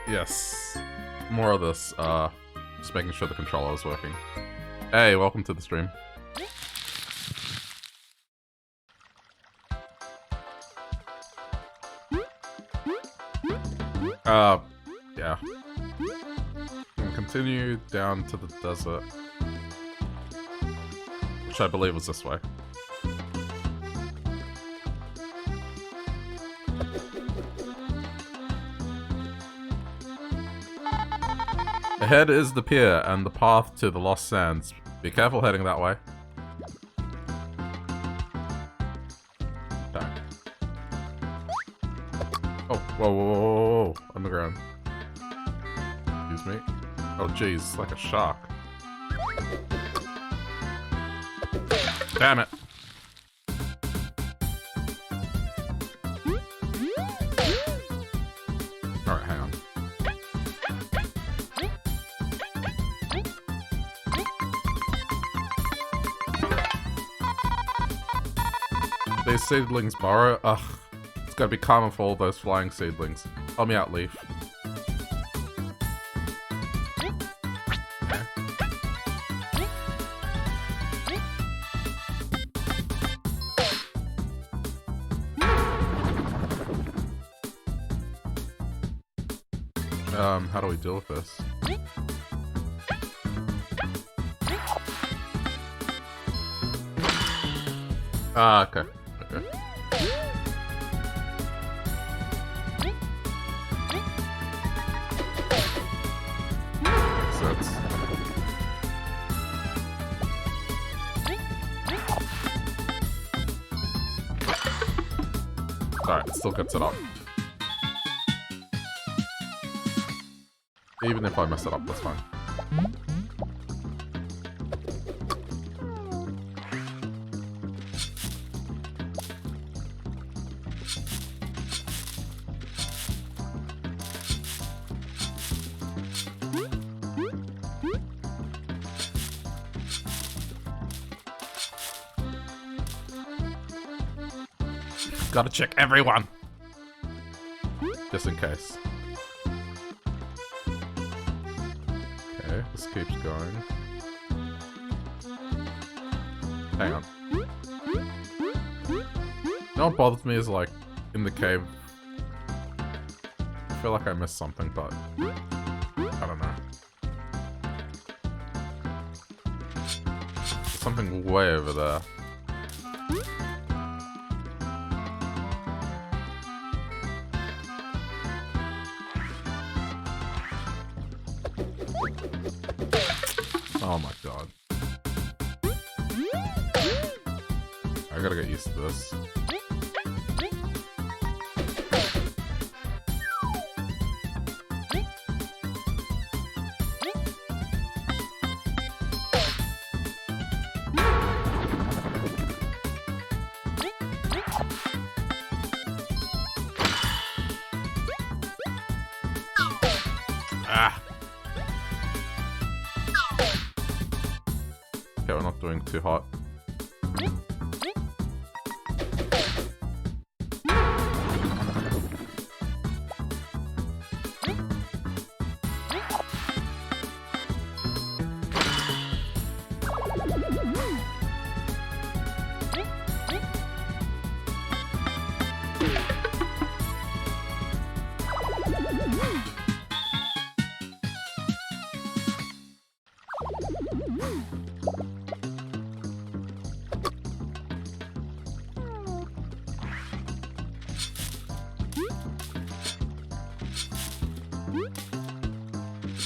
Yes. More of this, just making sure the controller is working. Hey, welcome to the stream. Yeah. We'll continue down to the desert. Which I believe was this way. Ahead is the pier and the path to the Lost Sands. Be careful heading that way. Okay. Oh, whoa, whoa, whoa, whoa, whoa. Underground. Excuse me. Oh, jeez, like a shark. Damn it. Alright, hang on. These seedlings borrow? Ugh. It's gotta be common for all those flying seedlings. Help me out, Leaf. How do we deal with this? Ah, okay. Okay. Makes sense. Alright, it still gets it up. Even if I mess it up, that's fine. Gotta check everyone! Just in case. Okay, this keeps going. Hang on. You know what bothers me is, like, in the cave... I feel like I missed something, but... I don't know. There's something way over there. Oh my god. I gotta get used to this. Ah! Okay, we're not doing too hot.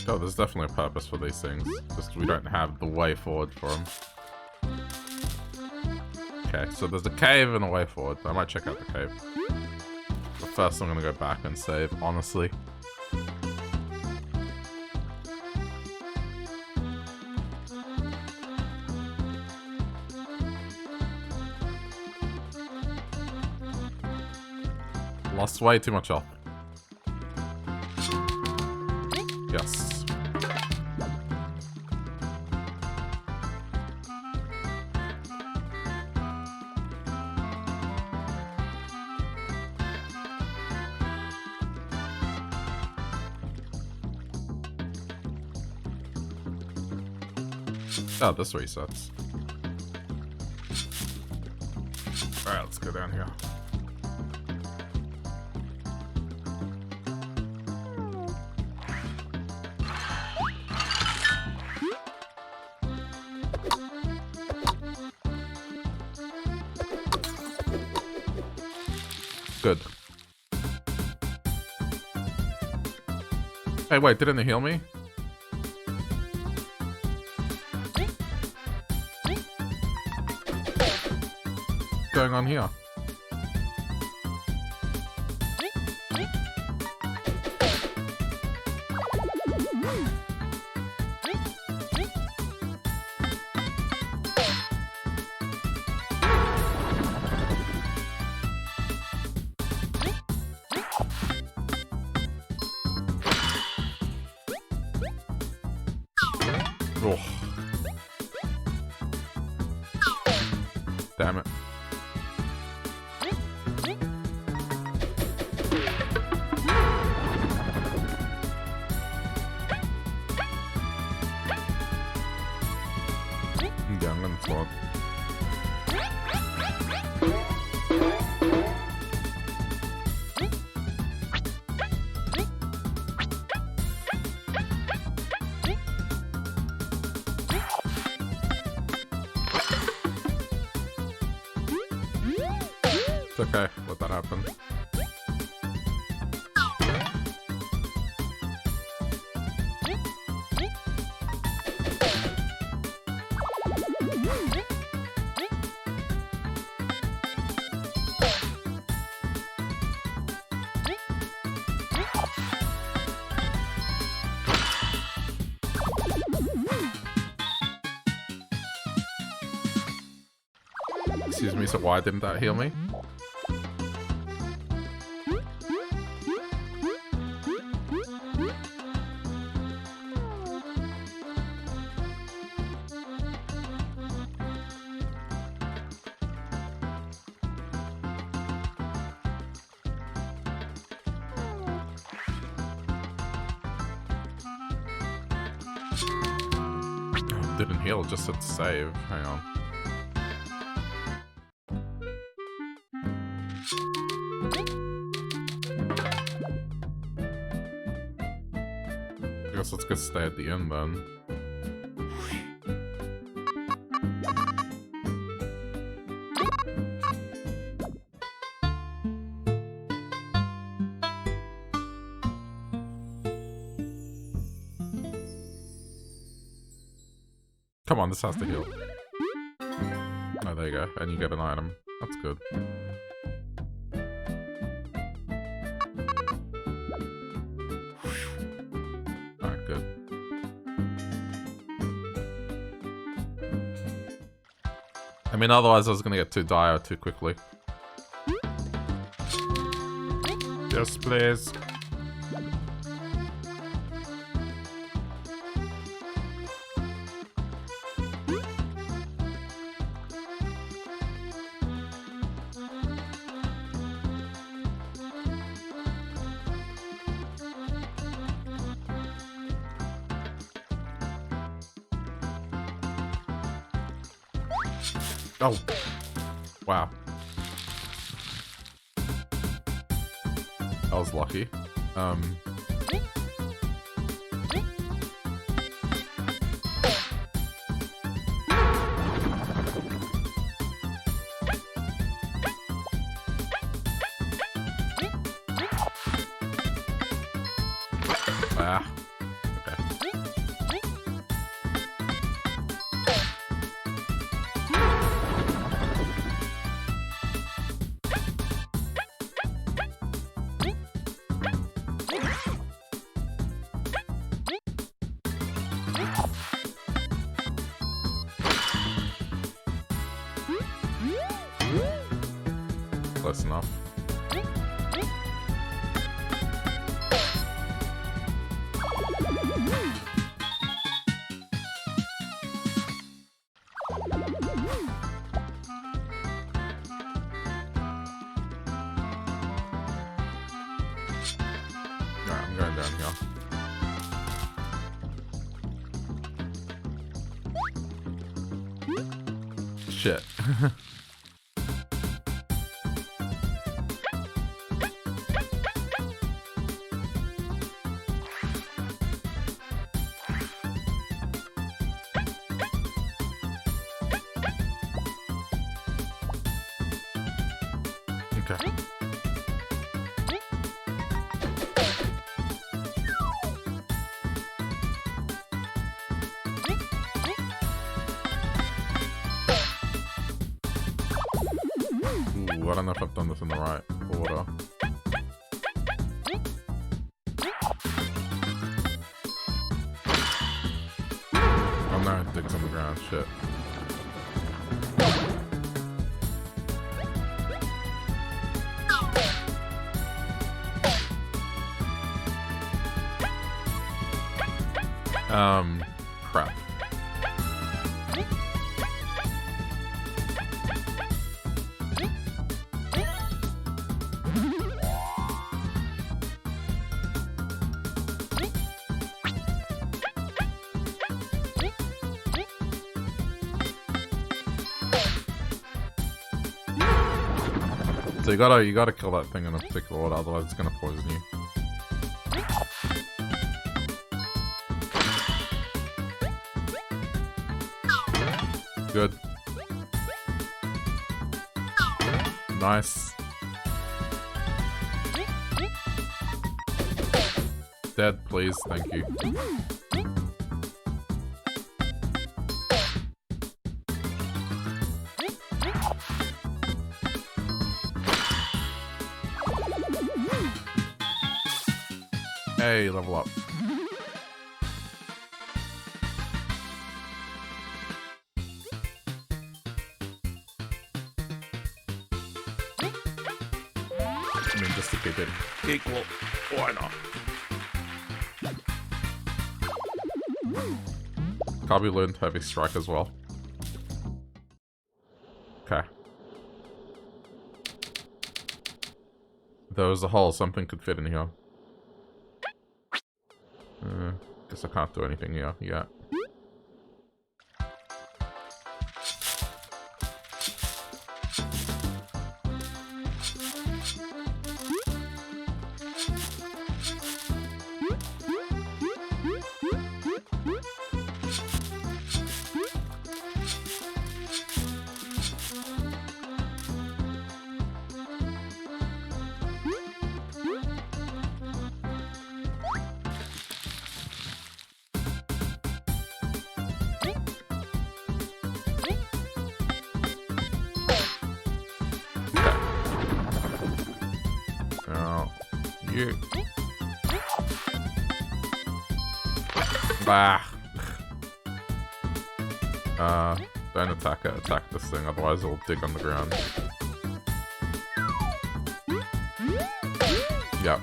Oh, there's definitely a purpose for these things. Just we don't have the way forward for them. Okay, so there's a cave and a way forward. I might check out the cave. But first I'm gonna go back and save, honestly. Lost way too much health. Yes. Oh, this resets. Alright, let's go down here. Good. Hey, wait, didn't it heal me? What's going on here? Oh. Damn it. Yeah, I'm gonna throw it. It's okay, let that happen. Excuse me, so why didn't that heal me? Didn't heal, just said save. Hang on. I guess let's go stay at the end then. Come on, this has to heal. Oh, there you go. And you get an item. That's good. Alright, good. I mean, otherwise I was gonna get too dire too quickly. Yes, please. Oh. Wow. I was lucky. Ah. Close enough. Alright, I'm going down here. Shit. Okay. Ooh, I don't know if I've done this in the right order. Oh no, it digs on the ground, shit. Crap. So you gotta kill that thing in a particular order, otherwise it's gonna poison you. Good. Nice. Dead, please. Thank you. Hey, level up. I mean, just to keep it equal. Why not? Kabi learned Heavy Strike as well. Okay. There was a hole, something could fit in here. Guess I can't do anything here yet. Don't attack it, attack this thing, otherwise it'll dig on the ground. Yep.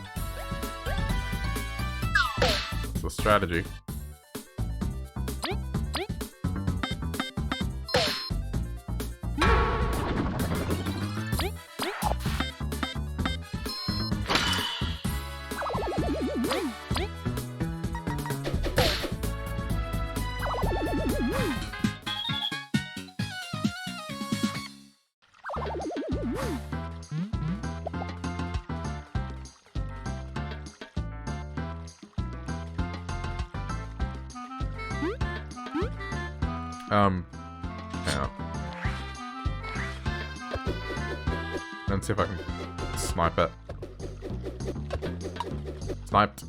It's a strategy. Hang on. Let's see if I can snipe it. Sniped.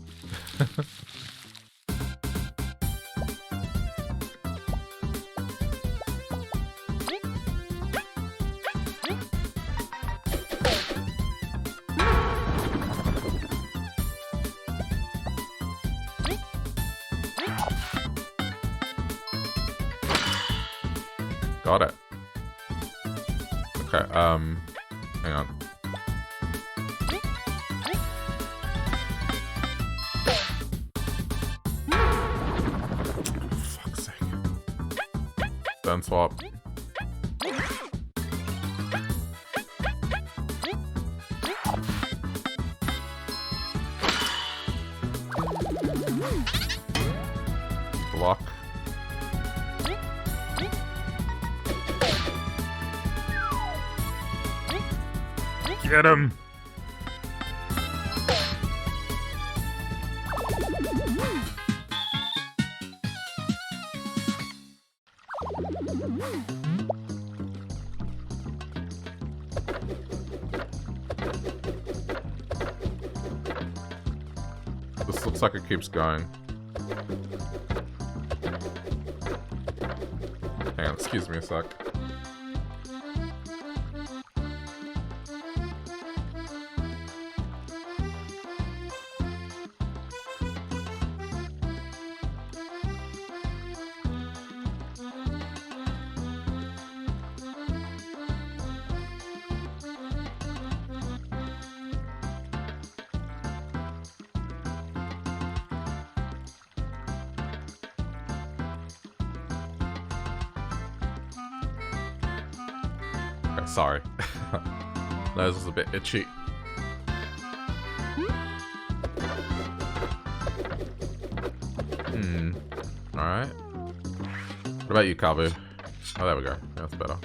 Got it. Okay, hang on. Fuck's sake. Don't swap. Block. Get him! This looks like it keeps going. Hang on, excuse me a sec. Sorry. Nose was a bit itchy. Alright. What about you, Kabu? Oh, there we go. That's better.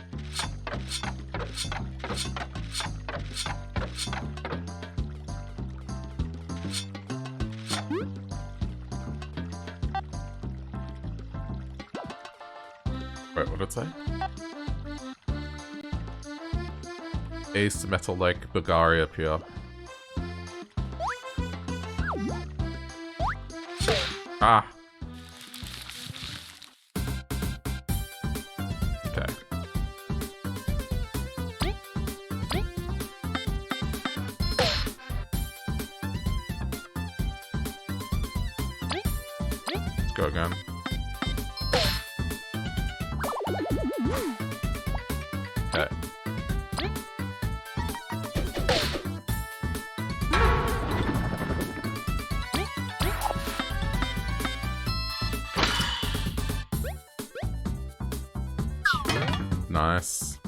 Wait, what did it say? Ace Metal Lake, Bulgaria appear. Ah. Okay. Let's go again. Okay. Nice.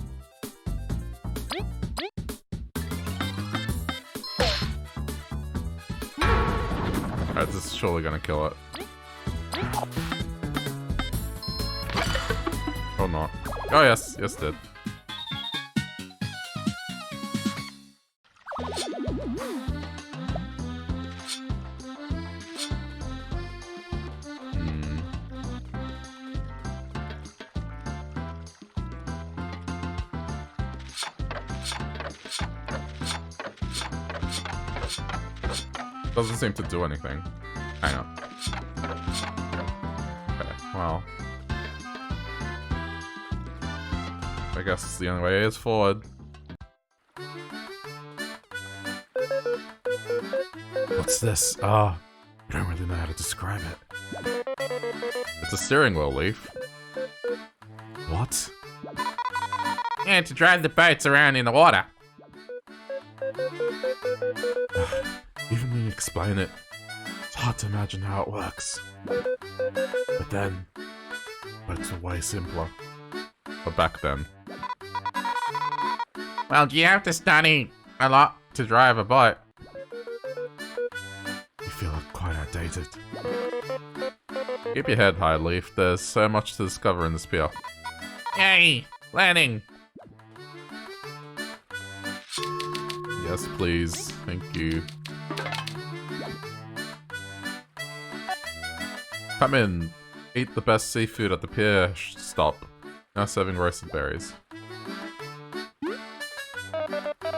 Alright, this is surely gonna kill it. Or not. Oh yes, yes it did. Doesn't seem to do anything. Hang on. Okay, well. I guess the only way is forward. What's this? I don't really know how to describe it. It's a steering wheel leaf. What? Yeah, to drive the boats around in the water. Even when you explain it, it's hard to imagine how it works. But then, boats were way simpler. But back then. Well, do you have to study a lot to drive a boat? You feel quite outdated. Keep your head high, Leaf. There's so much to discover in this pier. Yay! Learning! Yes, please. Thank you. Come in. Eat the best seafood at the pier stop. Now serving roasted berries.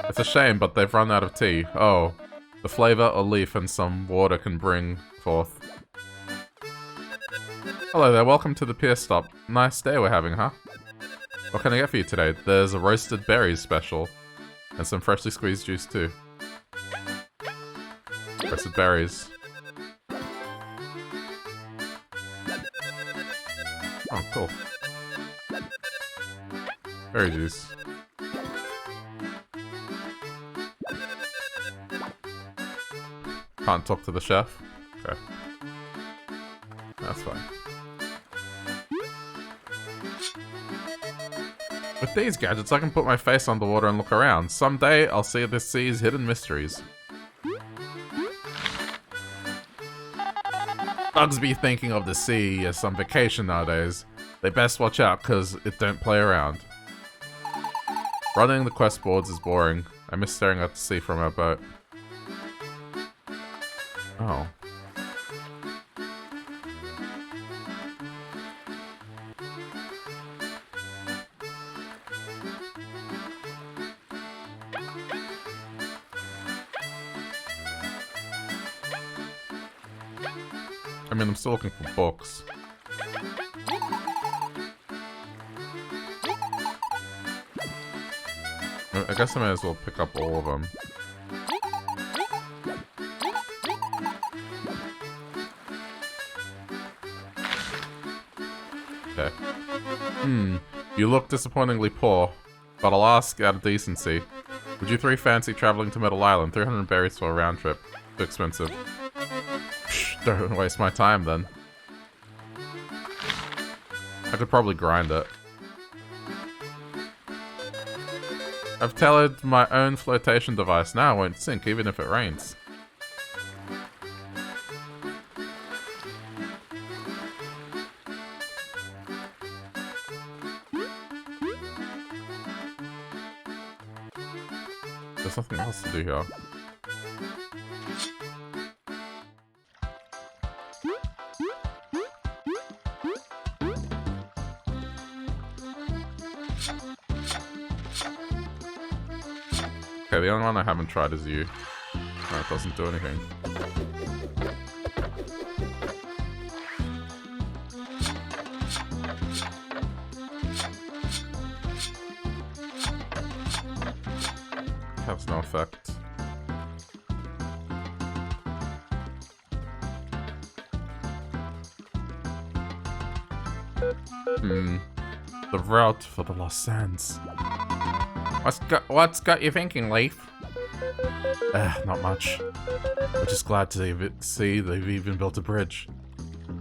It's a shame, but they've run out of tea. Oh. The flavor a leaf and some water can bring forth. Hello there, welcome to the pier stop. Nice day we're having, huh? What can I get for you today? There's a roasted berries special. And some freshly squeezed juice too. Roasted berries. Oh, cool. Berry juice. Can't talk to the chef? Okay. That's fine. With these gadgets, I can put my face underwater and look around. Someday, I'll see the sea's hidden mysteries. Bugs be thinking of the sea as some vacation nowadays. They best watch out, cause it don't play around. Running the quest boards is boring. I miss staring at the sea from our boat. Oh. I mean, I'm still looking for books. I guess I may as well pick up all of them. Okay. You look disappointingly poor, but I'll ask out of decency. Would you three fancy traveling to Metal Island? 300 berries for a round trip. Too expensive. Psh, don't waste my time then. I could probably grind it. I've tailored my own flotation device. Now it won't sink even if it rains. There's nothing else to do here. Okay, the only one I haven't tried is you. No, it doesn't do anything. Has no effect. The route for the Lost Sands. What's got you thinking, Leaf? Not much. We're just glad to see they've even built a bridge.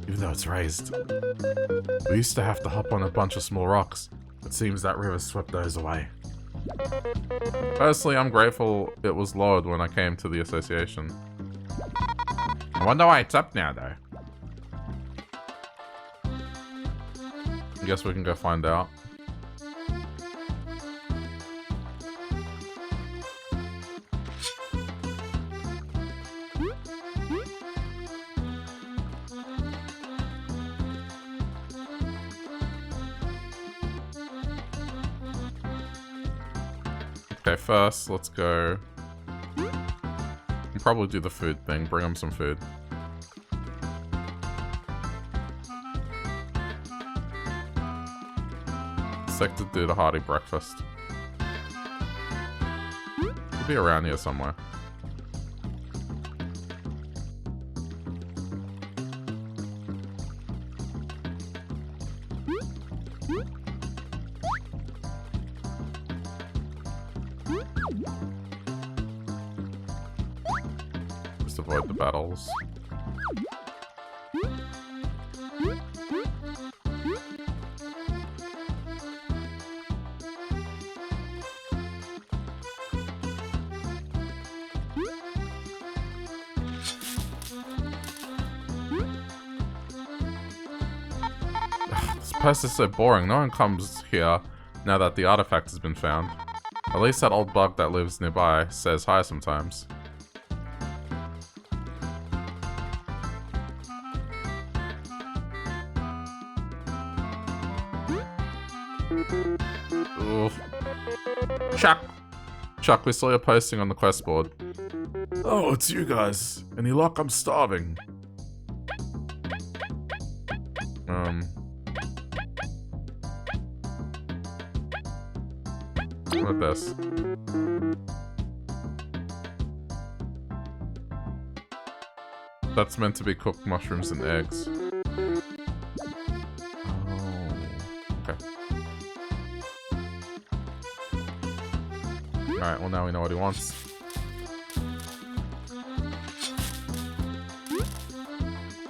Even though it's raised. We used to have to hop on a bunch of small rocks. It seems that river swept those away. Personally, I'm grateful it was lowered when I came to the association. I wonder why it's up now, though. I guess we can go find out. Okay, first, let's go. We'll probably do the food thing. Bring him some food. Sick to do the hearty breakfast. It'll be around here somewhere. Just avoid the battles. This place is so boring. No one comes here now that the artifact has been found. At least that old bug that lives nearby says hi sometimes. Oof. Chuck, we saw your posting on the quest board. Oh, it's you guys. Any luck? I'm starving. What about this? That's meant to be cooked mushrooms and eggs. Oh, okay. Alright, well now we know what he wants.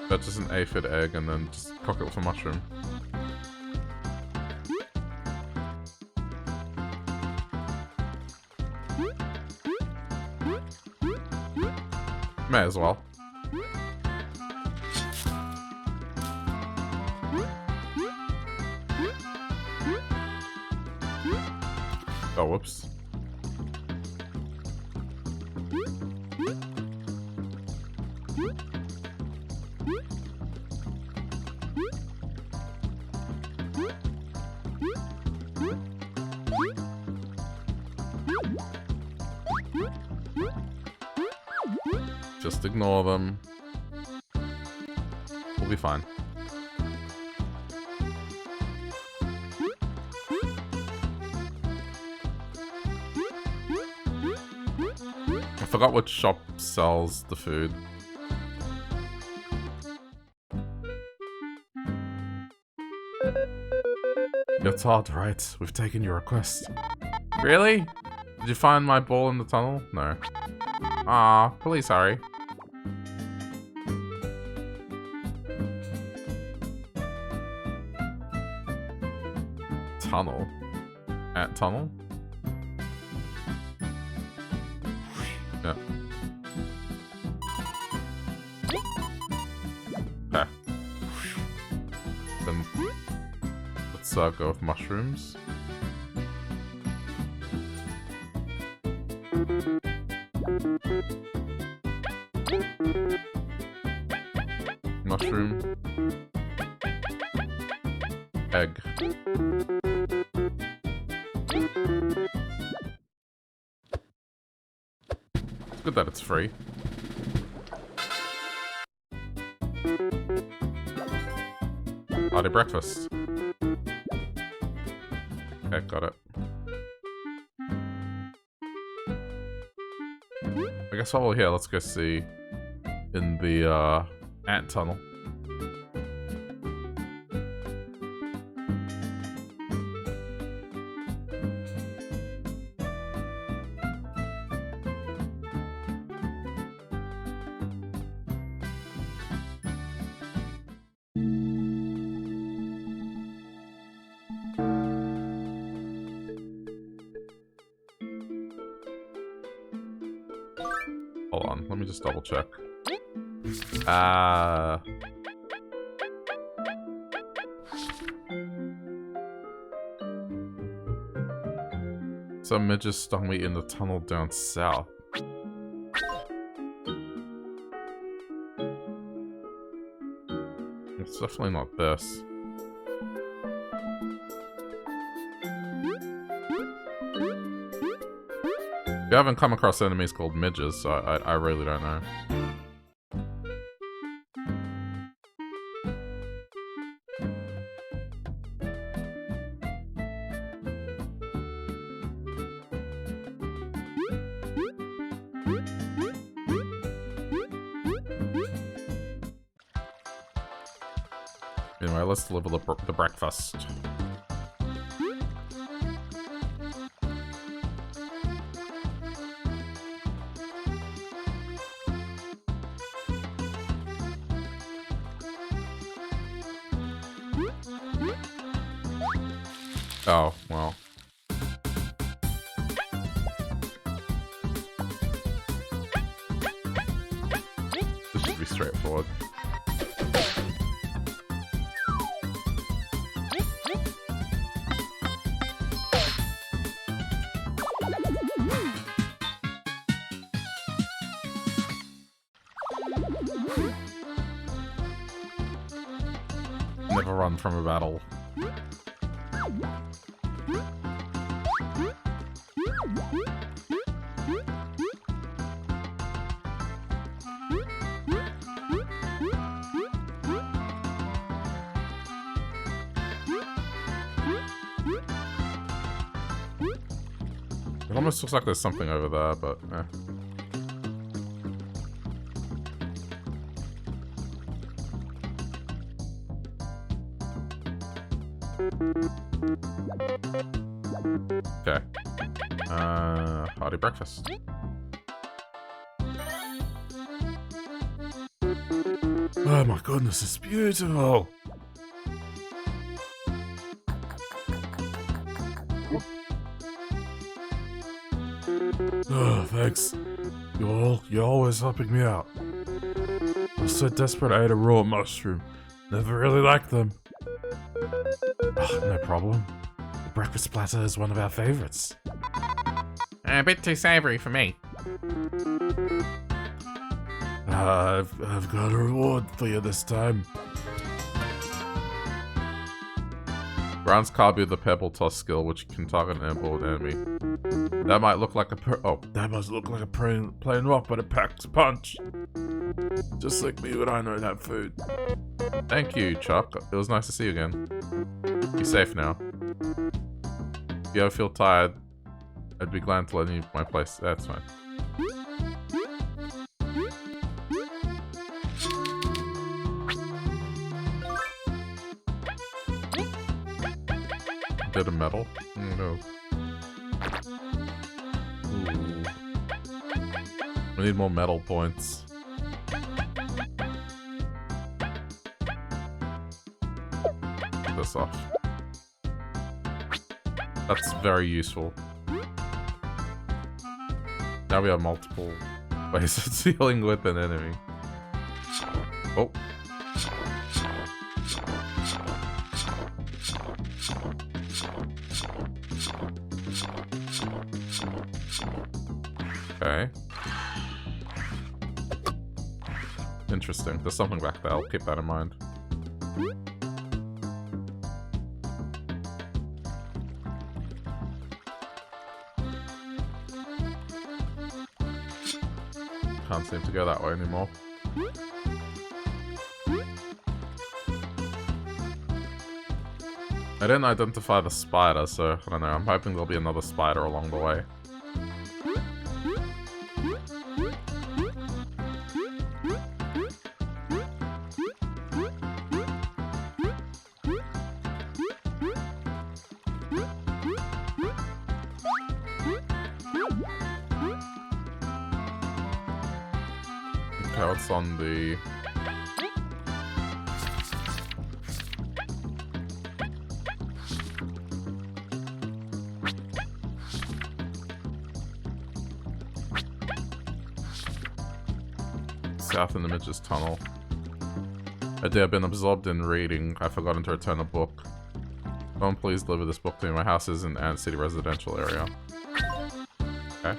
That's just an aphid egg and then just cook it with a mushroom. May as well. Oh, whoops. Just ignore them. We'll be fine. I forgot which shop sells the food. You're Todd, right? We've taken your request. Really? Did you find my ball in the tunnel? No. Aw, please hurry. Tunnel? At tunnel? Yeah. Okay. Then let's go with mushrooms. Mushroom. Egg. It's good that it's free. Hearty breakfast. Okay, got it. I guess while we're here, let's go see in the ant tunnel. Hold on, let me just double check. Some midges stung me in the tunnel down south. It's definitely not this. You haven't come across enemies called midges, so I really don't know. Anyway, let's deliver the breakfast. Oh, well. This should be straightforward. Never run from a battle. It almost looks like there's something over there, but eh. Okay. Hearty breakfast. Oh my goodness, it's beautiful! Oh, thanks. You're always helping me out. I was so desperate I ate a raw mushroom. Never really liked them. Oh, no problem. The breakfast platter is one of our favorites. A bit too savory for me. I've got a reward for you this time. Grounds Kabu the Pebble Toss skill, which can target an airborne enemy. That might look like a that must look like a plain rock, but it packs a punch. Just like me when I know that food. Thank you, Chuck. It was nice to see you again. Be safe now. If you ever feel tired, I'd be glad to let you my place. That's fine. Bit of metal? No. Ooh. We need more metal points. Get this off. That's very useful. Now we have multiple ways of dealing with an enemy. Oh. Okay. Interesting. There's something back there. I'll keep that in mind. Can't seem to go that way anymore. I didn't identify the spider, so I don't know. I'm hoping there'll be another spider along the way. What's on the... South in the Midges Tunnel. I did have been absorbed in reading. I've forgotten to return a book. Someone please deliver this book to me. My house is in Ant City residential area. Okay.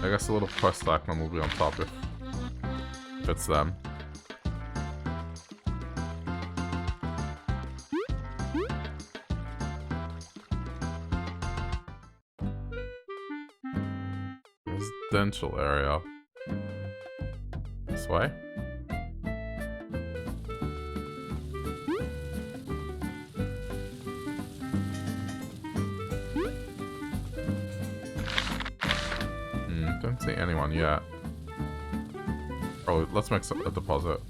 I guess a little quest icon will be on top if it's them. Residential area. This way? Don't see anyone yet. Oh, let's make a deposit.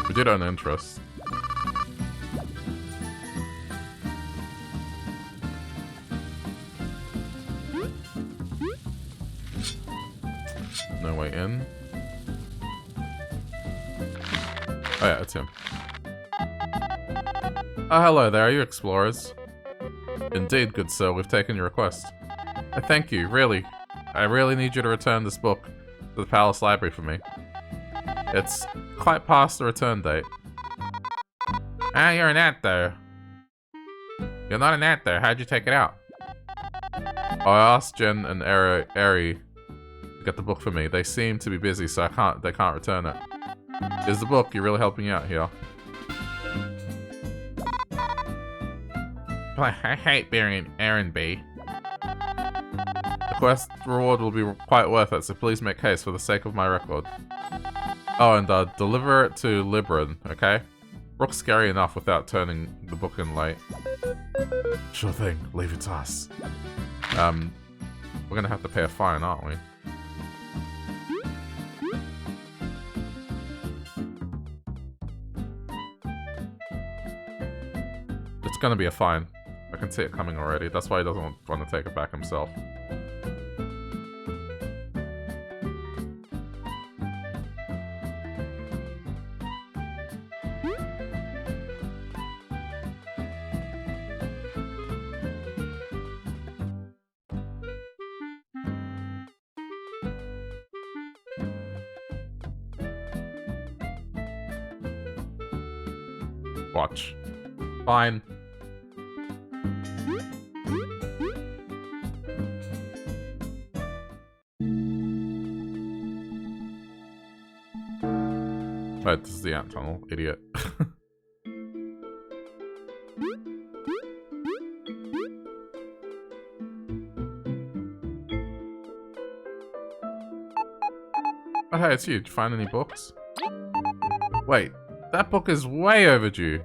We did earn interest. No way in. Oh yeah, it's him. Oh, hello there, are you explorers? Indeed, good sir, we've taken your request. Thank you, really. I really need you to return this book to the Palace Library for me. It's quite past the return date. Ah, you're an ant though. You're not an ant though, how'd you take it out? Oh, I asked Jen and Eri to get the book for me. They seem to be busy, so they can't return it. Here's the book, you're really helping me out here. I hate being an errand bee. The quest reward will be quite worth it, so please make haste for the sake of my record. Oh, and deliver it to Libran, okay? Rook's scary enough without turning the book in late. Sure thing, leave it to us. We're gonna have to pay a fine, aren't we? It's gonna be a fine. I can see it coming already. That's why he doesn't want to take it back himself. Watch. Fine. Wait, this is the ant tunnel, idiot. Oh, hey, it's you. Did you find any books? Wait, that book is way overdue.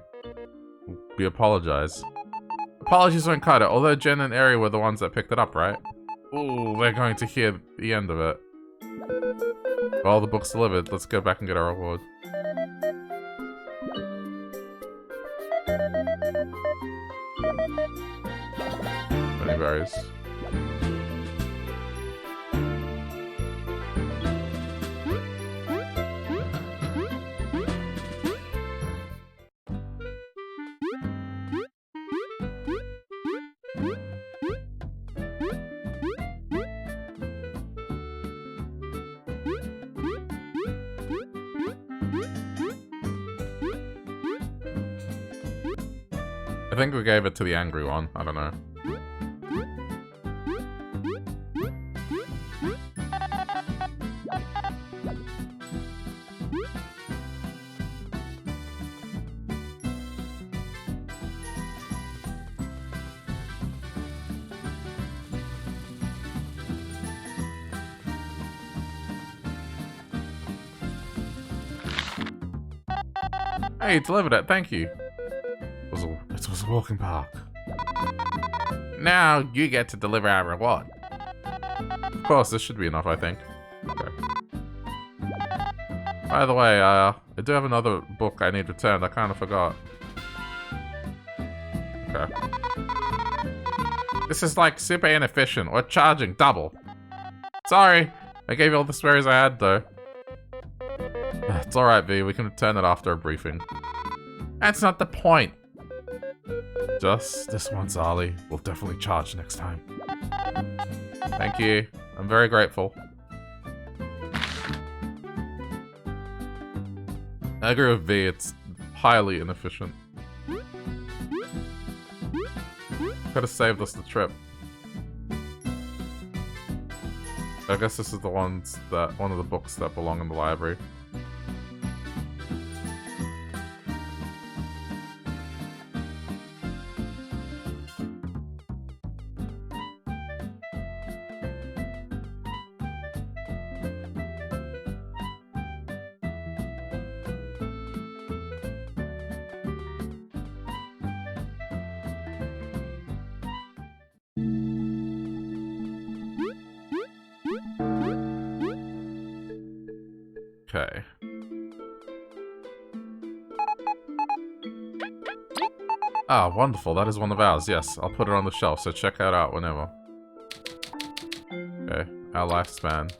We apologize. Apologies weren't cut it, although Jen and Eri were the ones that picked it up, right? Ooh, we're going to hear the end of it. Well, the book's delivered. Let's go back and get our reward. Many berries. I think we gave it to the angry one. I don't know. Hey, you delivered it. Thank you. It was a walking park. Now you get to deliver our reward. Of course, this should be enough, I think. Okay. By the way, I do have another book I need returned. I kind of forgot. Okay. This is like super inefficient. We're charging double. Sorry. I gave you all the berries I had, though. It's alright, V. We can return it after a briefing. That's not the point. Just this once, Ollie. We'll definitely charge next time. Thank you. I'm very grateful. I agree with V. It's highly inefficient. Could have saved us the trip. I guess this is the one of the books that belong in the library. Okay. Ah, wonderful. That is one of ours. Yes, I'll put it on the shelf, so check that out whenever. Okay, our lifespan.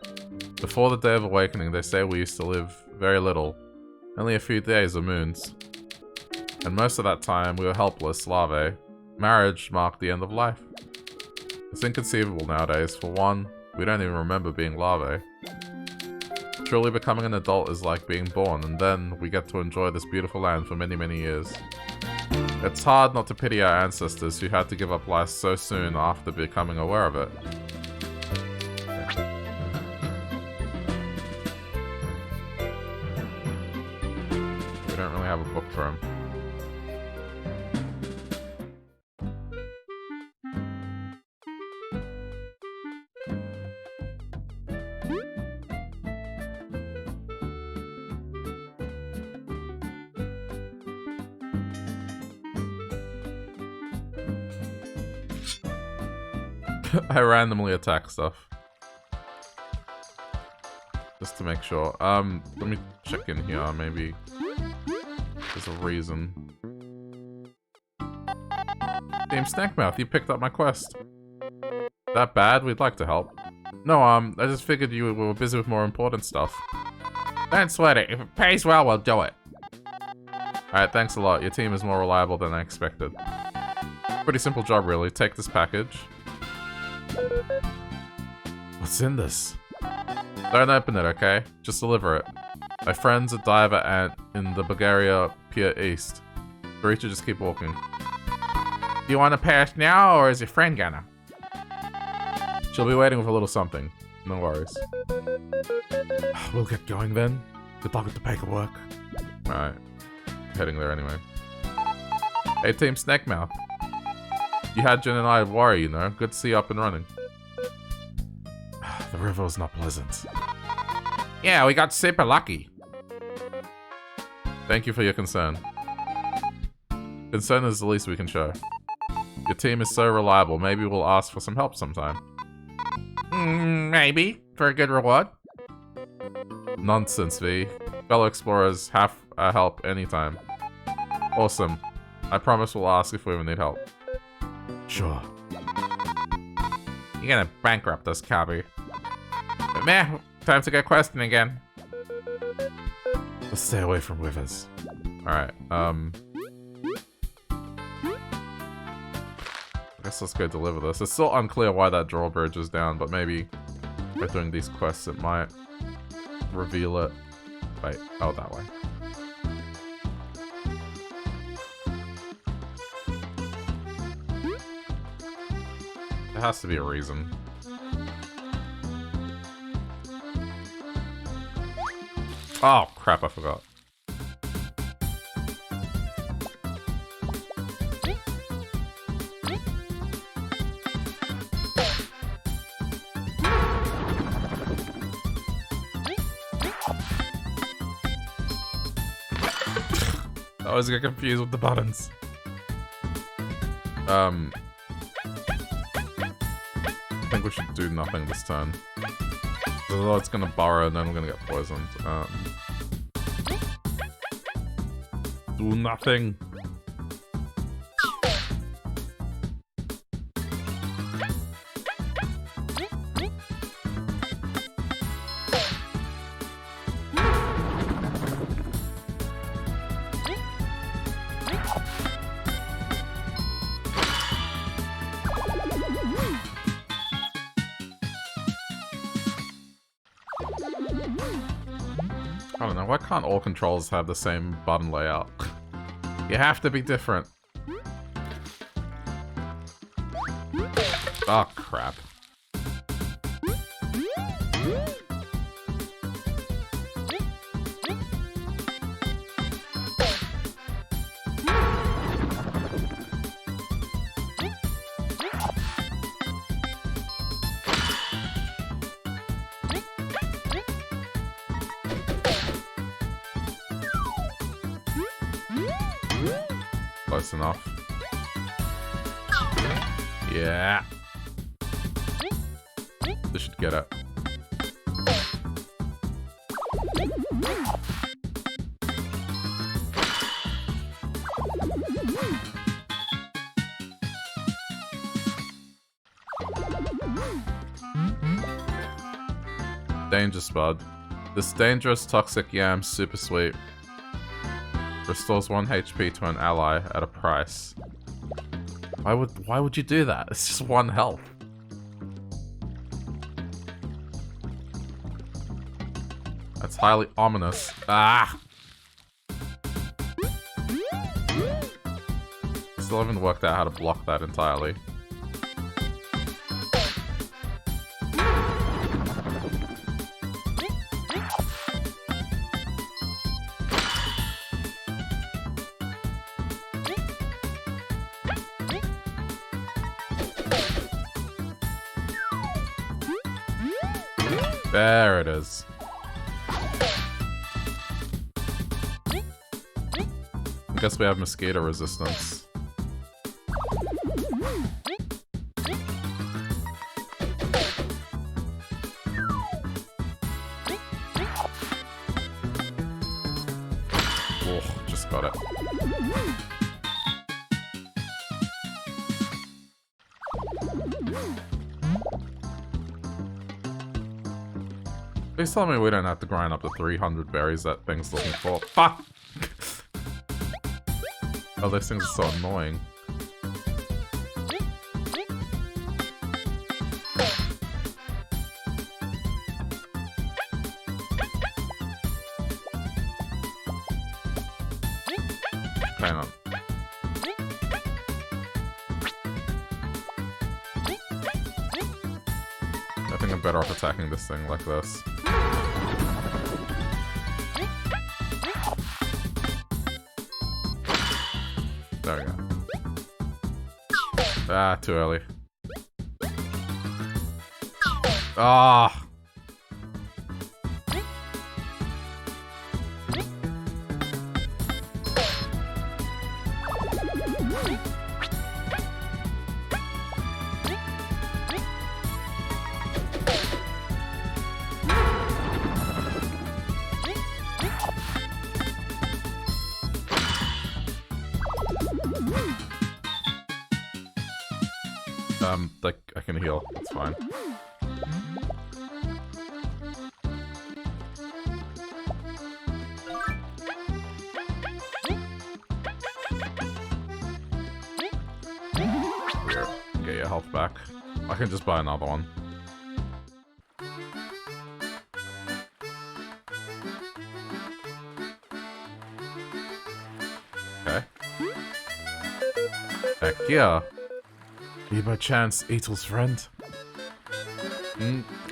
Before the Day of Awakening, they say we used to live very little. Only a few days or moons. And most of that time, we were helpless larvae. Marriage marked the end of life. It's inconceivable nowadays. For one, we don't even remember being larvae. Truly becoming an adult is like being born, and then we get to enjoy this beautiful land for many, many years. It's hard not to pity our ancestors who had to give up life so soon after becoming aware of it. We don't really have a book for him. I randomly attack stuff. Just to make sure. Let me check in here, maybe there's a reason. Team Snackmouth, you picked up my quest. That bad? We'd like to help. No, I just figured you were busy with more important stuff. Don't sweat it. If it pays well, we'll do it. Alright, thanks a lot. Your team is more reliable than I expected. Pretty simple job, really. Take this package. What's in this? Don't open it, okay? Just deliver it. My friend's a diver ant in the Bulgaria Pier East. Or you should just keep walking. Do you want to pass now, or is your friend gonna? She'll be waiting with a little something. No worries. We'll get going then. Good luck with the paperwork. Alright. Heading there anyway. Hey, Team Snackmouth. You had Jen and I worry, you know. Good to see you up and running. The river was not pleasant. Yeah, we got super lucky. Thank you for your concern. Concern is the least we can show. Your team is so reliable, maybe we'll ask for some help sometime. Maybe. For a good reward. Nonsense, V. Fellow explorers have help anytime. Awesome. I promise we'll ask if we ever need help. Sure. You're gonna bankrupt us, Cabby. But meh, time to get questioning again. Let's stay away from rivers. Alright, I guess let's go deliver this. It's still unclear why that drawbridge is down, but maybe by doing these quests it might reveal it. Wait, oh, that way. There has to be a reason. Oh, crap, I forgot. I always get confused with the buttons. I think we should do nothing this turn. Although it's gonna burrow and then we're gonna get poisoned. Do nothing. I don't know, why can't all controls have the same button layout? You have to be different. Oh, crap. Close enough. Yeah. This should get it. Danger Spud. This dangerous toxic yam super sweet. Restores 1 HP to an ally at a price. Why would you do that? It's just 1 health. That's highly ominous. Ah! Still haven't worked out how to block that entirely. There it is. I guess we have mosquito resistance. Oh, just got it. Please tell me we don't have to grind up the 300 berries that thing's looking for. Fuck! Oh, those things are so annoying. Hang on. better off attacking this thing like this. There we go. Ah, too early. Ah! Like, I can heal. It's fine. Here, get your health back. I can just buy another one. Okay. Heck yeah. Are you by chance Etel's friend?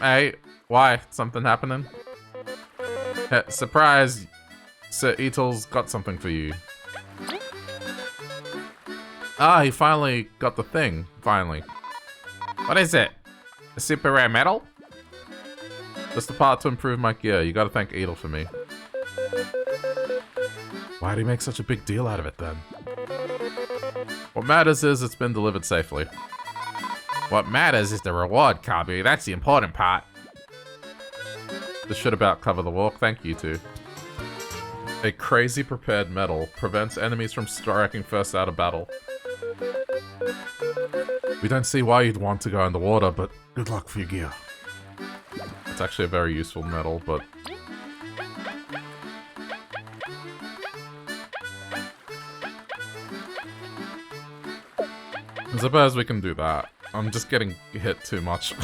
Hey, why? Something happening? Hey, surprise! Sir Etel's got something for you. Ah, he finally got the thing. Finally. What is it? A super rare metal? Just the part to improve my gear. You gotta thank Etel for me. Why'd he make such a big deal out of it then? What matters is it's been delivered safely. What matters is the reward, Kabu. That's the important part. This should about cover the walk. Thank you two. A crazy prepared medal prevents enemies from striking first out of battle. We don't see why you'd want to go in the water, but good luck for your gear. It's actually a very useful medal, but... I suppose we can do that. I'm just getting hit too much.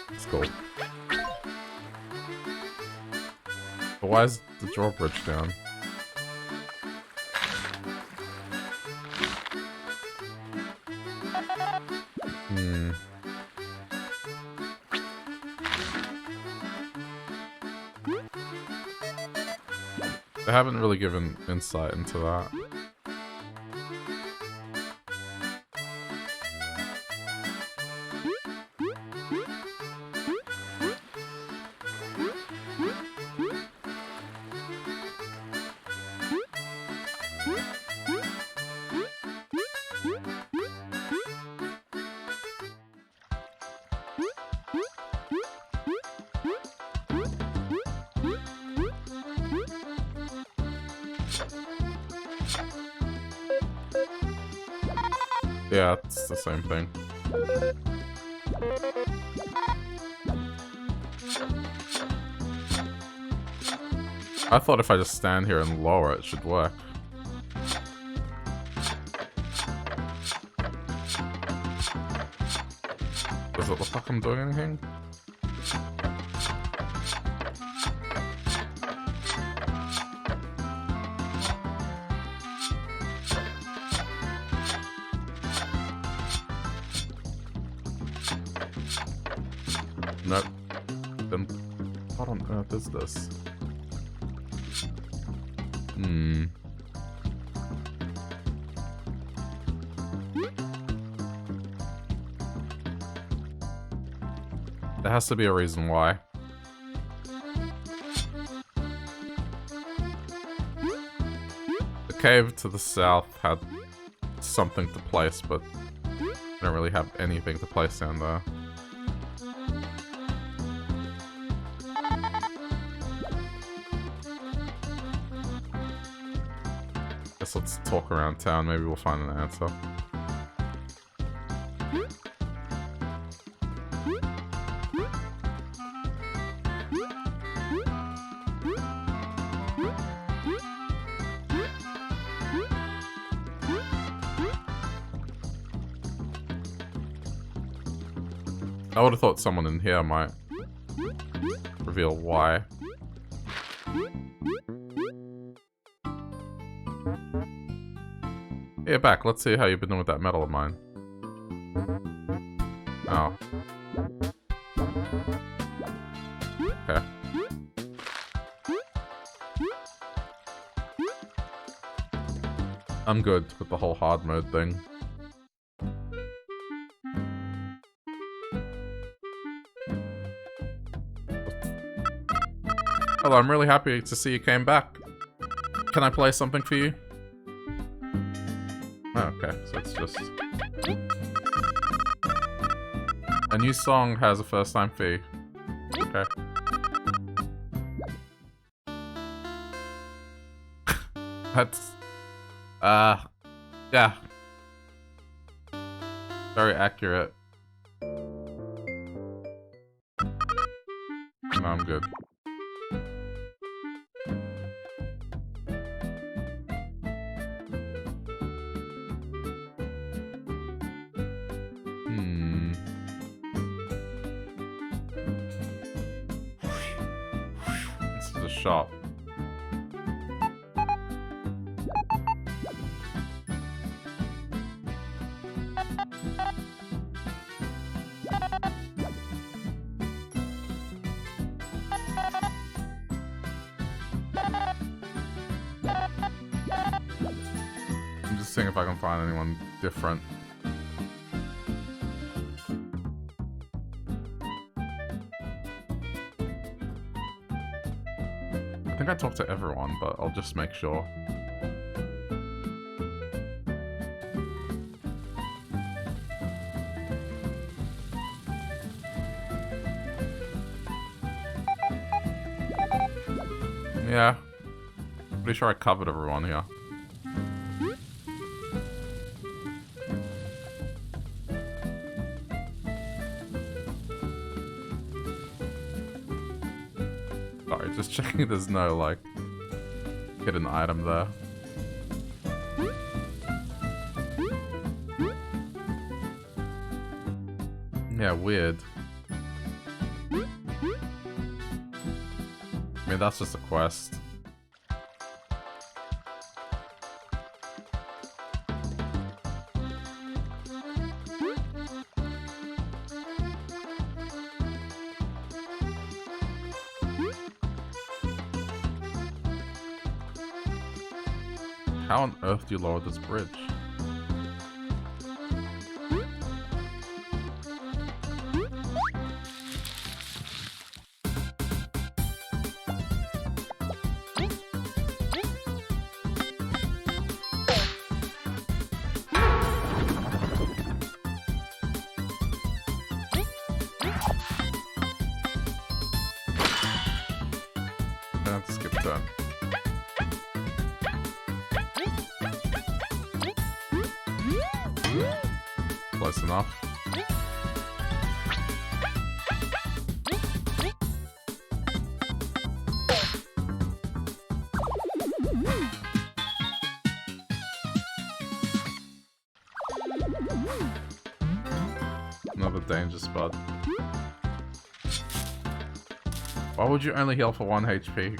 It's cool. But why is the drawbridge down? I haven't really given insight into that. Yeah, it's the same thing. I thought if I just stand here and lower it should work. Does it look like I'm doing anything? Nope. Then what on earth is this? There has to be a reason why. The cave to the south had something to place, but I don't really have anything to place down there. Guess let's talk around town, maybe we'll find an answer. I would have thought someone in here might reveal why. Hey, back. Let's see how you've been doing with that medal of mine. Oh. Okay. I'm good with the whole hard mode thing. Hello, I'm really happy to see you came back. Can I play something for you? Oh, okay, so it's just... A new song has a first-time fee. Okay. That's... yeah. Very accurate. No, I'm good. This is a shop. I'm just seeing if I can find anyone different. I think I talked to everyone, but I'll just make sure. Yeah. Pretty sure I covered everyone here. Sorry, just checking there's no, like, hidden item there. Yeah, weird. I mean, that's just a quest. How on earth do you lower this bridge? Let's skip that. Close enough. Another danger spot. Why would you only heal for 1 HP?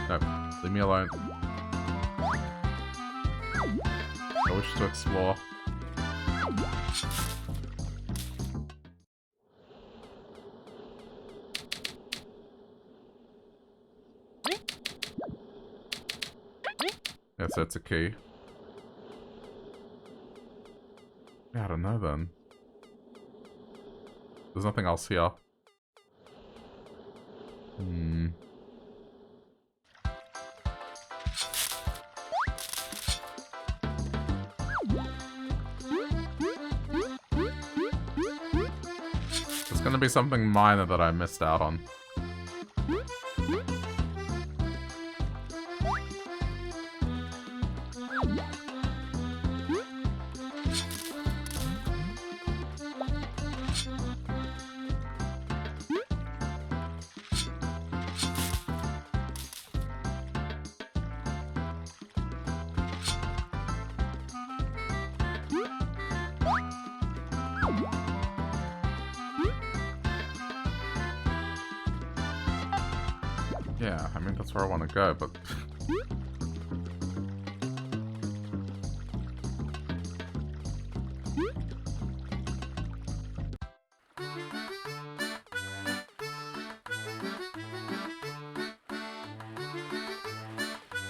No, leave me alone. I wish to explore. Yes, that's a key. Yeah, I don't know then. There's nothing else here. There's gonna be something minor that I missed out on. Yeah, I mean, that's where I want to go, but...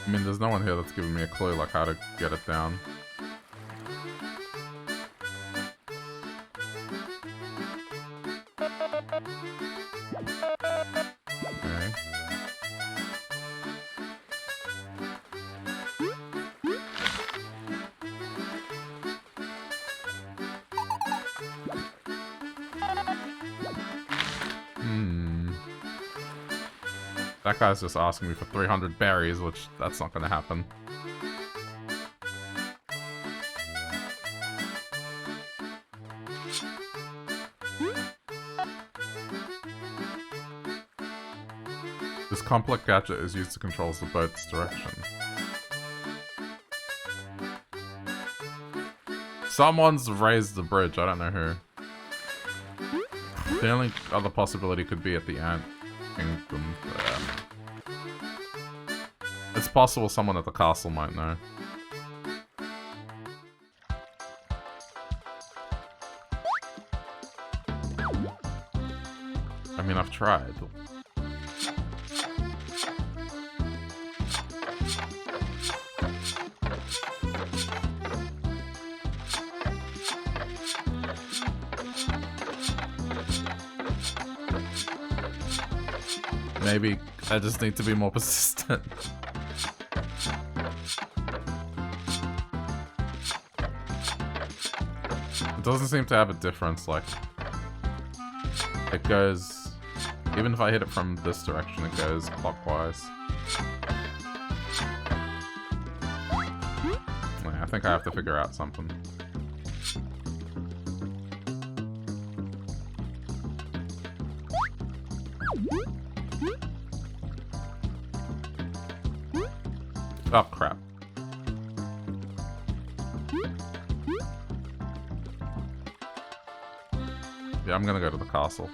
I mean, there's no one here that's giving me a clue, like, how to get it down. Okay. That guy's just asking me for 300 berries, which that's not gonna happen. This complex gadget is used to control the boat's direction. Someone's raised the bridge, I don't know who. The only other possibility could be at the ant kingdom there. It's possible someone at the castle might know. I mean, I've tried. Maybe I just need to be more persistent. It doesn't seem to have a difference, like... It goes... Even if I hit it from this direction, it goes clockwise. Yeah, I think I have to figure out something. Oh, crap. Yeah, I'm gonna go to the castle.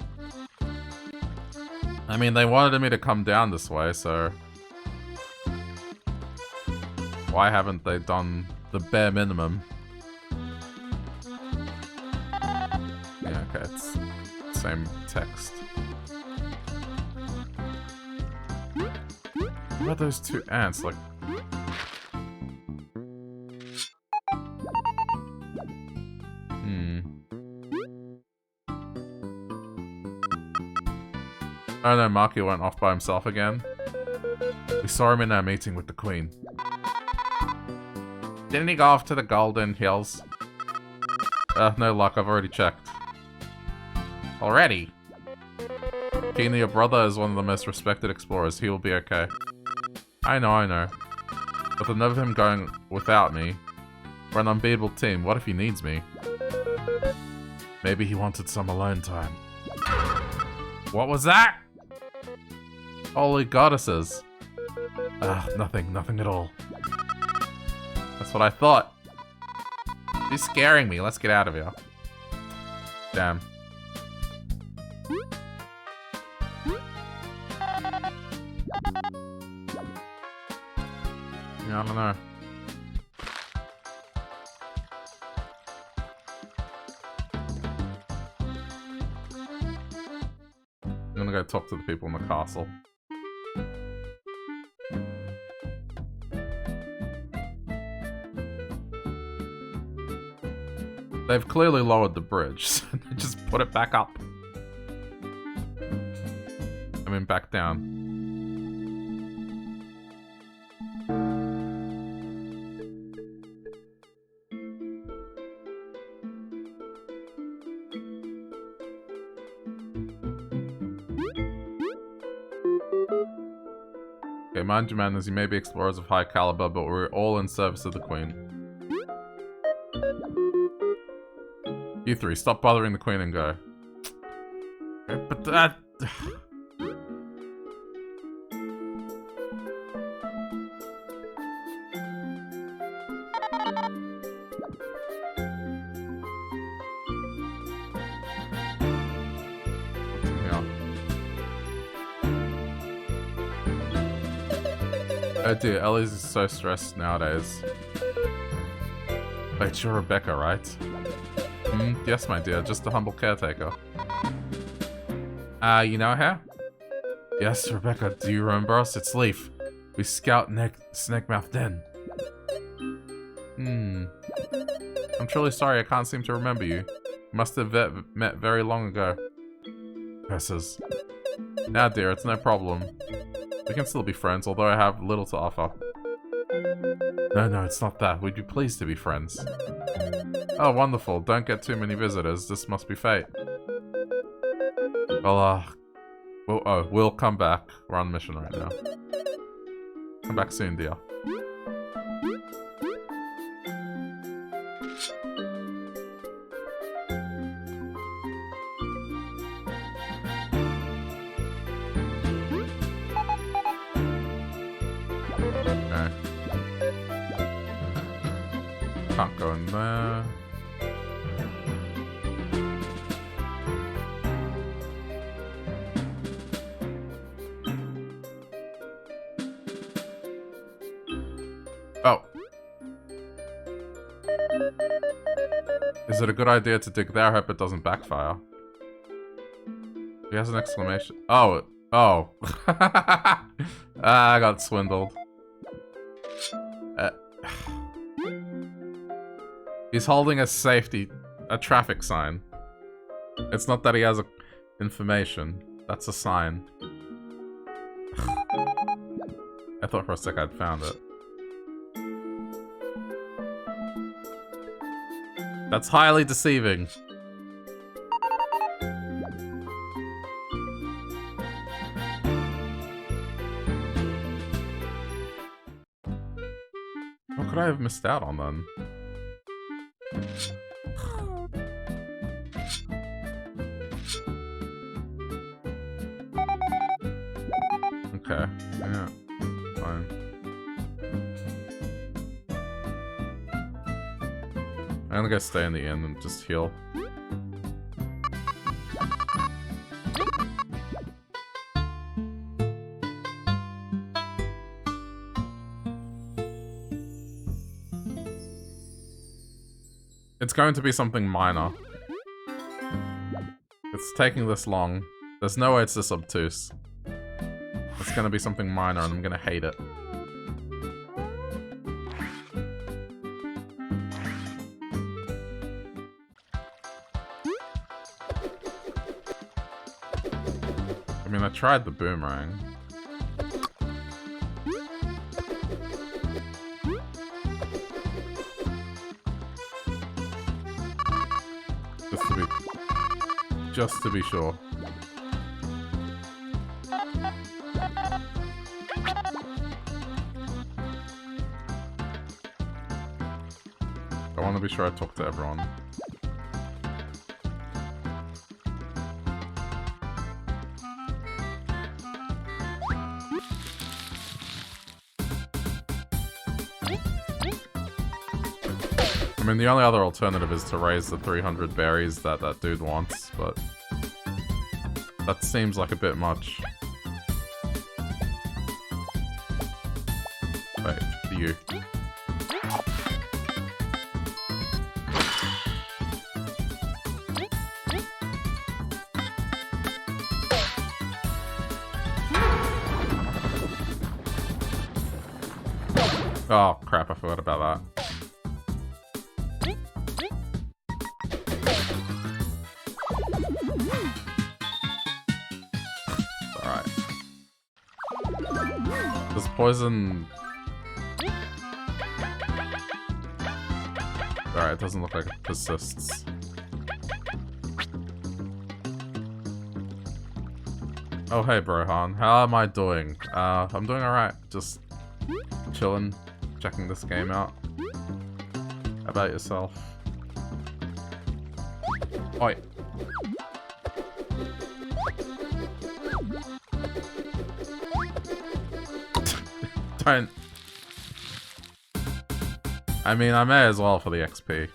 I mean, they wanted me to come down this way, so... Why haven't they done the bare minimum? Yeah, okay, it's same text. What about those two ants? Like... Oh no, Marky went off by himself again. We saw him in our meeting with the Queen. Didn't he go off to the Golden Hills? No luck, I've already checked. Already? Keenly, your brother is one of the most respected explorers. He will be okay. I know. But the nerve of him going without me. We're an unbeatable team. What if he needs me? Maybe he wanted some alone time. What was that? Holy goddesses. Nothing at all. That's what I thought. He's scaring me. Let's get out of here. Damn. Yeah, I don't know. I'm gonna go talk to the people in the castle. They've clearly lowered the bridge, so just put it back up. I mean, back down. Okay, mind you, madness, you may be explorers of high caliber, but we're all in service of the Queen. You three, stop bothering the Queen and go. Okay, but that... Oh dear, Ellie's is so stressed nowadays. Wait, you're Rebecca, right? Yes, my dear, just a humble caretaker. You know her? Yes, Rebecca, do you remember us? It's Leaf. We scout Snakemouth Den. I'm truly sorry I can't seem to remember you. Must have met very long ago. Curses. Now, dear, it's no problem. We can still be friends, although I have little to offer. No, it's not that. We'd be pleased to be friends. Oh, wonderful. Don't get too many visitors. This must be fate. Well, we'll come back. We're on mission right now. Come back soon, dear. Okay. Can't go in there. Oh. Is it a good idea to dig there? I hope it doesn't backfire. He has an exclamation. Oh. I got swindled. He's holding a traffic sign. It's not that he has information. That's a sign. I thought for a sec I'd found it. That's highly deceiving. What could I have missed out on then? Okay, yeah, fine. I'm gonna go stay in the inn and just heal. It's going to be something minor. It's taking this long. There's no way it's this obtuse. It's gonna be something minor and I'm gonna hate it. I mean, I tried the boomerang. Just to be sure. I want to be sure I talk to everyone. I mean, the only other alternative is to raise the 300 berries that that dude wants, but that seems like a bit much. Wait, you. Oh, crap, I forgot about that. Poison. Alright, it doesn't look like it persists. Oh, hey, Brohan. How am I doing? I'm doing alright. Just chilling, checking this game out. How about yourself? Oi. I mean, I may as well for the XP.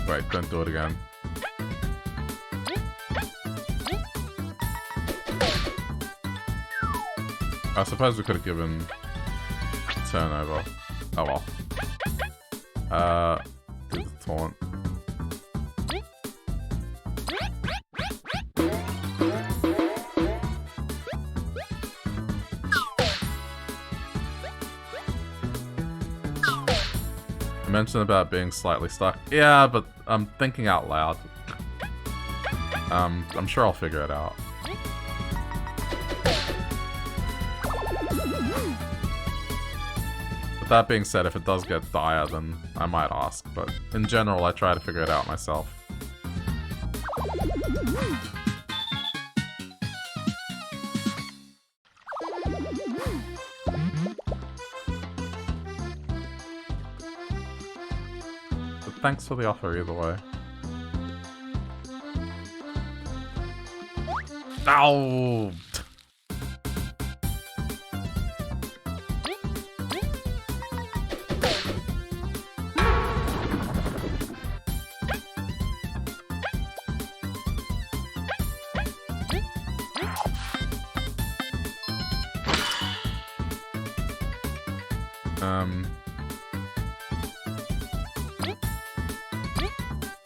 Wait, don't do it again. I suppose we could have given turnover. Oh well. Do the taunt. I mentioned about being slightly stuck. Yeah, but I'm thinking out loud. I'm sure I'll figure it out. But that being said, if it does get dire, then I might ask. But in general, I try to figure it out myself. But thanks for the offer either way. Ow!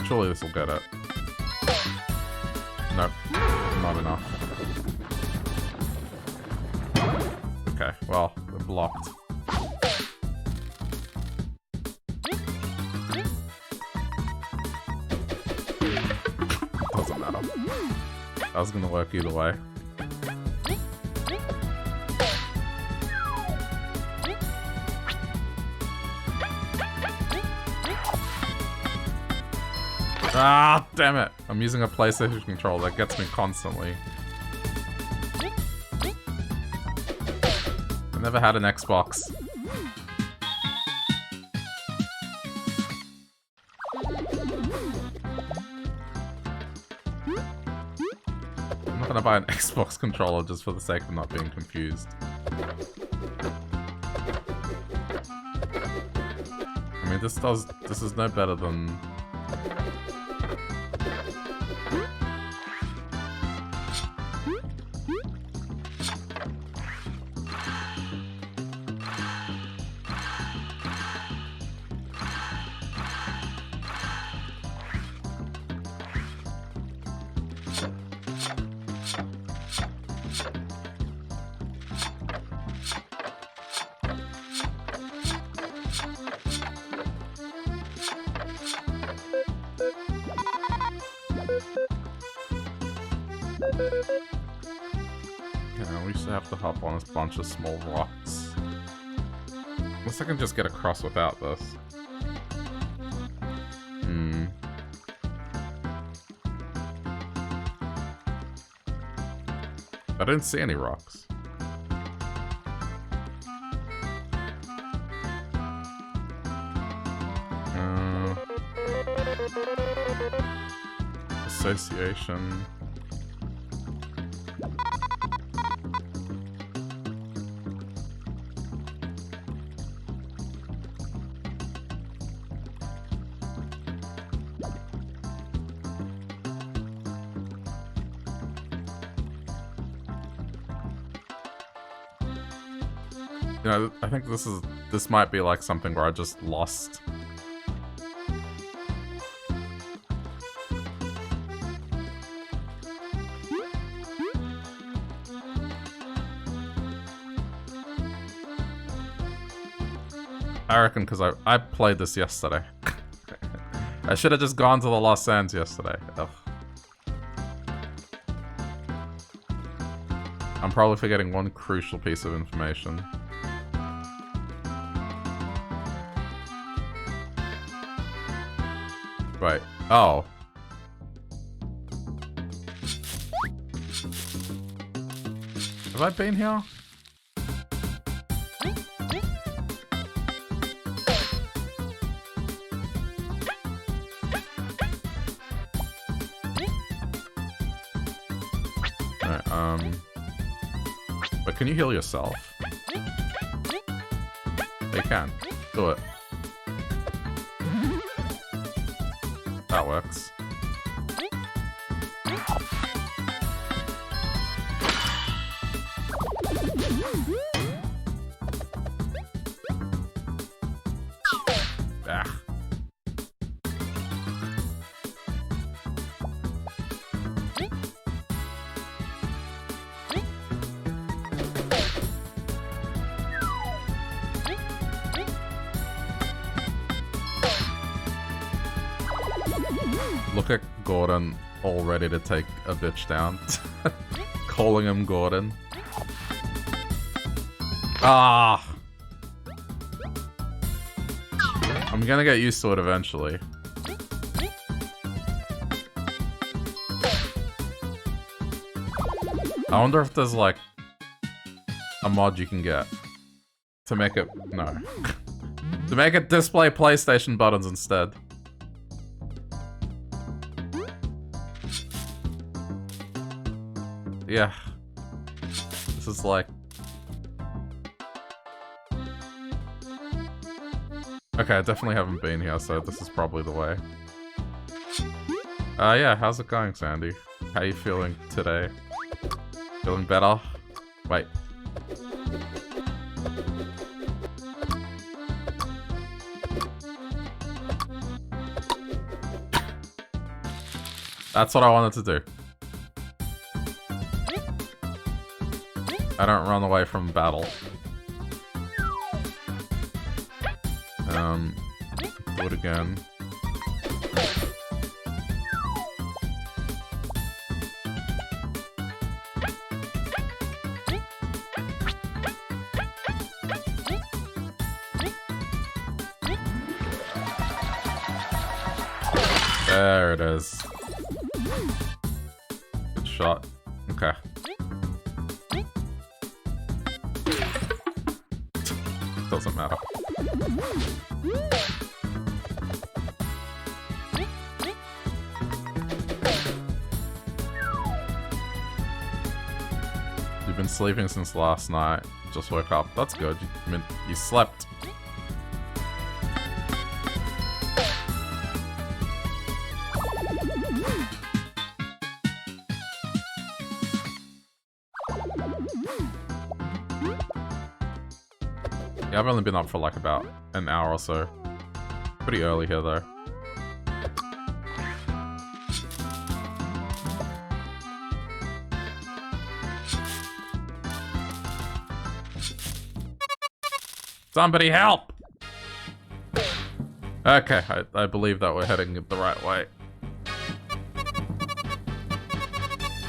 Surely this will get it. Nope, not enough. Okay, well, we're blocked. Doesn't matter. That was gonna work either way. Ah, damn it! I'm using a PlayStation controller that gets me constantly. I never had an Xbox. I'm not gonna buy an Xbox controller just for the sake of not being confused. I mean, this is no better than... bunch of small rocks. Unless I can just get across without this. I didn't see any rocks. Association. You know, I think this might be like something where I just lost. I reckon because I played this yesterday. I should have just gone to the Lost Sands yesterday. Ugh. I'm probably forgetting one crucial piece of information. Right. Oh. Have I been here? Alright, but can you heal yourself? You can. Do it. That works. Ah. Look at Gordon, all ready to take a bitch down. Calling him Gordon. Ah! I'm gonna get used to it eventually. I wonder if there's like a mod you can get to make it... no. To make it display PlayStation buttons instead. Yeah. This is like... okay, I definitely haven't been here, so this is probably the way. Yeah, how's it going, Sandy? How you feeling today? Feeling better? Wait. That's what I wanted to do. I don't run away from battle. Do it again. There it is. Good shot. Okay. Doesn't matter. You've been sleeping since last night. Just woke up. That's good. You slept. Yeah, I've only been up for like about an hour or so. Pretty early here though. Somebody help! Okay, I believe that we're heading the right way.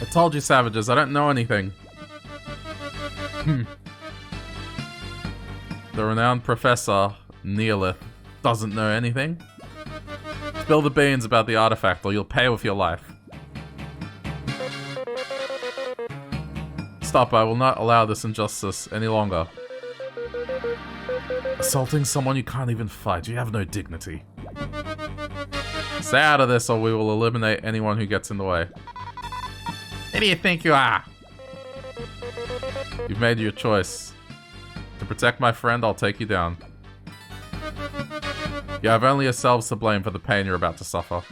I told you, savages, I don't know anything. The renowned Professor Neolith doesn't know anything. Spill the beans about the artifact or you'll pay with your life. Stop, I will not allow this injustice any longer. Assaulting someone you can't even fight, you have no dignity. Stay out of this or we will eliminate anyone who gets in the way. Who do you think you are? You've made your choice. To protect my friend, I'll take you down. You have only yourselves to blame for the pain you're about to suffer.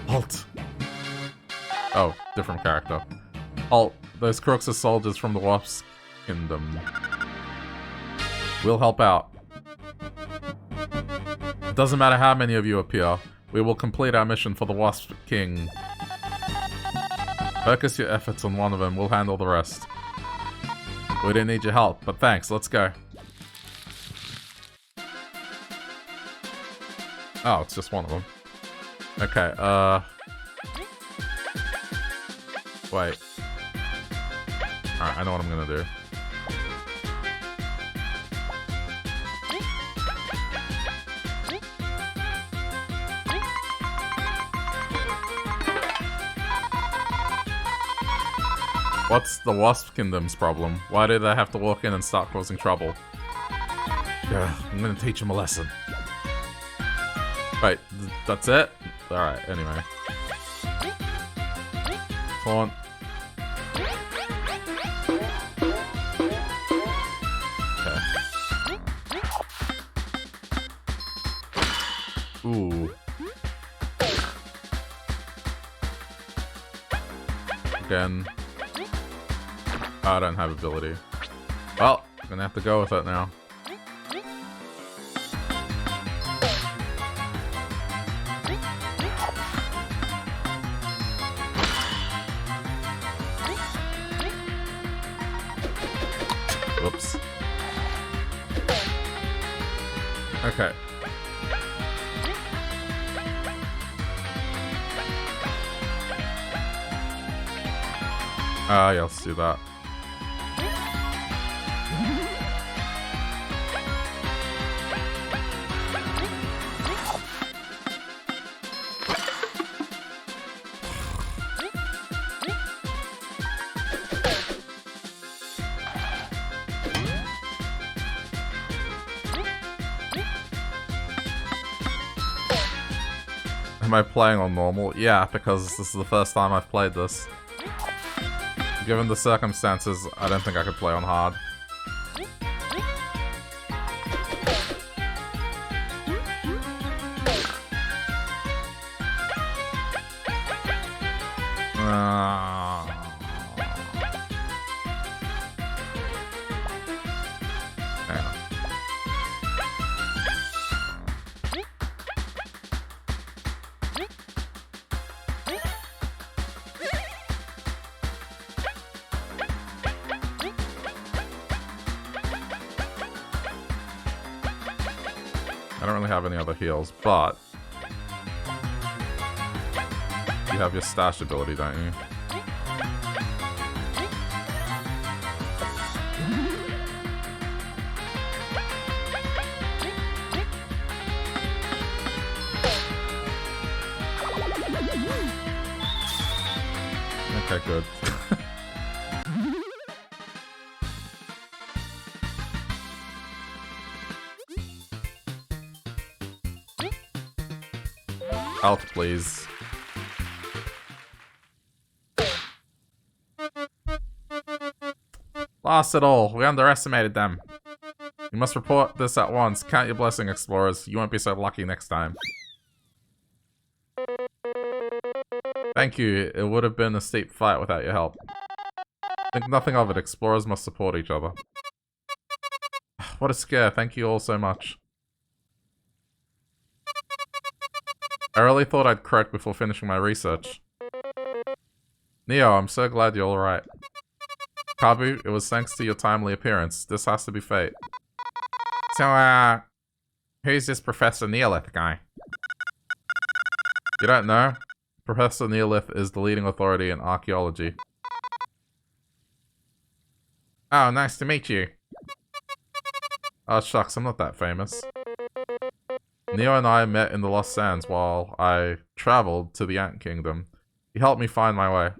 Halt. Oh, different character. Halt. Those crooks are soldiers from the Wasp Kingdom. We'll help out. It doesn't matter how many of you appear. We will complete our mission for the Wasp King. Focus your efforts on one of them. We'll handle the rest. We didn't need your help, but thanks. Let's go. Oh, it's just one of them. Okay, wait. Alright, I know what I'm gonna do. What's the Wasp Kingdom's problem? Why do they have to walk in and start causing trouble? Yeah, I'm gonna teach them a lesson. Wait, that's it? Alright, anyway. Taunt. Okay. Ooh. Again. I don't have ability. Well, I'm gonna have to go with it now. Oops. Okay. Yeah, let's do that. Am I playing on normal? Yeah, because this is the first time I've played this. Given the circumstances, I don't think I could play on hard. Any other heals, but you have your stash ability, don't you? Okay, good. Out, please. Lost it all. We underestimated them. You must report this at once. Count your blessing, explorers. You won't be so lucky next time. Thank you. It would have been a steep fight without your help. Think nothing of it. Explorers must support each other. What a scare. Thank you all so much. I really thought I'd croak before finishing my research. Neo, I'm so glad you're alright. Kabu, it was thanks to your timely appearance. This has to be fate. So, who's this Professor Neolith guy? You don't know? Professor Neolith is the leading authority in archaeology. Oh, nice to meet you. Oh, shucks, I'm not that famous. Neo and I met in the Lost Sands while I traveled to the Ant Kingdom. He helped me find my way.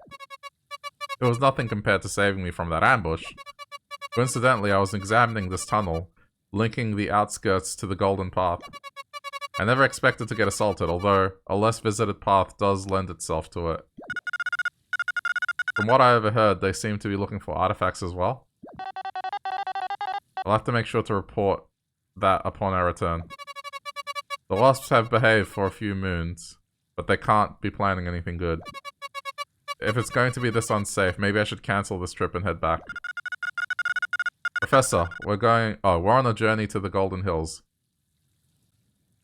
It was nothing compared to saving me from that ambush. Coincidentally, I was examining this tunnel, linking the outskirts to the Golden Path. I never expected to get assaulted, although a less visited path does lend itself to it. From what I overheard, they seem to be looking for artifacts as well. I'll have to make sure to report that upon our return. The wasps have behaved for a few moons, but they can't be planning anything good. If it's going to be this unsafe, maybe I should cancel this trip and head back. Professor, we're on a journey to the Golden Hills.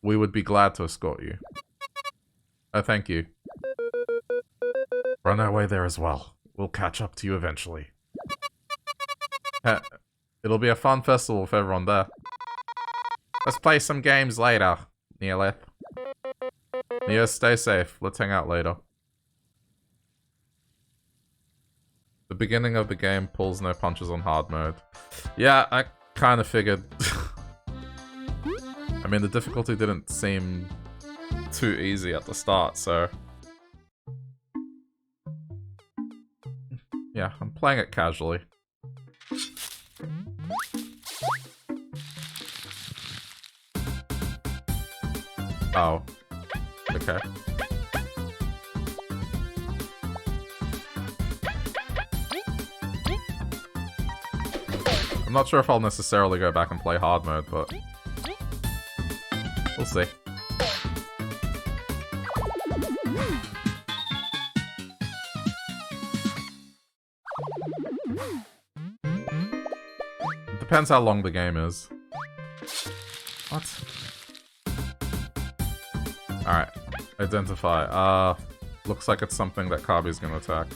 We would be glad to escort you. Oh, thank you. We're on our way there as well. We'll catch up to you eventually. It'll be a fun festival with everyone there. Let's play some games later, Neolith. Neo, stay safe. Let's hang out later. The beginning of the game pulls no punches on hard mode. Yeah, I kind of figured. I mean, the difficulty didn't seem too easy at the start, so... Yeah, I'm playing it casually. Oh. Okay. I'm not sure if I'll necessarily go back and play hard mode, but... we'll see. It depends how long the game is. What? Alright. Identify. Looks like it's something that Kabi's gonna attack.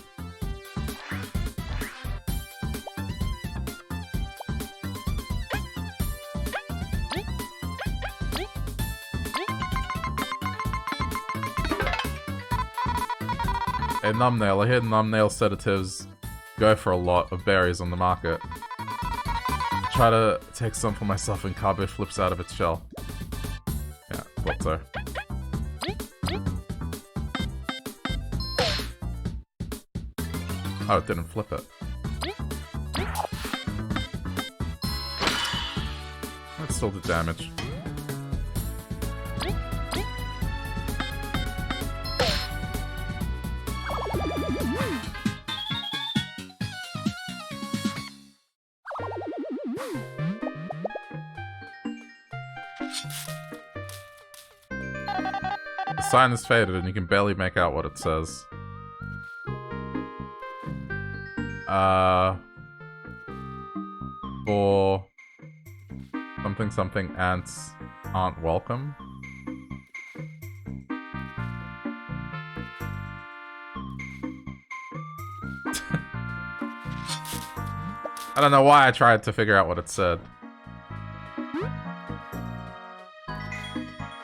A numbnail. I hear numbnail sedatives go for a lot of berries on the market. Try to take some for myself and Carbo flips out of its shell. Yeah, thought so. Oh, it didn't flip it. That still did damage. The sign is faded and you can barely make out what it says. For something something ants aren't welcome. I don't know why I tried to figure out what it said.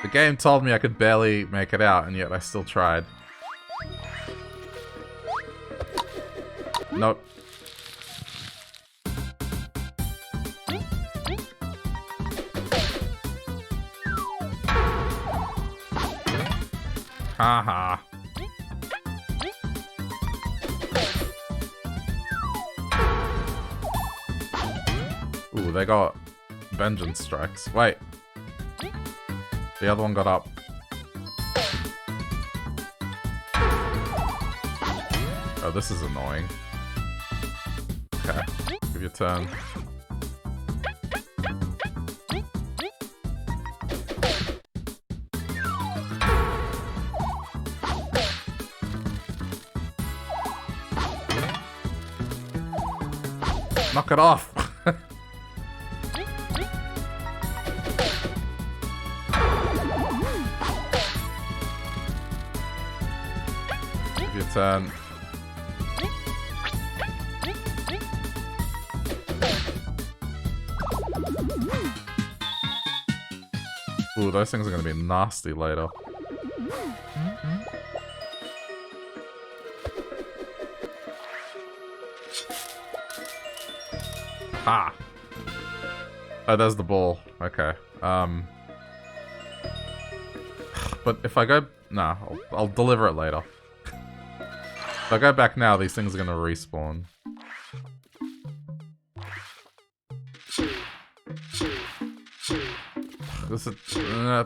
The game told me I could barely make it out, and yet I still tried. Nope. Haha. Ooh, they got vengeance strikes. Wait. The other one got up. Oh, this is annoying. Okay, give you a turn. Knock it off! Give you a turn. Ooh, those things are gonna be nasty later. Ha! Oh, there's the ball. Okay. But if I go... Nah, I'll deliver it later. If I go back now, these things are gonna respawn. This is...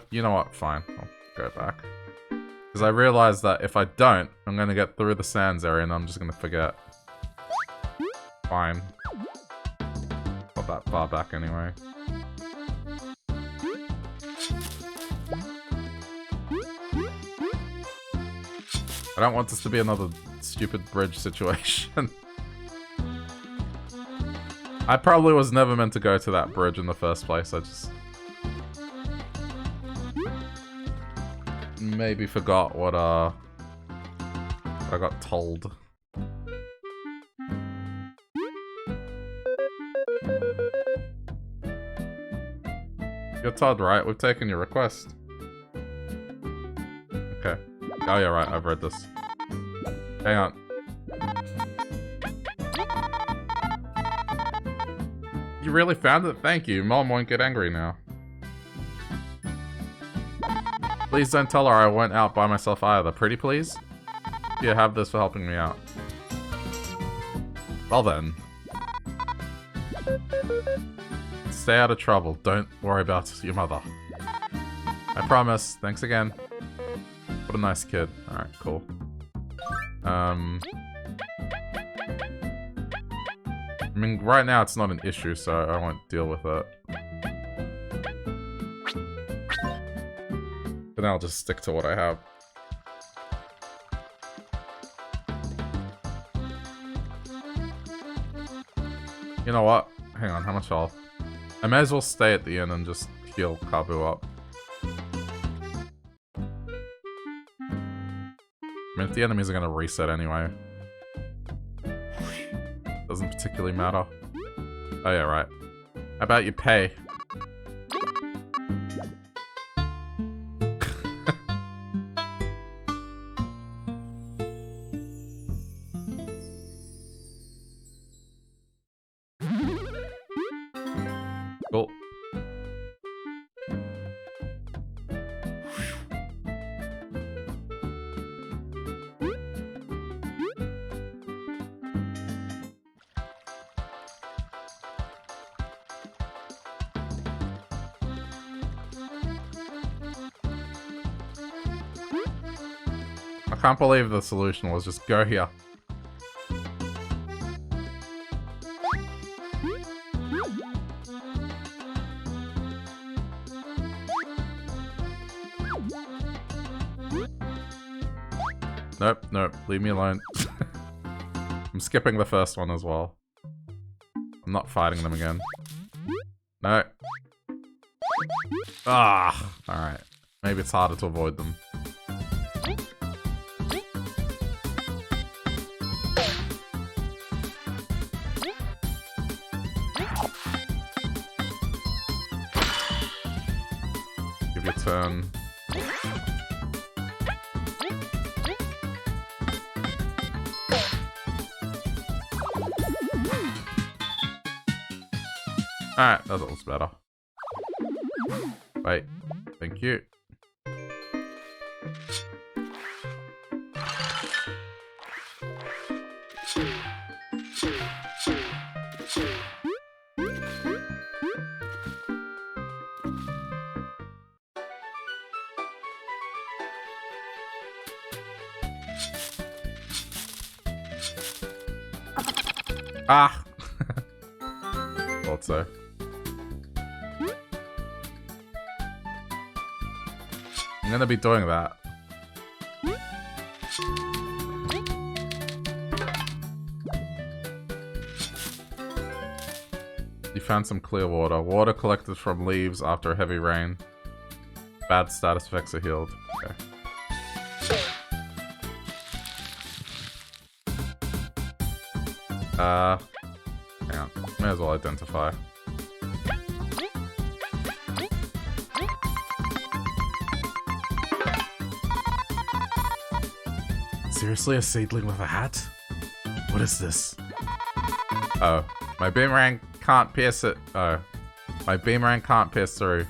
you know what? Fine. I'll go back. Because I realized that if I don't, I'm gonna get through the sands area and I'm just gonna forget. Fine. Not that far back anyway. I don't want this to be another stupid bridge situation. I probably was never meant to go to that bridge in the first place. I just... maybe forgot what I got told. You're Todd, right? We've taken your request. Okay. Oh, yeah, right. I've read this. Hang on. You really found it? Thank you. Mom won't get angry now. Please don't tell her I went out by myself either. Pretty please? You have this for helping me out. Well then. Stay out of trouble. Don't worry about your mother. I promise. Thanks again. What a nice kid. Alright, cool. I mean, right now it's not an issue, so I won't deal with it. But now I'll just stick to what I have. You know what? Hang on, how much health? I may as well stay at the inn and just heal Kabu up. I mean, if the enemies are gonna reset anyway. Doesn't particularly matter. Oh yeah, right. How about you pay? can't believe the solution was just go here. Nope, nope, leave me alone. I'm skipping the first one as well. I'm not fighting them again. No. Ah, alright. Maybe it's harder to avoid them. Give your turn. Alright, that looks better. Wait, thank you. Ah! Thought so. I'm gonna be doing that. You found some clear water. Water collected from leaves after a heavy rain. Bad status effects are healed. Okay. Hang on. May as well identify. Seriously, a seedling with a hat? What is this? Oh, my boomerang can't pierce it. Oh, my boomerang can't pierce through.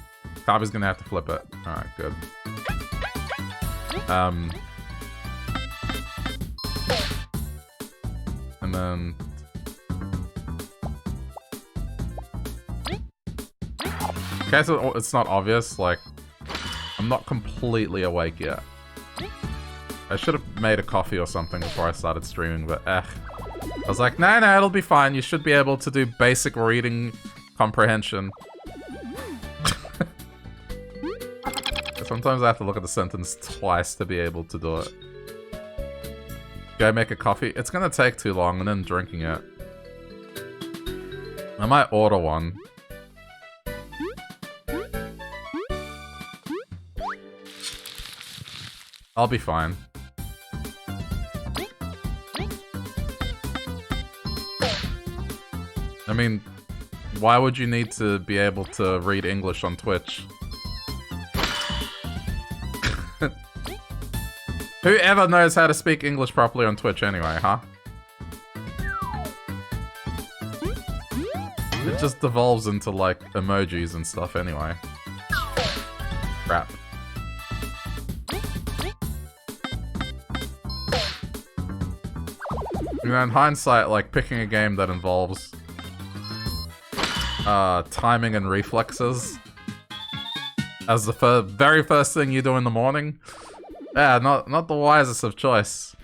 Tabi's gonna have to flip it. Alright, good. And then... in case it's not obvious, like, I'm not completely awake yet. I should have made a coffee or something before I started streaming, but I was like, no, it'll be fine. You should be able to do basic reading comprehension. Sometimes I have to look at the sentence twice to be able to do it. Go make a coffee. It's gonna take too long, and then drinking it. I might order one. I'll be fine. I mean, why would you need to be able to read English on Twitch? Whoever knows how to speak English properly on Twitch anyway, huh? It just devolves into, like, emojis and stuff anyway. Crap. You know, in hindsight, like, picking a game that involves timing and reflexes as the very first thing you do in the morning. Yeah, not the wisest of choice.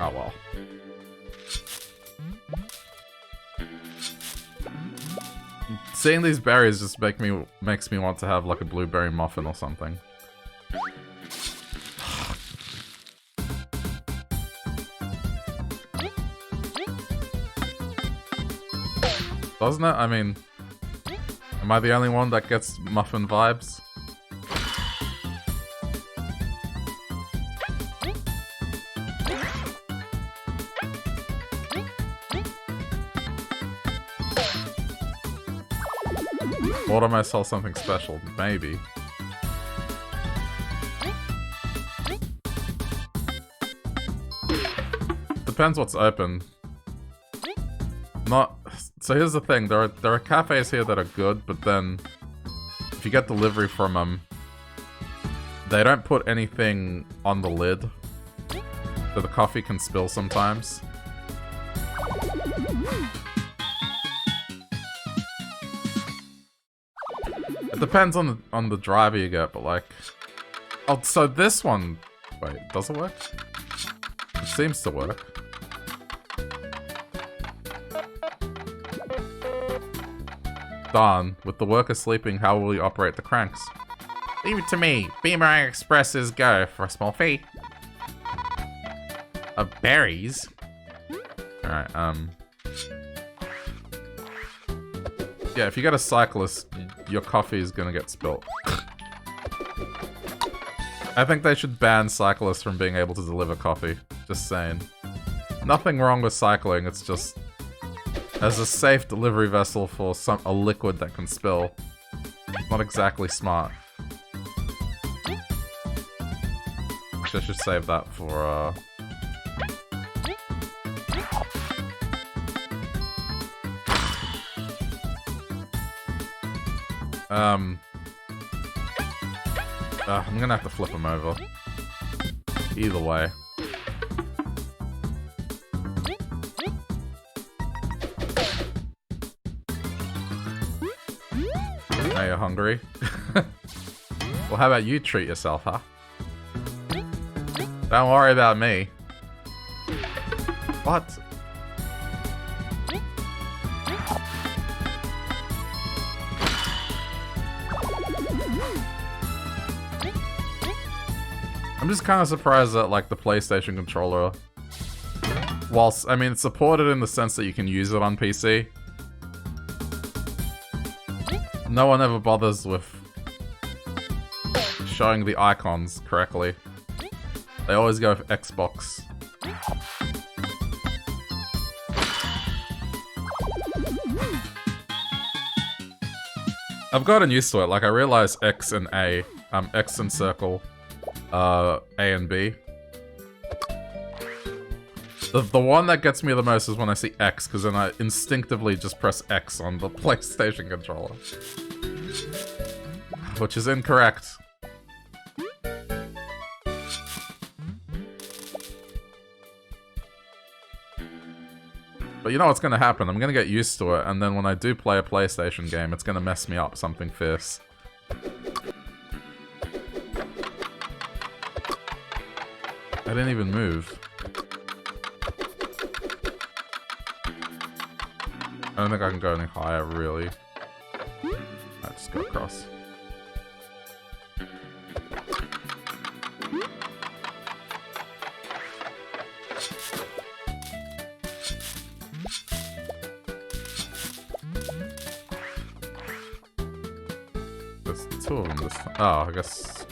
Oh well. Seeing these berries just makes me want to have like a blueberry muffin or something. Doesn't it? I mean, am I the only one that gets muffin vibes? Order myself something special, maybe. Depends what's open. So here's the thing, there are cafes here that are good, but then if you get delivery from them, they don't put anything on the lid, so the coffee can spill sometimes. It depends on the driver you get, but like... Oh, so this one... Wait, does it work? It seems to work. Darn, with the worker sleeping, how will you operate the cranks? Leave it to me. Beamerang Expresses go for a small fee. Of berries? Alright, yeah, if you get a cyclist, your coffee is gonna get spilt. I think they should ban cyclists from being able to deliver coffee. Just saying. Nothing wrong with cycling, it's just... As a safe delivery vessel for a liquid that can spill. Not exactly smart. Actually, I should save that for, I'm gonna have to flip him over. Either way. Now you're hungry? Well, how about you treat yourself, huh? Don't worry about me. What? I'm just kind of surprised that, like, the PlayStation controller... Whilst, I mean, it's supported in the sense that you can use it on PC. No one ever bothers with showing the icons correctly. They always go for Xbox. I've gotten used to it. Like, I realize X and A, X and circle, A and B. The one that gets me the most is when I see X, because then I instinctively just press X on the PlayStation controller. Which is incorrect. But you know what's gonna happen? I'm gonna get used to it, and then when I do play a PlayStation game, it's gonna mess me up something fierce. I didn't even move. I don't think I can go any higher, really. I'll just go across. There's two of them this time. Oh, I guess...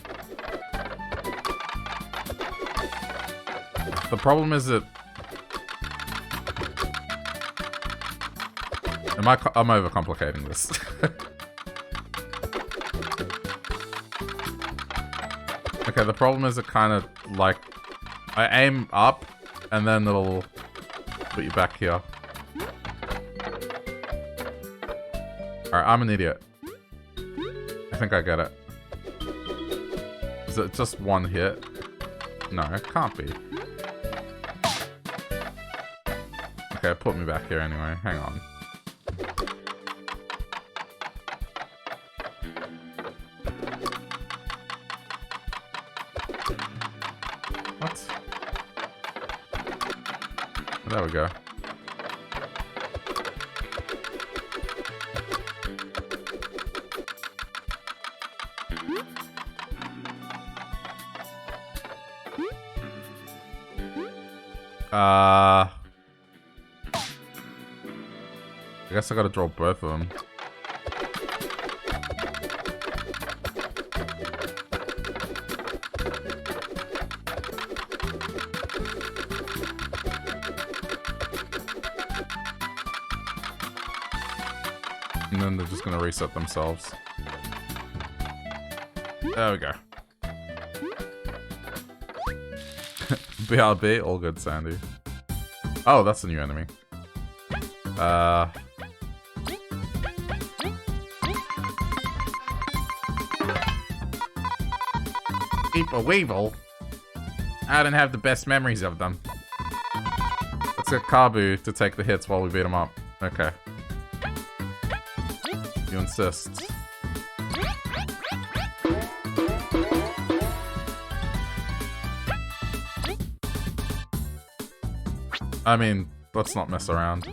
The problem is that... I'm overcomplicating this. Okay, the problem is it kind of, like... I aim up, and then it'll put you back here. Alright, I'm an idiot. I think I get it. Is it just one hit? No, it can't be. Okay, put me back here anyway. Hang on. What? There we go. I guess I gotta draw both of them. And then they're just gonna reset themselves. There we go. BRB, all good, Sandy. Oh, that's a new enemy. Keep a Weevil? I don't have the best memories of them. Let's get Kabu to take the hits while we beat him up. Okay. You insist. I mean, let's not mess around.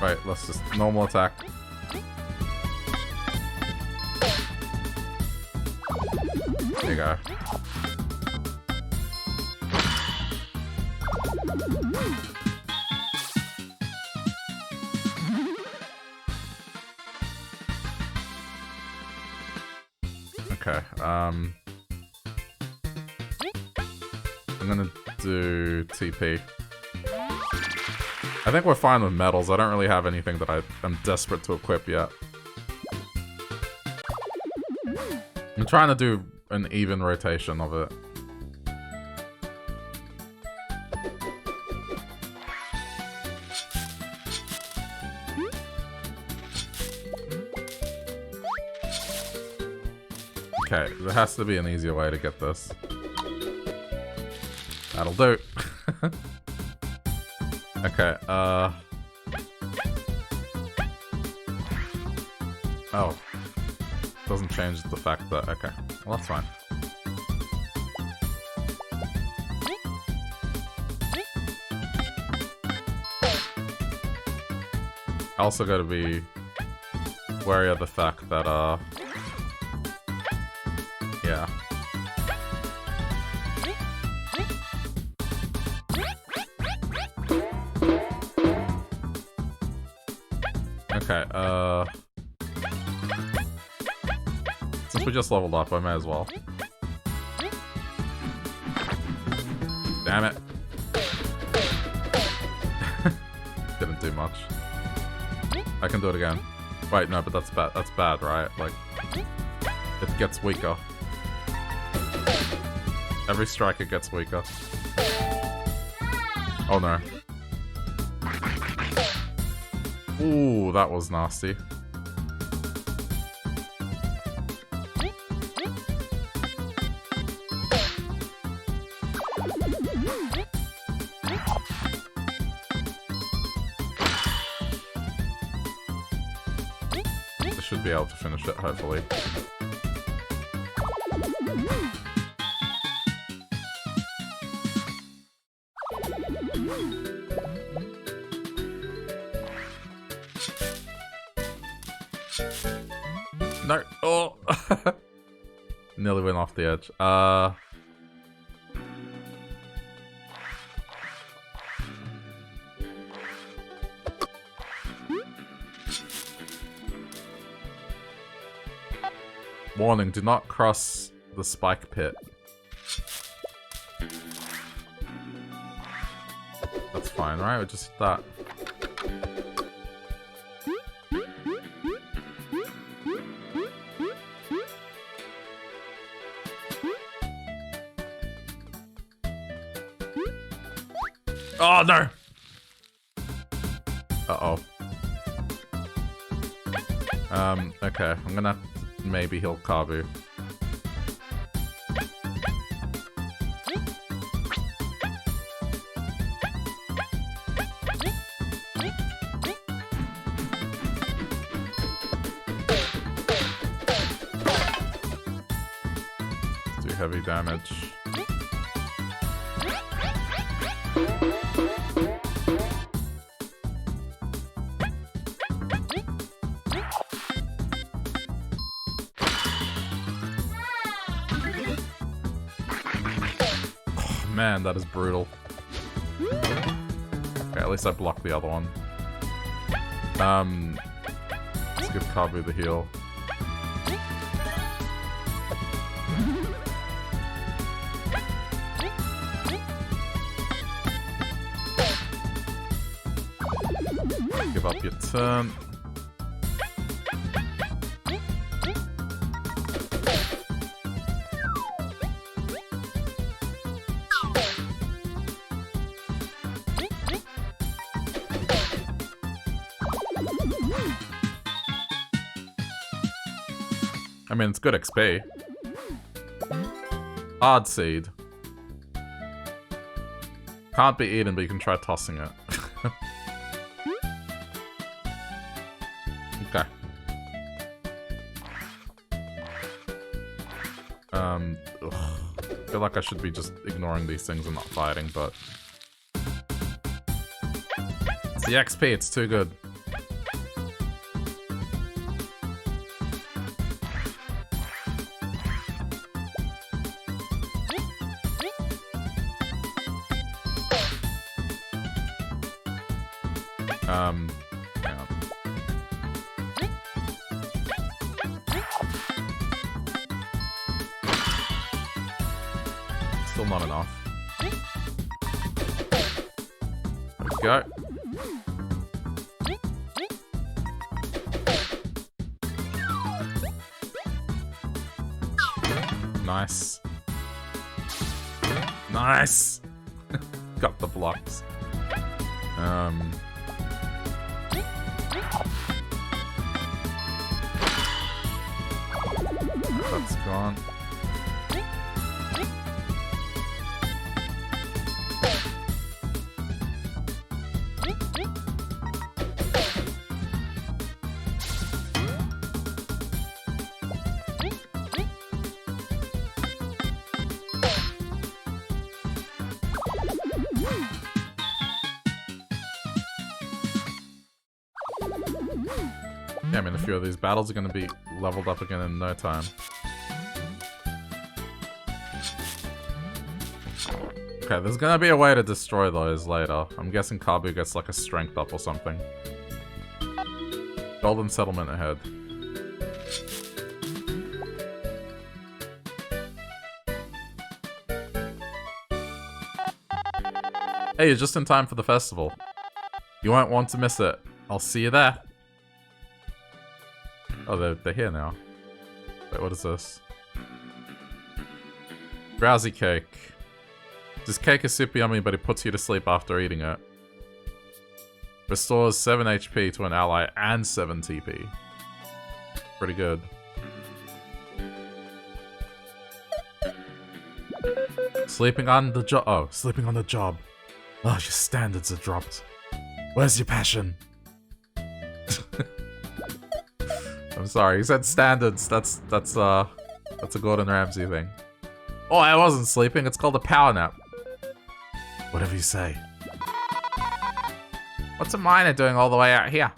Right, let's just normal attack. There you go. Okay, I'm gonna do TP. I think we're fine with medals. I don't really have anything that I'm desperate to equip yet. I'm trying to do an even rotation of it. Okay, there has to be an easier way to get this. That'll do. Okay, oh. Doesn't change the fact that... Okay, well that's fine. I also gotta be wary of the fact that, yeah. Okay, since we just leveled up, I may as well. Damn it. Didn't do much. I can do it again. Wait, no, but that's bad. That's bad, right? Like, it gets weaker. Every strike, it gets weaker. Oh no. Ooh, that was nasty. I should be able to finish it, hopefully. No. Oh. Nearly went off the edge. Warning, do not cross the spike pit. That's fine, right? We'll just hit that. Oh no! Uh-oh. Okay, I'm gonna maybe heal Kabu. Do heavy damage. Man, that is brutal. Okay, at least I blocked the other one. Let's give Kabu the heal. Give up your turn. I mean, it's good XP. Hard seed. Can't be eaten, but you can try tossing it. Okay. Ugh. I feel like I should be just ignoring these things and not fighting, but... It's the XP, it's too good. Hang on. Still not enough. There we go. Nice. Nice! Got the blocks. That's gone. Yeah, I mean, a few of these battles are going to be leveled up again in no time. Okay, there's going to be a way to destroy those later. I'm guessing Kabu gets like a strength up or something. Golden settlement ahead. Hey, you're just in time for the festival. You won't want to miss it. I'll see you there. Oh, they're here now. Wait, what is this? Drowsy cake. This cake is super yummy, but it puts you to sleep after eating it. Restores 7 HP to an ally and 7 TP. Pretty good. Sleeping on the job. Oh, sleeping on the job. Oh, your standards are dropped. Where's your passion? I'm sorry, he said standards. That's a Gordon Ramsay thing. Oh, I wasn't sleeping. It's called a power nap. Whatever you say. What's a miner doing all the way out here?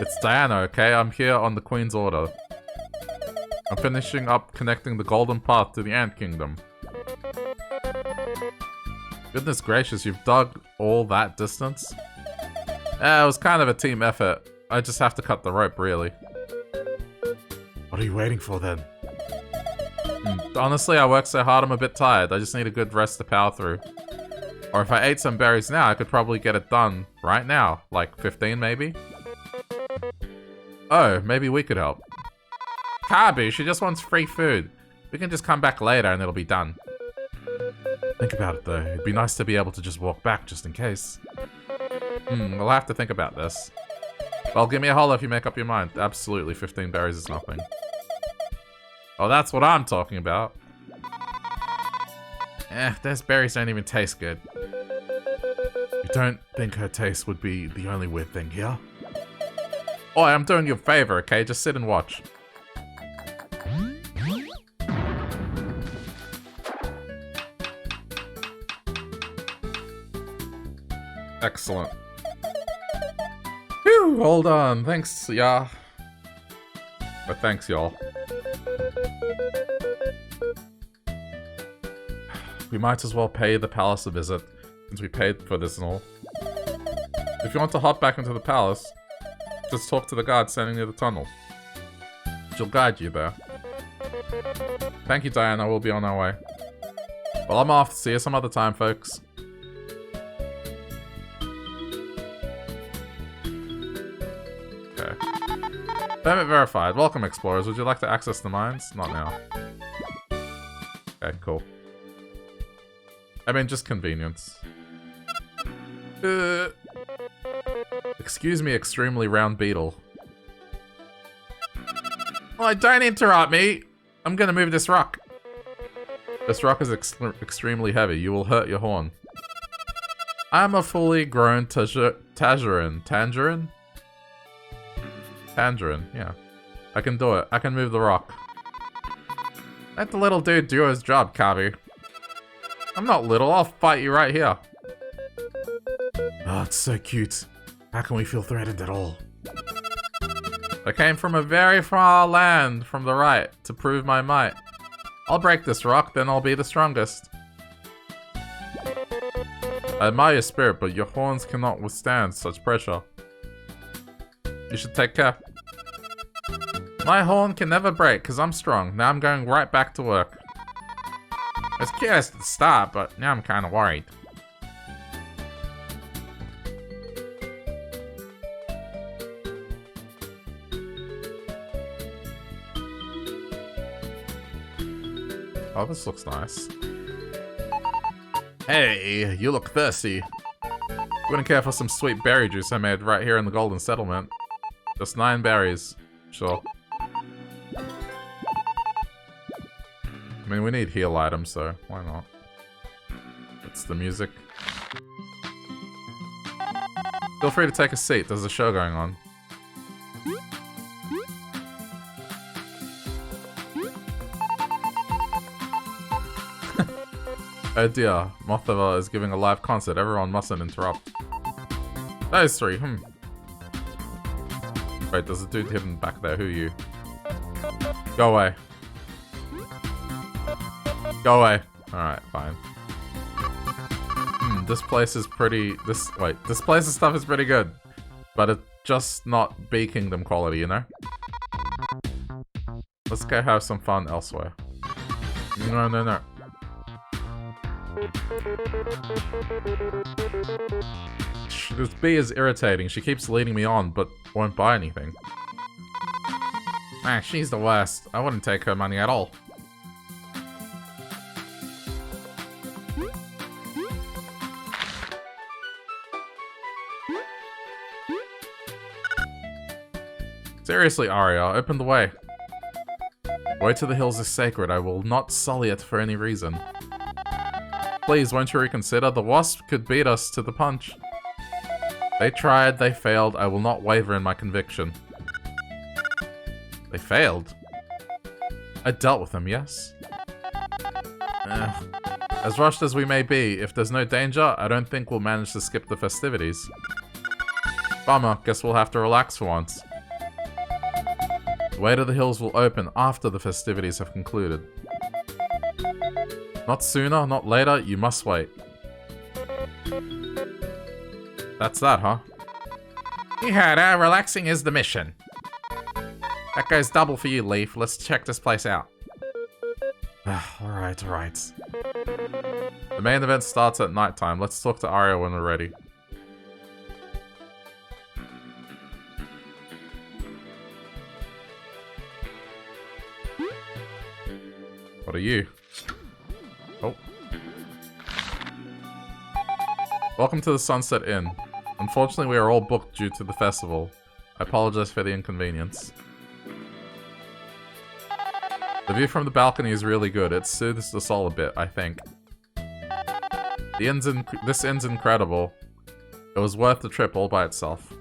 It's Diana, okay? I'm here on the Queen's order. I'm finishing up connecting the golden path to the Ant Kingdom. Goodness gracious, you've dug all that distance? It was kind of a team effort. I just have to cut the rope, really. What are you waiting for, then? Honestly, I work so hard I'm a bit tired. I just need a good rest to power through. Or if I ate some berries now, I could probably get it done right now. Like 15, maybe? Oh, maybe we could help. Kabu, she just wants free food. We can just come back later and it'll be done. Think about it, though. It'd be nice to be able to just walk back, just in case. We'll have to think about this. Well, give me a holler if you make up your mind. Absolutely, 15 berries is nothing. Oh, that's what I'm talking about. Those berries don't even taste good. You don't think her taste would be the only weird thing here? Oh, I'm doing you a favor, okay? Just sit and watch. Excellent. Whew, hold on. Thanks, yeah. But thanks, y'all. We might as well pay the palace a visit, since we paid for this and all. If you want to hop back into the palace, just talk to the guard standing near the tunnel. She'll guide you there. Thank you, Diana. We'll be on our way. Well, I'm off. See you some other time, folks. Permit verified. Welcome, explorers. Would you like to access the mines? Not now. Okay, cool. I mean, just convenience. Excuse me, extremely round beetle. Oh, don't interrupt me! I'm gonna move this rock. This rock is extremely heavy. You will hurt your horn. I'm a fully grown tangerine. Tangerine? Tangerine, yeah. I can do it. I can move the rock. Let the little dude do his job, Kabi. I'm not little. I'll fight you right here. Oh, it's so cute. How can we feel threatened at all? I came from a very far land from the right to prove my might. I'll break this rock, then I'll be the strongest. I admire your spirit, but your horns cannot withstand such pressure. You should take care. My horn can never break, because I'm strong. Now I'm going right back to work. I was curious at the start, but now I'm kind of worried. Oh, this looks nice. Hey, you look thirsty. You wouldn't care for some sweet berry juice I made right here in the Golden Settlement. Just 9 berries. Sure. I mean, we need heal items, so why not? It's the music. Feel free to take a seat. There's a show going on. Oh dear, Mothava is giving a live concert. Everyone mustn't interrupt. Those 3, Wait, there's a dude hidden back there. Who are you? Go away. Go away. Alright, fine. This place is pretty... This place's stuff is pretty good. But it's just not Bee Kingdom quality, you know? Let's go have some fun elsewhere. No. This bee is irritating. She keeps leading me on, but won't buy anything. Man, she's the worst. I wouldn't take her money at all. Seriously, Aria, open the way. Way to the hills is sacred. I will not sully it for any reason. Please, won't you reconsider? The wasp could beat us to the punch. They tried, they failed. I will not waver in my conviction. They failed? I dealt with them, yes? As rushed as we may be, if there's no danger, I don't think we'll manage to skip the festivities. Bummer, guess we'll have to relax for once. The way to the hills will open after the festivities have concluded. Not sooner, not later, you must wait. That's that, huh? You heard her, relaxing is the mission. That goes double for you, Leaf. Let's check this place out. Alright. The main event starts at nighttime. Let's talk to Aria when we're ready. What are you? Oh. Welcome to the Sunset Inn. Unfortunately, we are all booked due to the festival. I apologize for the inconvenience. The view from the balcony is really good. It soothes the soul a bit, I think. This inn's incredible. It was worth the trip all by itself.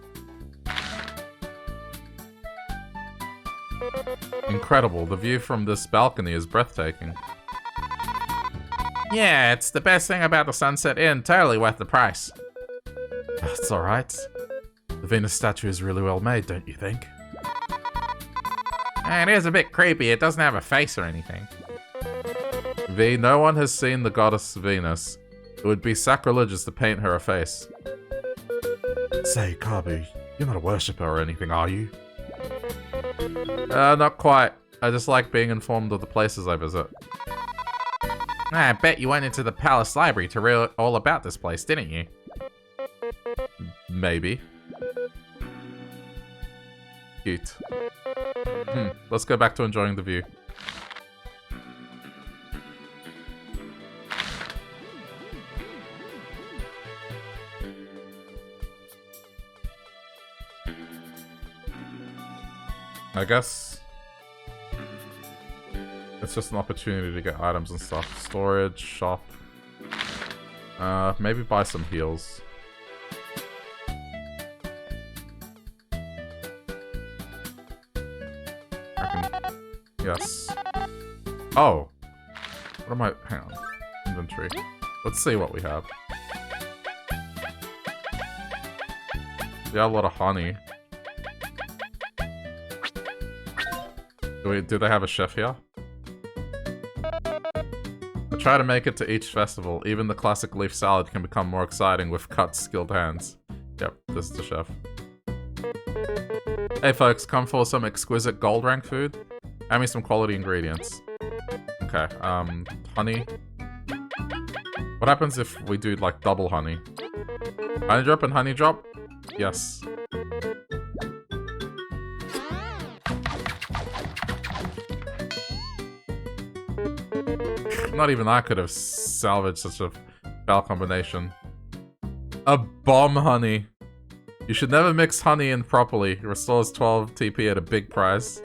Incredible. The view from this balcony is breathtaking. Yeah, it's the best thing about the Sunset Inn. Totally worth the price. That's alright. The Venus statue is really well made, don't you think? And it is a bit creepy. It doesn't have a face or anything. V, no one has seen the goddess Venus. It would be sacrilegious to paint her a face. Say, Kabu, you're not a worshipper or anything, are you? Not quite. I just like being informed of the places I visit. I bet you went into the palace library to read all about this place, didn't you? Maybe. Cute. Let's go back to enjoying the view. I guess It's just an opportunity to get items and stuff. Storage, shop. Maybe buy some heals. Yes. Oh! What am I... Hang on. Inventory. Let's see what we have. We have a lot of honey. Do they have a chef here? I try to make it to each festival. Even the classic leaf salad can become more exciting with cut, skilled hands. Yep, this is the chef. Hey folks, come for some exquisite gold rank food? Add me some quality ingredients. Okay, honey. What happens if we do, like, double honey? Honey drop and honey drop? Yes. Not even I could have salvaged such a foul combination. A bomb honey. You should never mix honey in properly. It restores 12 TP at a big price.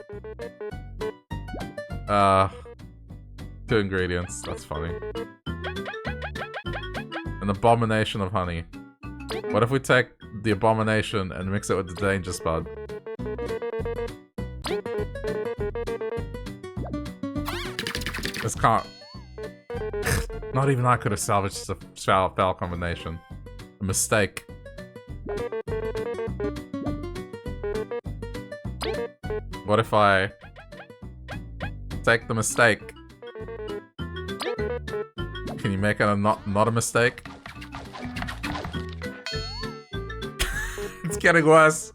2 ingredients. That's funny. An abomination of honey. What if we take the abomination and mix it with the danger spud? This can't... Not even I could have salvaged the foul combination. A mistake. What if I take the mistake? Can you make it a not a mistake? It's getting worse.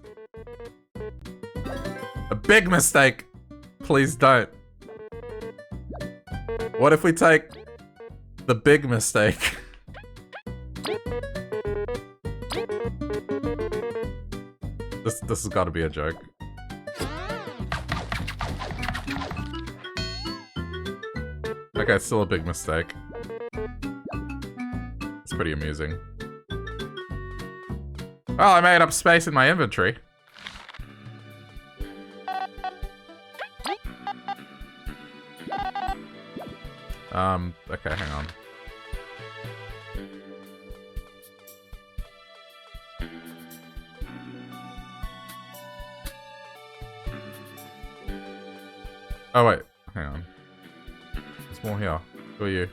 A big mistake. Please don't. What if we take the big mistake? This has got to be a joke. Okay, it's still a big mistake. It's pretty amusing. Well, I made up space in my inventory. Okay, hang on. Oh, wait. Hang on. There's more here. Who are you?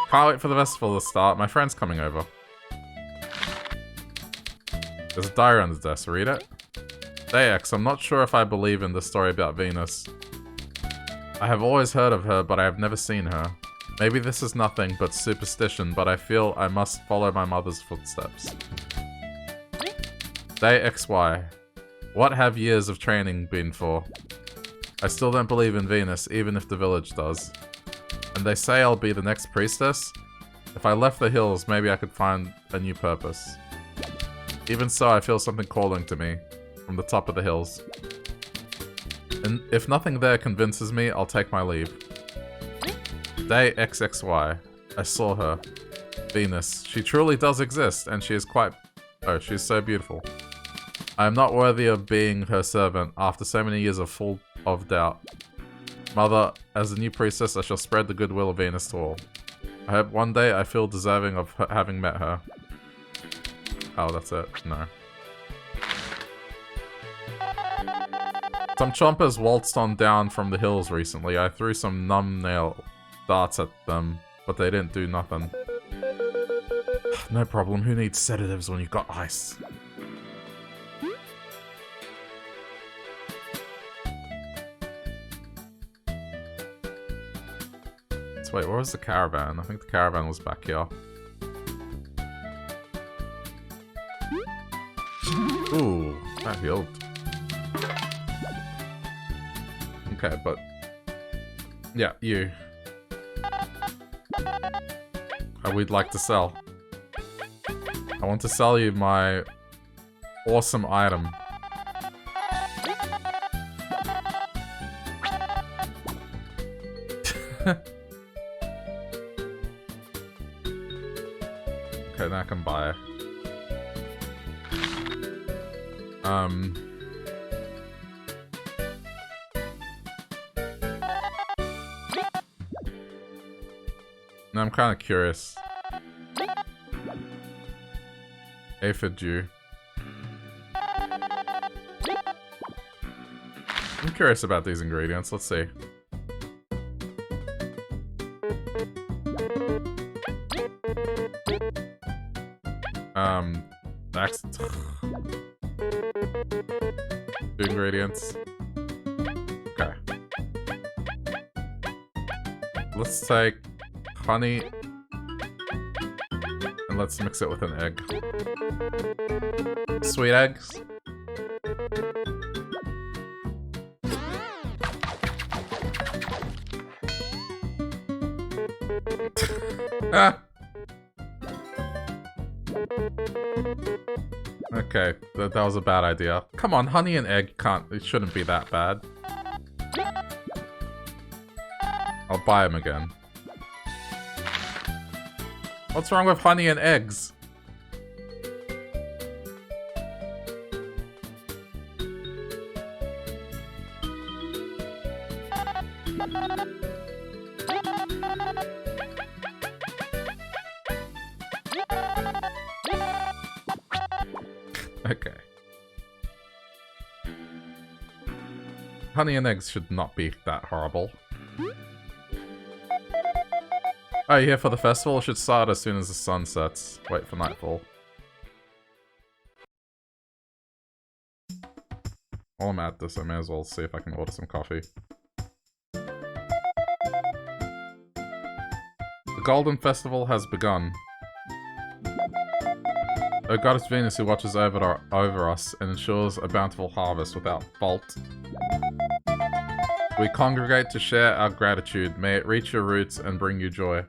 Can't wait for the festival to start. My friend's coming over. There's a diary on the desk. Read it. Day X, I'm not sure if I believe in the story about Venus. I have always heard of her, but I have never seen her. Maybe this is nothing but superstition, but I feel I must follow my mother's footsteps. Day XY. What have years of training been for? I still don't believe in Venus, even if the village does. And they say I'll be the next priestess? If I left the hills, maybe I could find a new purpose. Even so, I feel something calling to me, from the top of the hills. And if nothing there convinces me, I'll take my leave. Day XXY. I saw her. Venus. She truly does exist, and she is quite... Oh, she's so beautiful. I am not worthy of being her servant after so many years full of doubt. Mother, as the new priestess, I shall spread the goodwill of Venus to all. I hope one day I feel deserving of having met her. Oh, that's it. No. Some chompers waltzed on down from the hills recently. I threw some numbnail darts at them, but they didn't do nothing. No problem. Who needs sedatives when you've got ice? So wait, where was the caravan? I think the caravan was back here. Ooh, that healed. Okay, but... Yeah, you. We'd like to sell. I want to sell you my awesome item. Okay, now I can buy it. Now I'm kind of curious. Aphid dew. I'm curious about these ingredients. Let's see. That's 2 ingredients. Okay. Let's take honey and let's mix it with an egg. Sweet eggs. Ah! Okay, that was a bad idea. Come on, honey and egg it shouldn't be that bad. I'll buy them again. What's wrong with honey and eggs? Okay. Honey and eggs should not be that horrible. Oh, you here for the festival? It should start as soon as the sun sets. Wait for nightfall. While I'm at this, I may as well see if I can order some coffee. The Golden Festival has begun. O Goddess Venus who watches over us and ensures a bountiful harvest without fault. We congregate to share our gratitude. May it reach your roots and bring you joy.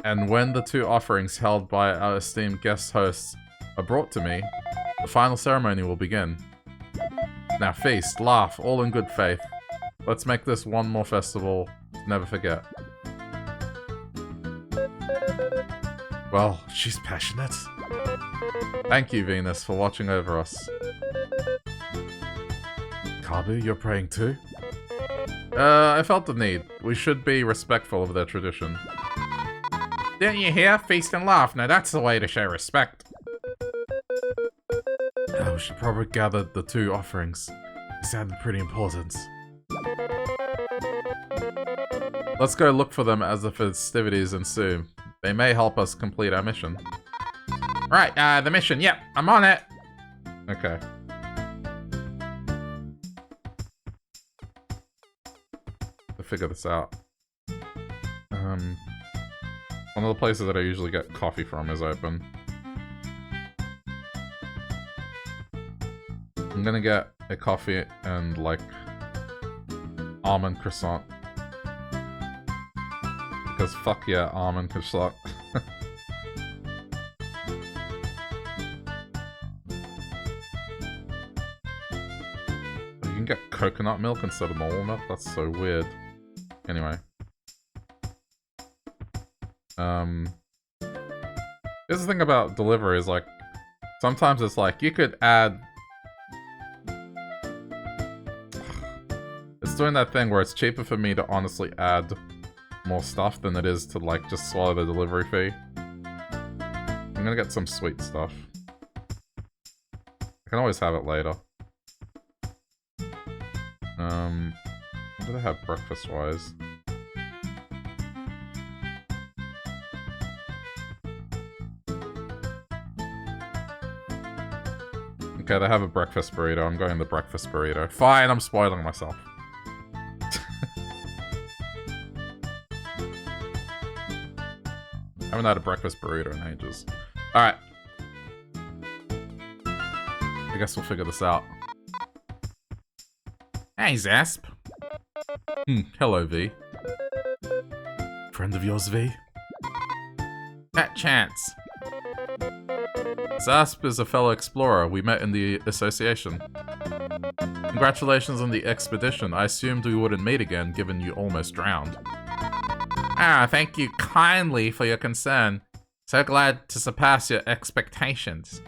And when the 2 offerings held by our esteemed guest hosts are brought to me, the final ceremony will begin. Now feast, laugh, all in good faith. Let's make this one more festival to never forget. Well, she's passionate. Thank you, Venus, for watching over us. Kabu, you're praying too? I felt the need. We should be respectful of their tradition. Didn't you hear? Feast and laugh. Now that's the way to show respect. Oh, we should probably gather the 2 offerings. They sounded pretty important. Let's go look for them as the festivities ensue. They may help us complete our mission. Right, the mission. Yep, I'm on it. Okay. To figure this out. One of the places that I usually get coffee from is open. I'm gonna get a coffee and, like, almond croissant. Because fuck yeah, almond croissant. You can get coconut milk instead of normal milk? That's so weird. Anyway. Here's the thing about delivery is, like, sometimes it's like, you could add... It's doing that thing where it's cheaper for me to honestly add more stuff than it is to, like, just swallow the delivery fee. I'm gonna get some sweet stuff. I can always have it later. What do they have breakfast-wise? Okay, they have a breakfast burrito. I'm going the breakfast burrito. Fine, I'm spoiling myself. I haven't had a breakfast burrito in ages. Alright. I guess we'll figure this out. Hey, Zasp. Hello, V. Friend of yours, V? That chance. Zasp is a fellow explorer. We met in the association. Congratulations on the expedition. I assumed we wouldn't meet again, given you almost drowned. Ah, thank you kindly for your concern. So glad to surpass your expectations.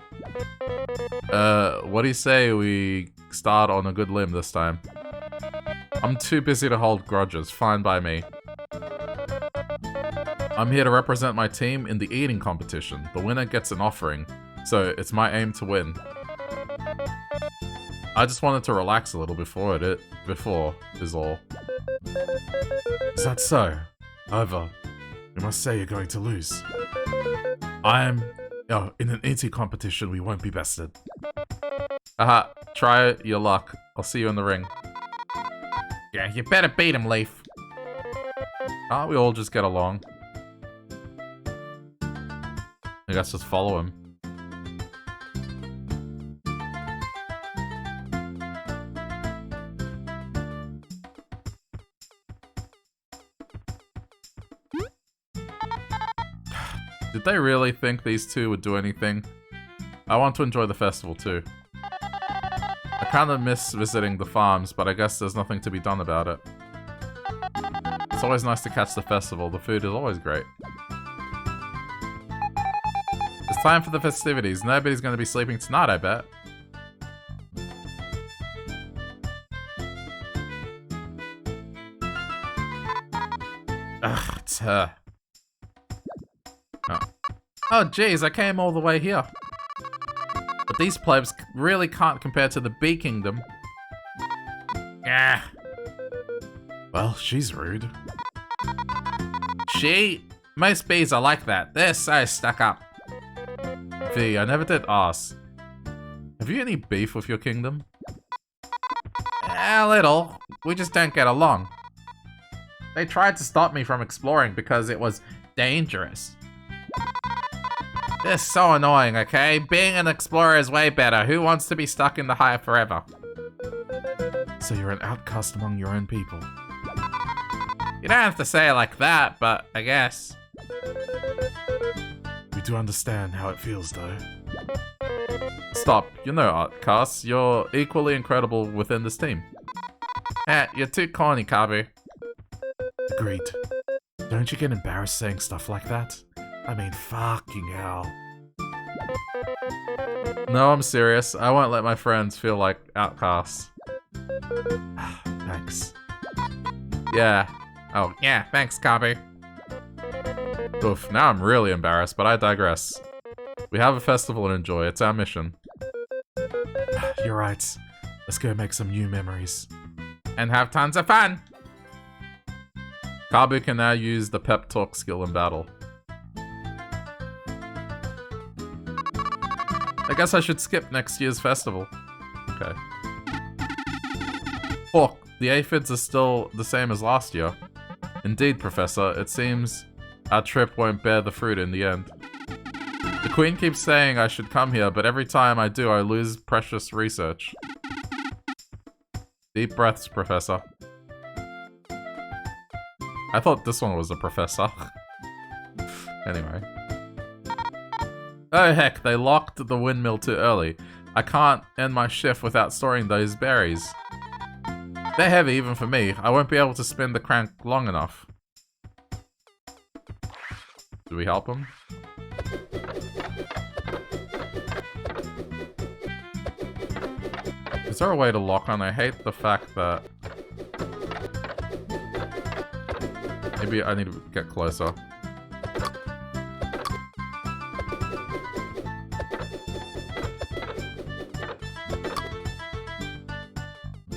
What do you say we start on a good limb this time? I'm too busy to hold grudges. Fine by me. I'm here to represent my team in the eating competition. The winner gets an offering, so it's my aim to win. I just wanted to relax a little before is all. Is that so? However, you must say you're going to lose. In an eating competition, we won't be bested. Aha, try your luck. I'll see you in the ring. Yeah, you better beat him, Leaf. Can't we all just get along? I guess just follow him. Did they really think these two would do anything? I want to enjoy the festival too. I kind of miss visiting the farms, but I guess there's nothing to be done about it. It's always nice to catch the festival. The food is always great. It's time for the festivities. Nobody's going to be sleeping tonight, I bet. Ugh, it's her. Oh, jeez, I came all the way here. But these plebs really can't compare to the Bee Kingdom. Ah. Well, she's rude. She? Most bees are like that. They're so stuck up. V, I never did ask. Have you any beef with your kingdom? A little. We just don't get along. They tried to stop me from exploring because it was dangerous. They're so annoying, okay? Being an explorer is way better. Who wants to be stuck in the hive forever? So you're an outcast among your own people. You don't have to say it like that, but I guess. We do understand how it feels, though. Stop. You're no outcast. You're equally incredible within this team. You're too corny, Kabu. Agreed. Don't you get embarrassed saying stuff like that? I mean, fucking hell. No, I'm serious. I won't let my friends feel like outcasts. Thanks. Yeah. Oh, yeah, thanks, Kabu. Oof, now I'm really embarrassed, but I digress. We have a festival to enjoy. It's our mission. You're right. Let's go make some new memories. And have tons of fun! Kabu can now use the pep talk skill in battle. I guess I should skip next year's festival. Okay. Oh, the aphids are still the same as last year. Indeed, Professor, it seems our trip won't bear the fruit in the end. The Queen keeps saying I should come here, but every time I do, I lose precious research. Deep breaths, Professor. I thought this one was a professor. Anyway. Oh heck, they locked the windmill too early. I can't end my shift without storing those berries. They're heavy even for me. I won't be able to spin the crank long enough. Do we help him? Is there a way to lock on? I hate the fact that... Maybe I need to get closer.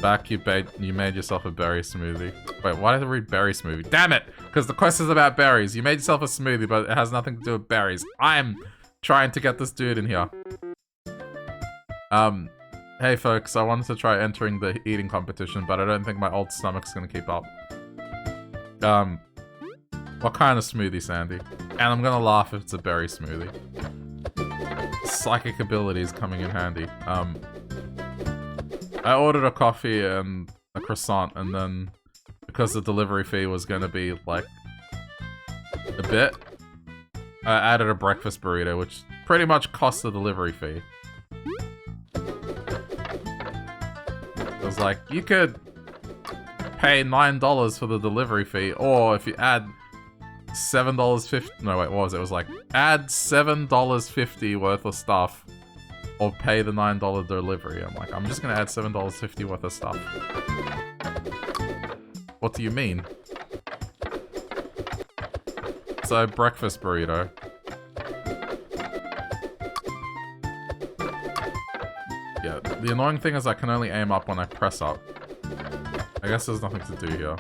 Back, you made yourself a berry smoothie. Wait, why did I read berry smoothie? Damn it! Because the quest is about berries. You made yourself a smoothie, but it has nothing to do with berries. I'm trying to get this dude in here. Hey folks, I wanted to try entering the eating competition, but I don't think my old stomach's gonna keep up. What kind of smoothie, Sandy? And I'm gonna laugh if it's a berry smoothie. Psychic ability is coming in handy. I ordered a coffee and a croissant, and then because the delivery fee was gonna be like a bit, I added a breakfast burrito, which pretty much cost the delivery fee. It was like, you could pay $9 for the delivery fee, or if you add $7.50, no wait, what was it? It was like, add $7.50 worth of stuff, or pay the $9 delivery. I'm like, I'm just gonna add $7.50 worth of stuff. What do you mean? It's a breakfast burrito. Yeah, the annoying thing is I can only aim up when I press up. I guess there's nothing to do here.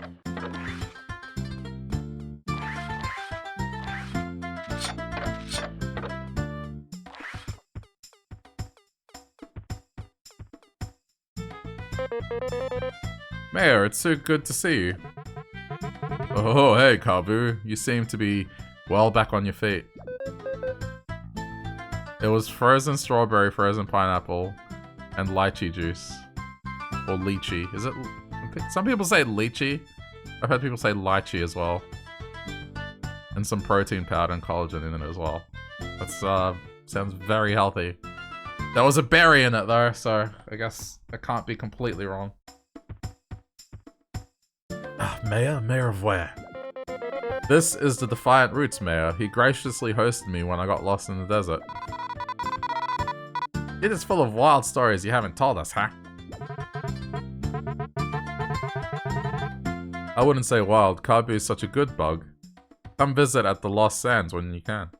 Mayor, it's so good to see you. Oh, hey, Kabu. You seem to be well back on your feet. It was frozen strawberry, frozen pineapple, and lychee juice. Or lychee. Is it? Some people say lychee. I've heard people say lychee as well. And some protein powder and collagen in it as well. That's, sounds very healthy. There was a berry in it though, so I guess I can't be completely wrong. Mayor? Mayor of where? This is the Defiant Roots Mayor. He graciously hosted me when I got lost in the desert. It is full of wild stories you haven't told us, huh? I wouldn't say wild. Kabu is such a good bug. Come visit at the Lost Sands when you can.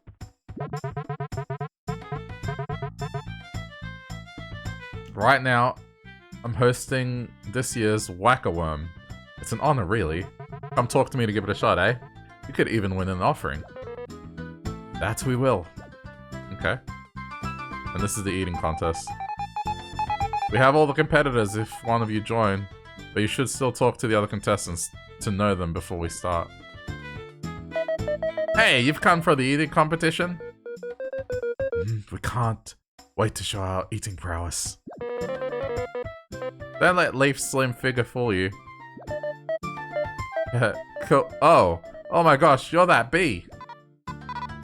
Right now, I'm hosting this year's Whack-A-Worm. It's an honor, really. Come talk to me to give it a shot, eh? You could even win an offering. That we will. Okay. And this is the eating contest. We have all the competitors if one of you join, but you should still talk to the other contestants to know them before we start. Hey, you've come for the eating competition? We can't wait to show our eating prowess. Don't let Leaf's slim figure fool you. Cool. Oh my gosh, you're that bee.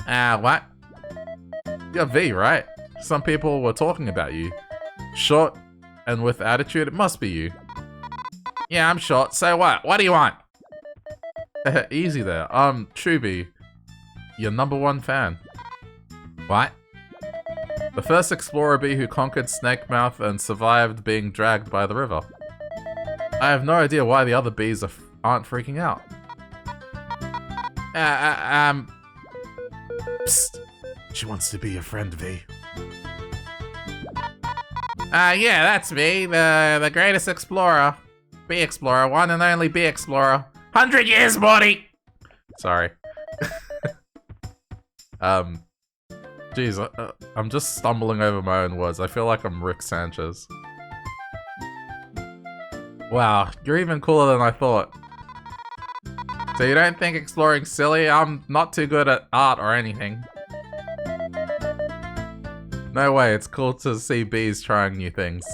What? You're V, right? Some people were talking about you. Short and with attitude, it must be you. Yeah, I'm short, so what? What do you want? Easy there. Chubby, your #1 fan. What? The first explorer bee who conquered Snake Mouth and survived being dragged by the river. I have no idea why the other bees aren't freaking out. Psst. She wants to be your friend, V. Yeah, that's me, the greatest explorer. Bee explorer, one and only bee explorer. 100 years, Morty! Sorry. Jeez, I'm just stumbling over my own words. I feel like I'm Rick Sanchez. Wow, you're even cooler than I thought. So you don't think exploring's silly? I'm not too good at art or anything. No way, it's cool to see bees trying new things.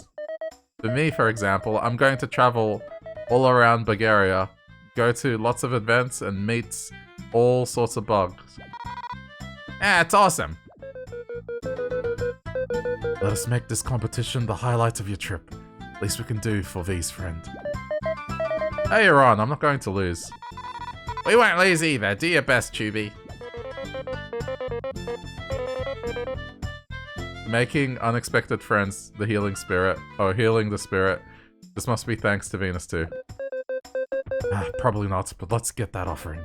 For me, for example, I'm going to travel all around Bulgaria, go to lots of events, and meet all sorts of bugs. Yeah, it's awesome. Let us make this competition the highlight of your trip. Least we can do for V's friend. Hey, you're on. I'm not going to lose. We won't lose either. Do your best, Chubby. Making unexpected friends, the healing spirit. Oh, healing the spirit. This must be thanks to Venus too. Probably not, but let's get that offering.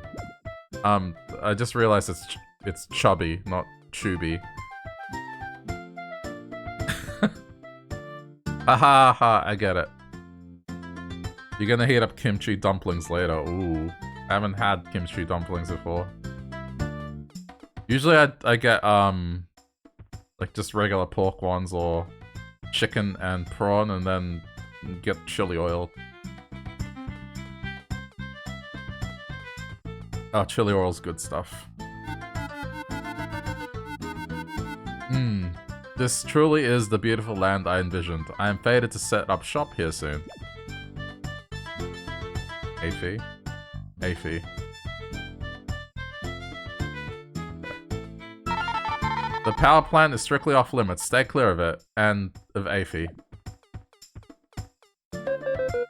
I just realized it's chubby, not chubby. Ha ha ha, I get it. You're gonna heat up kimchi dumplings later. Ooh. I haven't had kimchi dumplings before. Usually I get, like just regular pork ones or chicken and prawn and then get chili oil. Oh, chili oil's good stuff. This truly is the beautiful land I envisioned. I am fated to set up shop here soon. Aphie. Aphie. The power plant is strictly off limits. Stay clear of it. And of Aphie.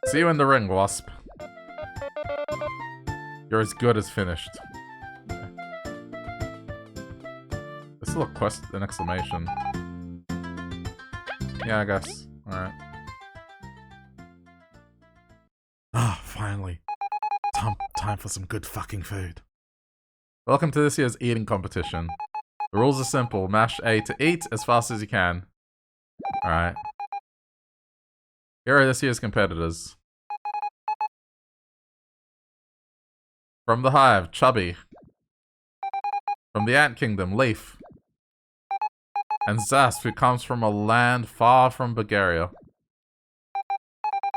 See you in the ring, Wasp. You're as good as finished. This is a quest, an exclamation. Yeah, I guess. Alright. Finally. Time for some good fucking food. Welcome to this year's eating competition. The rules are simple. Mash A to eat as fast as you can. Alright. Here are this year's competitors. From the Hive, Chubby. From the Ant Kingdom, Leaf. And Zasp, who comes from a land far from Bulgaria.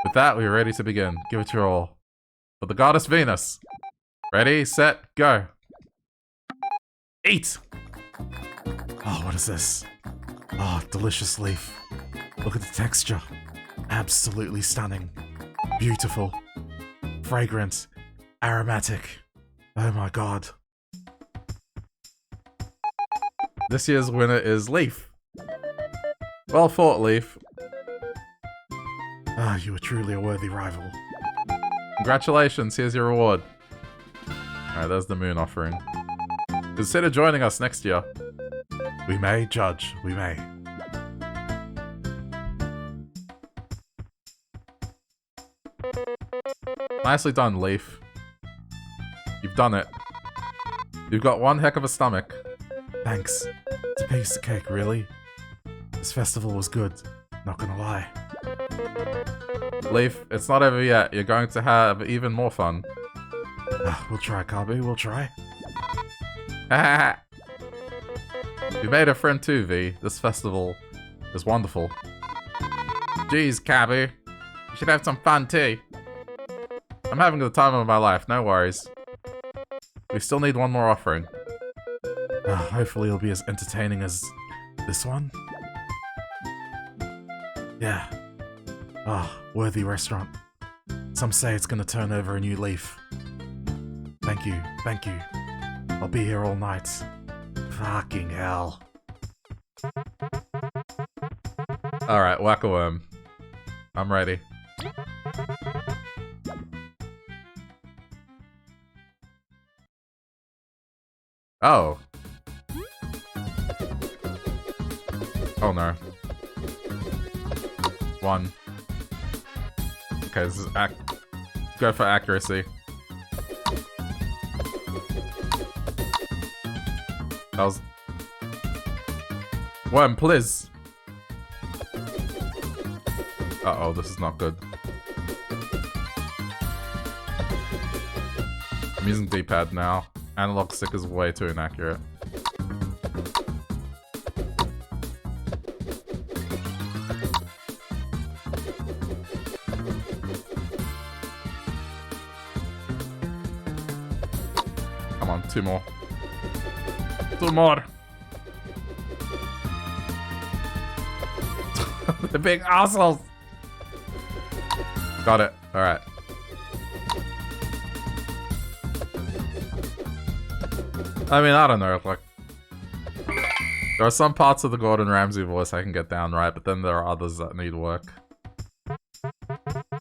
With that, we are ready to begin. Give it your all. For the goddess Venus. Ready, set, go. Eat! Oh, what is this? Oh, delicious leaf. Look at the texture. Absolutely stunning. Beautiful. Fragrant. Aromatic. Oh my god. This year's winner is Leaf. Well fought, Leaf. Ah, you are truly a worthy rival. Congratulations, here's your reward. Alright, there's the moon offering. Consider joining us next year. We may, Judge, we may. Nicely done, Leaf. You've done it. You've got one heck of a stomach. Thanks. It's a piece of cake, really. This festival was good, not gonna lie. Leaf, it's not over yet. You're going to have even more fun. We'll try, Kabu, we'll try. You made a friend too, V. This festival is wonderful. Jeez, Kabu. You should have some fun too. I'm having the time of my life, no worries. We still need one more offering. Hopefully it'll be as entertaining as this one. Yeah. Worthy restaurant. Some say it's gonna turn over a new leaf. Thank you, thank you. I'll be here all night. Fucking hell. Alright, whack a worm. I'm ready. Oh. Oh no. One. Okay, this is go for accuracy. That was... Worm, please! Uh-oh, this is not good. I'm using D-pad now. Analog stick is way too inaccurate. Come on, two more. Two more! The big assholes! Got it. Alright. I mean, I don't know, like... There are some parts of the Gordon Ramsay voice I can get down right, but then there are others that need work.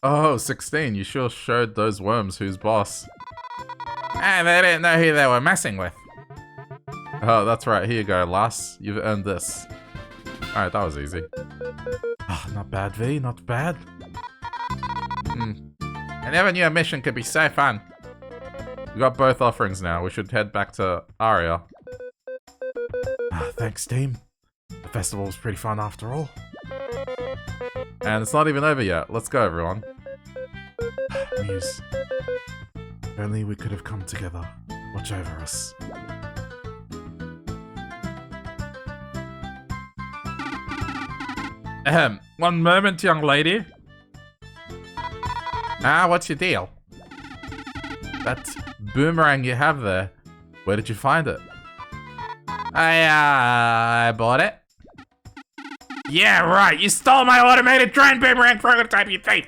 Oh, 16, you sure showed those worms who's boss. And they didn't know who they were messing with. Oh, that's right, here you go, lass. You've earned this. Alright, that was easy. Not bad, V, not bad. I never knew a mission could be so fun. We got both offerings now. We should head back to Aria. Thanks, team. The festival was pretty fun after all. And it's not even over yet. Let's go, everyone. Muse. If only we could have come together. Watch over us. Ahem. One moment, young lady. What's your deal? That boomerang you have there, where did you find it? I bought it. Yeah, right. You stole my automated drone boomerang prototype, you thief.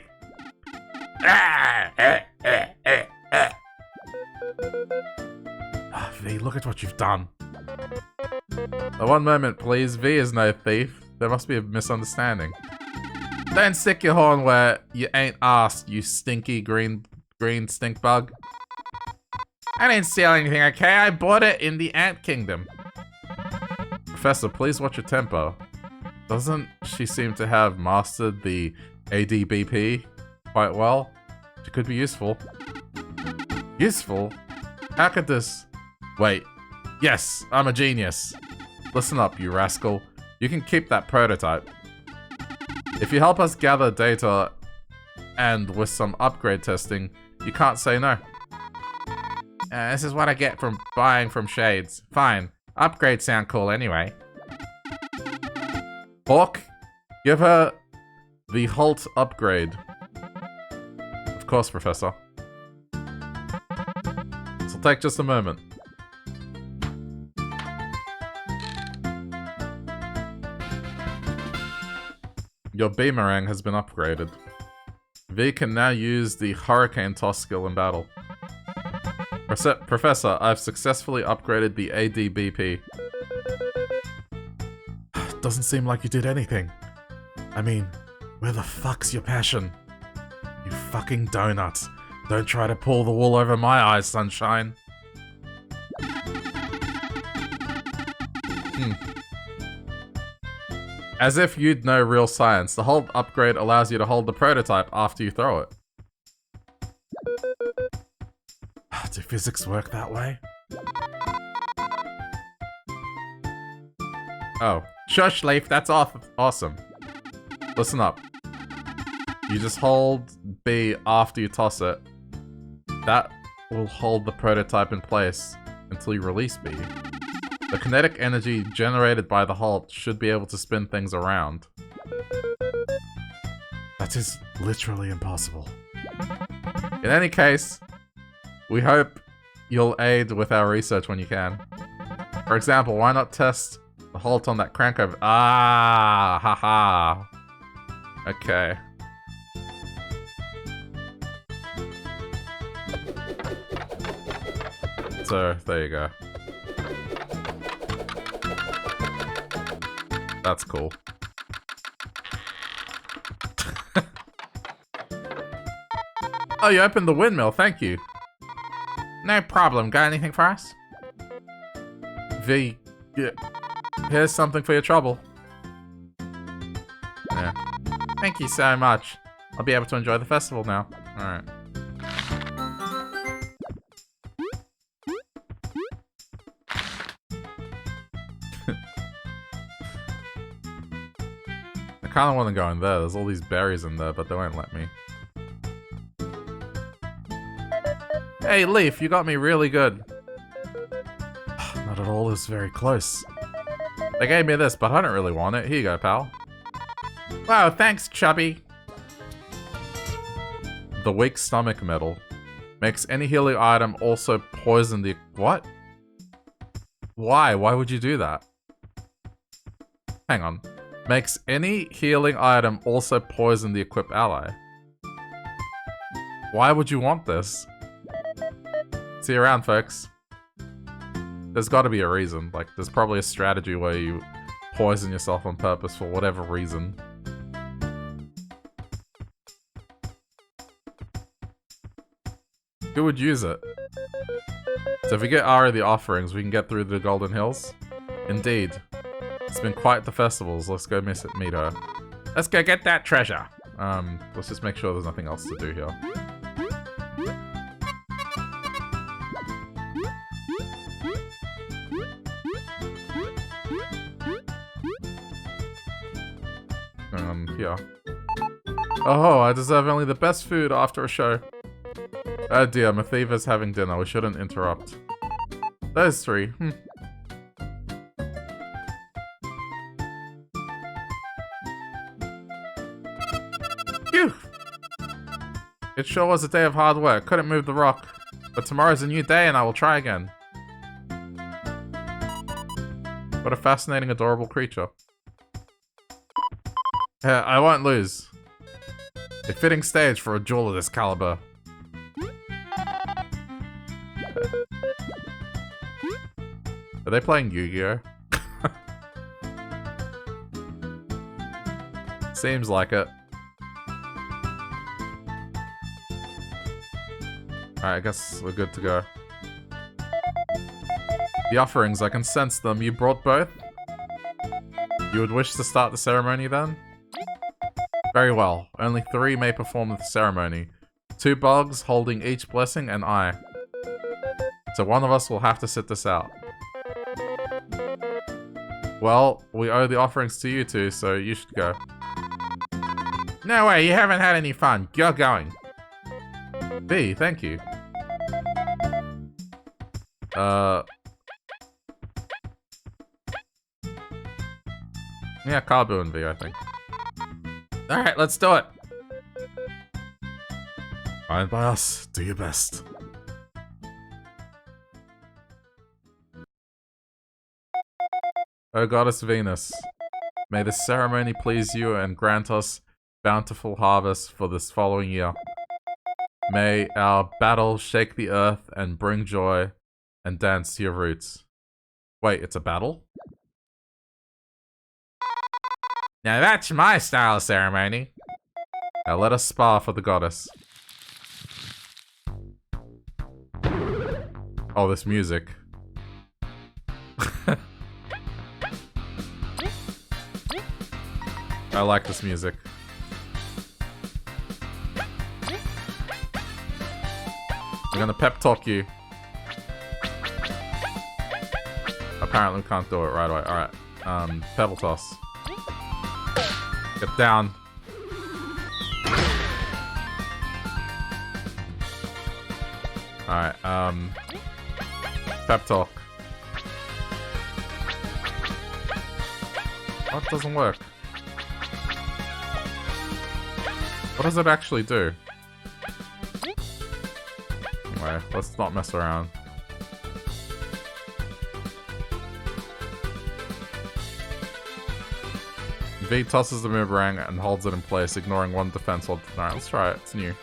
V, look at what you've done. One moment, please. V is no thief. There must be a misunderstanding. Don't stick your horn where you ain't asked, you stinky green stink bug. I didn't steal anything, okay? I bought it in the Ant Kingdom. Professor, please watch your tempo. Doesn't she seem to have mastered the ADBP quite well? She could be useful. Useful? How could this Wait. Yes, I'm a genius. Listen up, you rascal. You can keep that prototype. If you help us gather data and with some upgrade testing, you can't say no. This is what I get from buying from Shades. Fine. Upgrades sound cool anyway. Hawk, give her the Halt upgrade. Of course, Professor. This'll take just a moment. Your Beamerang has been upgraded. V can now use the Hurricane Toss skill in battle. Professor, I've successfully upgraded the ADBP. Doesn't seem like you did anything. I mean, where the fuck's your passion? You fucking donut. Don't try to pull the wool over my eyes, sunshine. As if you'd know real science, the Hold upgrade allows you to hold the prototype after you throw it. Do physics work that way? Oh. Shush, Leaf, that's awesome. Listen up. You just hold B after you toss it. That will hold the prototype in place until you release B. The kinetic energy generated by the halt should be able to spin things around. That is literally impossible. In any case, we hope you'll aid with our research when you can. For example, why not test the halt on that crank over— Ah, haha. Okay. So, there you go. That's cool. Oh, you opened the windmill, thank you. No problem, got anything for us? V, yeah. Here's something for your trouble. Yeah. Thank you so much. I'll be able to enjoy the festival now. Alright. I kinda wanna go in there. There's all these berries in there, but they won't let me. Hey, Leaf, you got me really good. Not at all, it's very close. They gave me this, but I don't really want it. Here you go, pal. Wow, thanks, Chubby. The weak stomach medal. Makes any healing item also poison the— What? Why? Why would you do that? Hang on. Makes any healing item also poison the equipped ally. Why would you want this? See you around, folks. There's gotta be a reason. Like, there's probably a strategy where you poison yourself on purpose for whatever reason. Who would use it? So if we get Ari the offerings, we can get through the Golden Hills? Indeed. It's been quite the festivals. Let's go meet her. Let's go get that treasure. Let's just make sure there's nothing else to do here. Here. Oh, I deserve only the best food after a show. Oh dear, Mathiva's having dinner. We shouldn't interrupt. Those three. Phew! It sure was a day of hard work. Couldn't move the rock. But tomorrow's a new day and I will try again. What a fascinating, adorable creature. I won't lose. A fitting stage for a jewel of this caliber. Are they playing Yu-Gi-Oh? Seems like it. Alright, I guess we're good to go. The offerings, I can sense them. You brought both? You would wish to start the ceremony then? Very well. Only 3 may perform the ceremony. 2 bugs holding each blessing and I. So one of us will have to sit this out. Well, we owe the offerings to you two, so you should go. No way, you haven't had any fun. You're going. V, thank you. Yeah, Kabu and V, I think. Alright, let's do it. Fine by us. Do your best. O Goddess Venus, may this ceremony please you and grant us bountiful harvest for this following year. May our battle shake the earth and bring joy and dance to your roots. Wait, it's a battle? Now that's my style of ceremony. Now let us spar for the goddess. Oh, this music. I like this music. I'm gonna pep talk you. Apparently we can't do it right away. Alright. Pebble toss. Get down. Alright, pep talk. Oh, it doesn't work. What does it actually do? Anyway, let's not mess around. V tosses the boomerang and holds it in place, ignoring one defense. Alright, let's try it. It's new.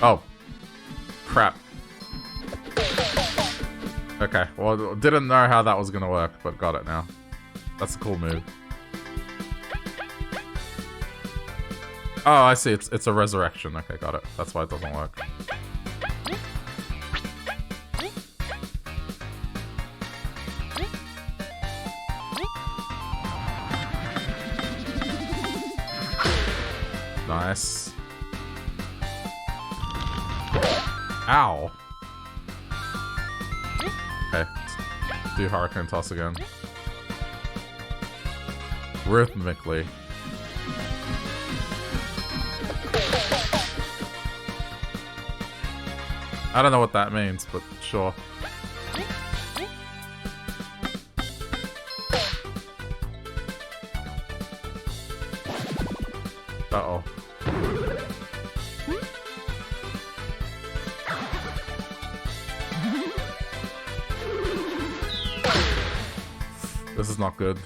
Oh. Crap. Okay, well, didn't know how that was gonna work, but got it now. That's a cool move. Oh, I see. It's a resurrection. Okay, got it. That's why it doesn't work. Nice. Ow. Okay. Do Hurricane Toss again. Rhythmically. I don't know what that means, but sure. Uh-oh. This is not good.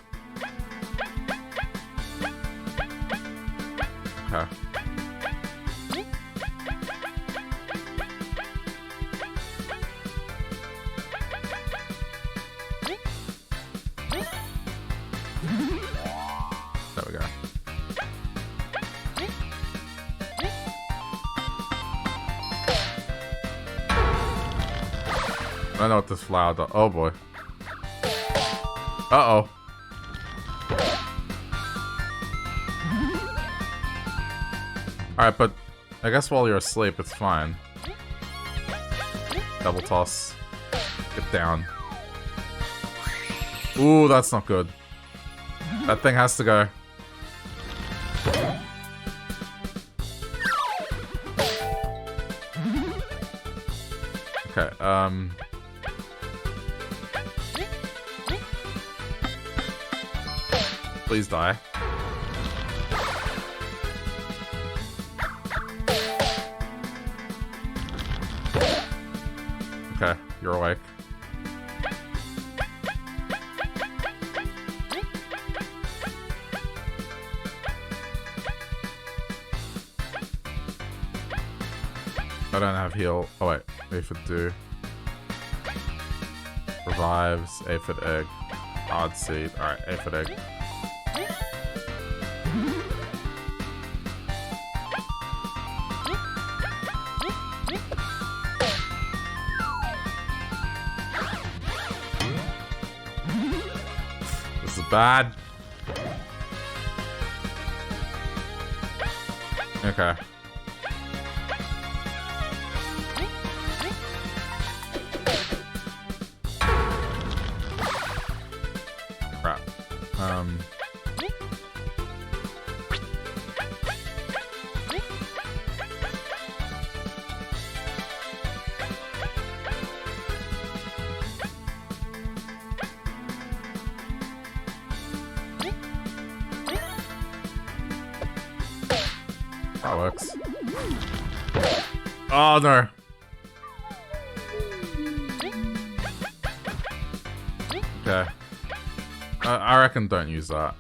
Okay. There we go. I don't know what this flower does. Oh boy. Uh-oh. Alright, but I guess while you're asleep, it's fine. Double toss. Get down. Ooh, that's not good. That thing has to go. Okay, please die. Okay, you're awake. I don't have heal. Oh wait, aphid do. Revives, aphid egg. Odd seed. Alright, aphid egg. This is bad. Okay. That works. Oh no. Okay. I reckon don't use that.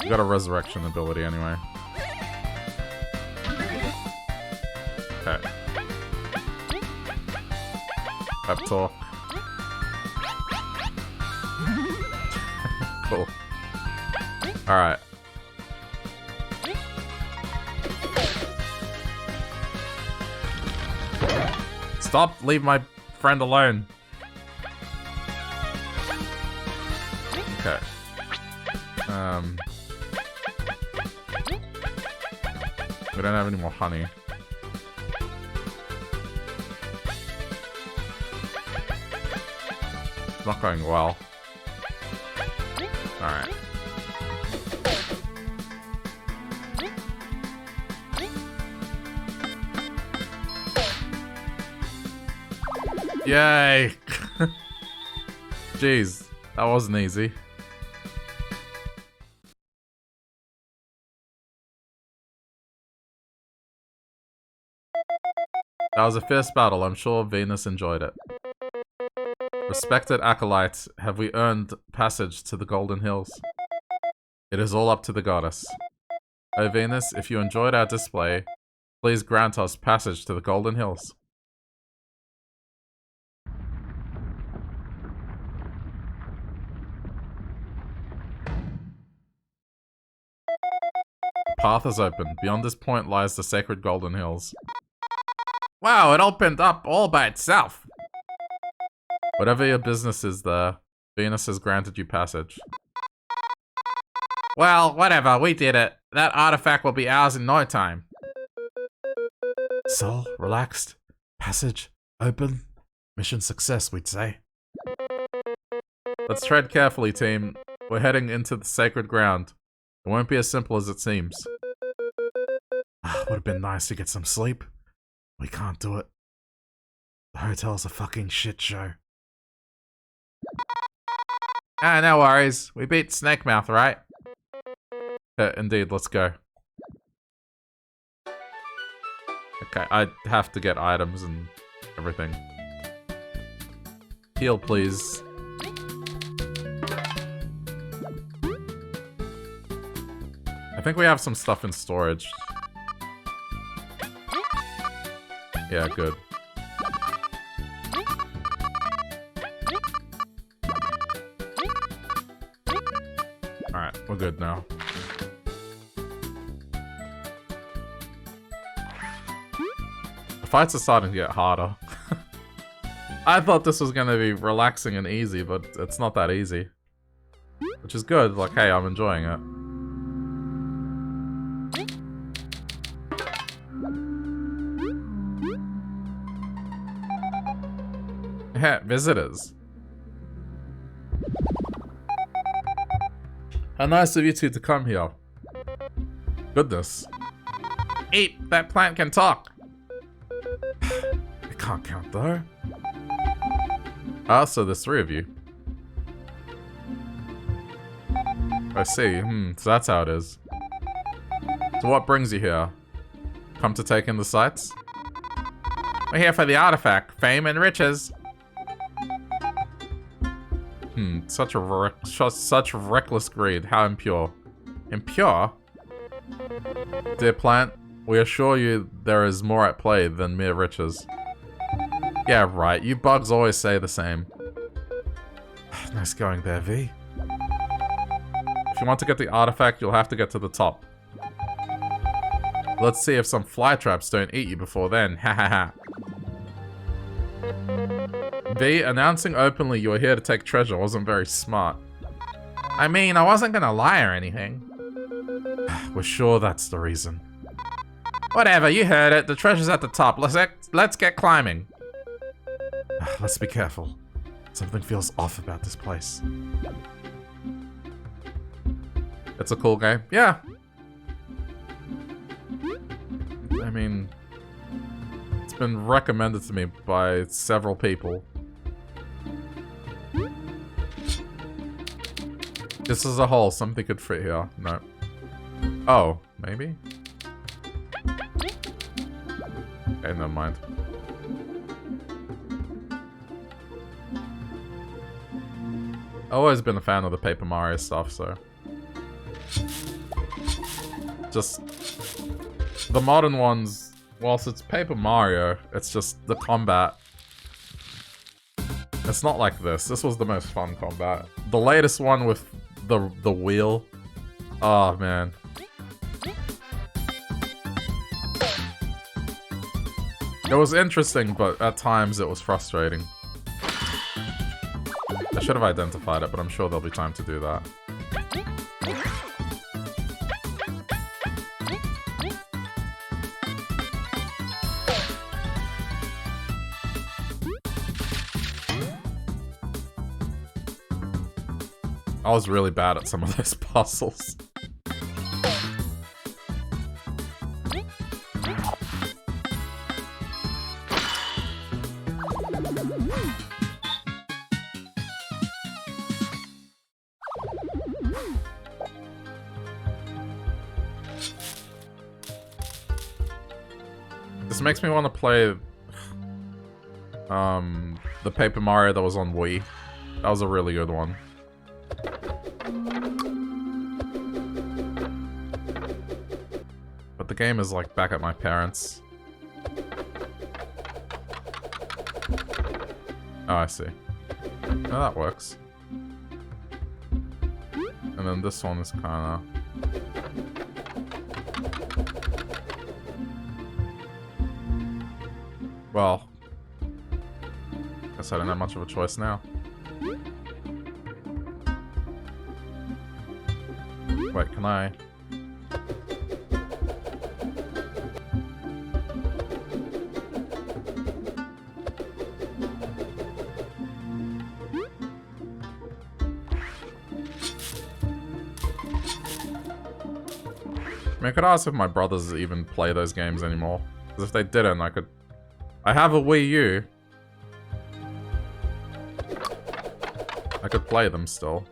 You got a resurrection ability anyway. Okay. Pep talk. Cool. Alright. Stop! Leave my friend alone. Okay. We don't have any more honey. It's not going well. Alright. Yay! Jeez, that wasn't easy. That was a fierce battle. I'm sure Venus enjoyed it. Respected acolytes, have we earned passage to the Golden Hills? It is all up to the goddess. O Venus, if you enjoyed our display, please grant us passage to the Golden Hills. The path is open. Beyond this point lies the sacred Golden Hills. Wow, it opened up all by itself. Whatever your business is there, Venus has granted you passage. Well, whatever, we did it. That artifact will be ours in no time. Soul, relaxed. Passage, open. Mission success, we'd say. Let's tread carefully, team. We're heading into the sacred ground. It won't be as simple as it seems. Would have been nice to get some sleep. We can't do it. The hotel's a fucking shit show. Ah, no worries. We beat Snake Mouth, right? Indeed, let's go. Okay, I have to get items and everything. Heal, please. I think we have some stuff in storage. Yeah, good. Alright, we're good now. The fights are starting to get harder. I thought this was gonna be relaxing and easy, but it's not that easy. Which is good, like, hey, I'm enjoying it. Yeah, visitors. How nice of you two to come here. Goodness. Eat! That plant can talk! It can't count though. Ah, so there's 3 of you. I see. So that's how it is. So what brings you here? Come to take in the sights? We're here for the artifact, fame and riches. Such reckless greed. How impure. Impure? Dear plant, we assure you there is more at play than mere riches. Yeah, right. You bugs always say the same. Nice going there, V. If you want to get the artifact, you'll have to get to the top. Let's see if some fly traps don't eat you before then. Ha ha ha. V, announcing openly you were here to take treasure wasn't very smart. I mean, I wasn't gonna lie or anything. We're sure that's the reason. Whatever, you heard it. The treasure's at the top. Let's get climbing. Let's be careful. Something feels off about this place. It's a cool game. Yeah. I mean, it's been recommended to me by several people. Just as a whole, something could fit here. No. Oh, maybe? Okay, never mind. I've always been a fan of the Paper Mario stuff, so... Just... The modern ones, whilst it's Paper Mario, it's just the combat. It's not like this. This was the most fun combat. The latest one with the wheel. Oh, man. It was interesting, but at times it was frustrating. I should have identified it, but I'm sure there'll be time to do that. I was really bad at some of those puzzles. This makes me want to play the Paper Mario that was on Wii. That was a really good one. But the game is like back at my parents'. Oh, I see. Oh, that works. And then this one is kinda... Well... Guess I don't have much of a choice now. Wait, can I... I mean, I could ask if my brothers even play those games anymore. Because if they didn't, I could... I have a Wii U. I could play them still.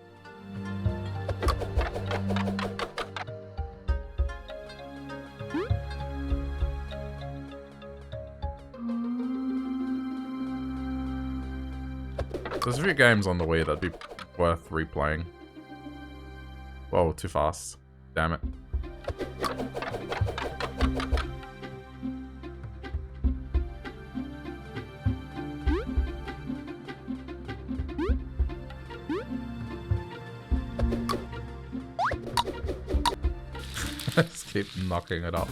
There's a few games on the Wii that'd be worth replaying. Whoa, too fast. Damn it. Just keep knocking it up.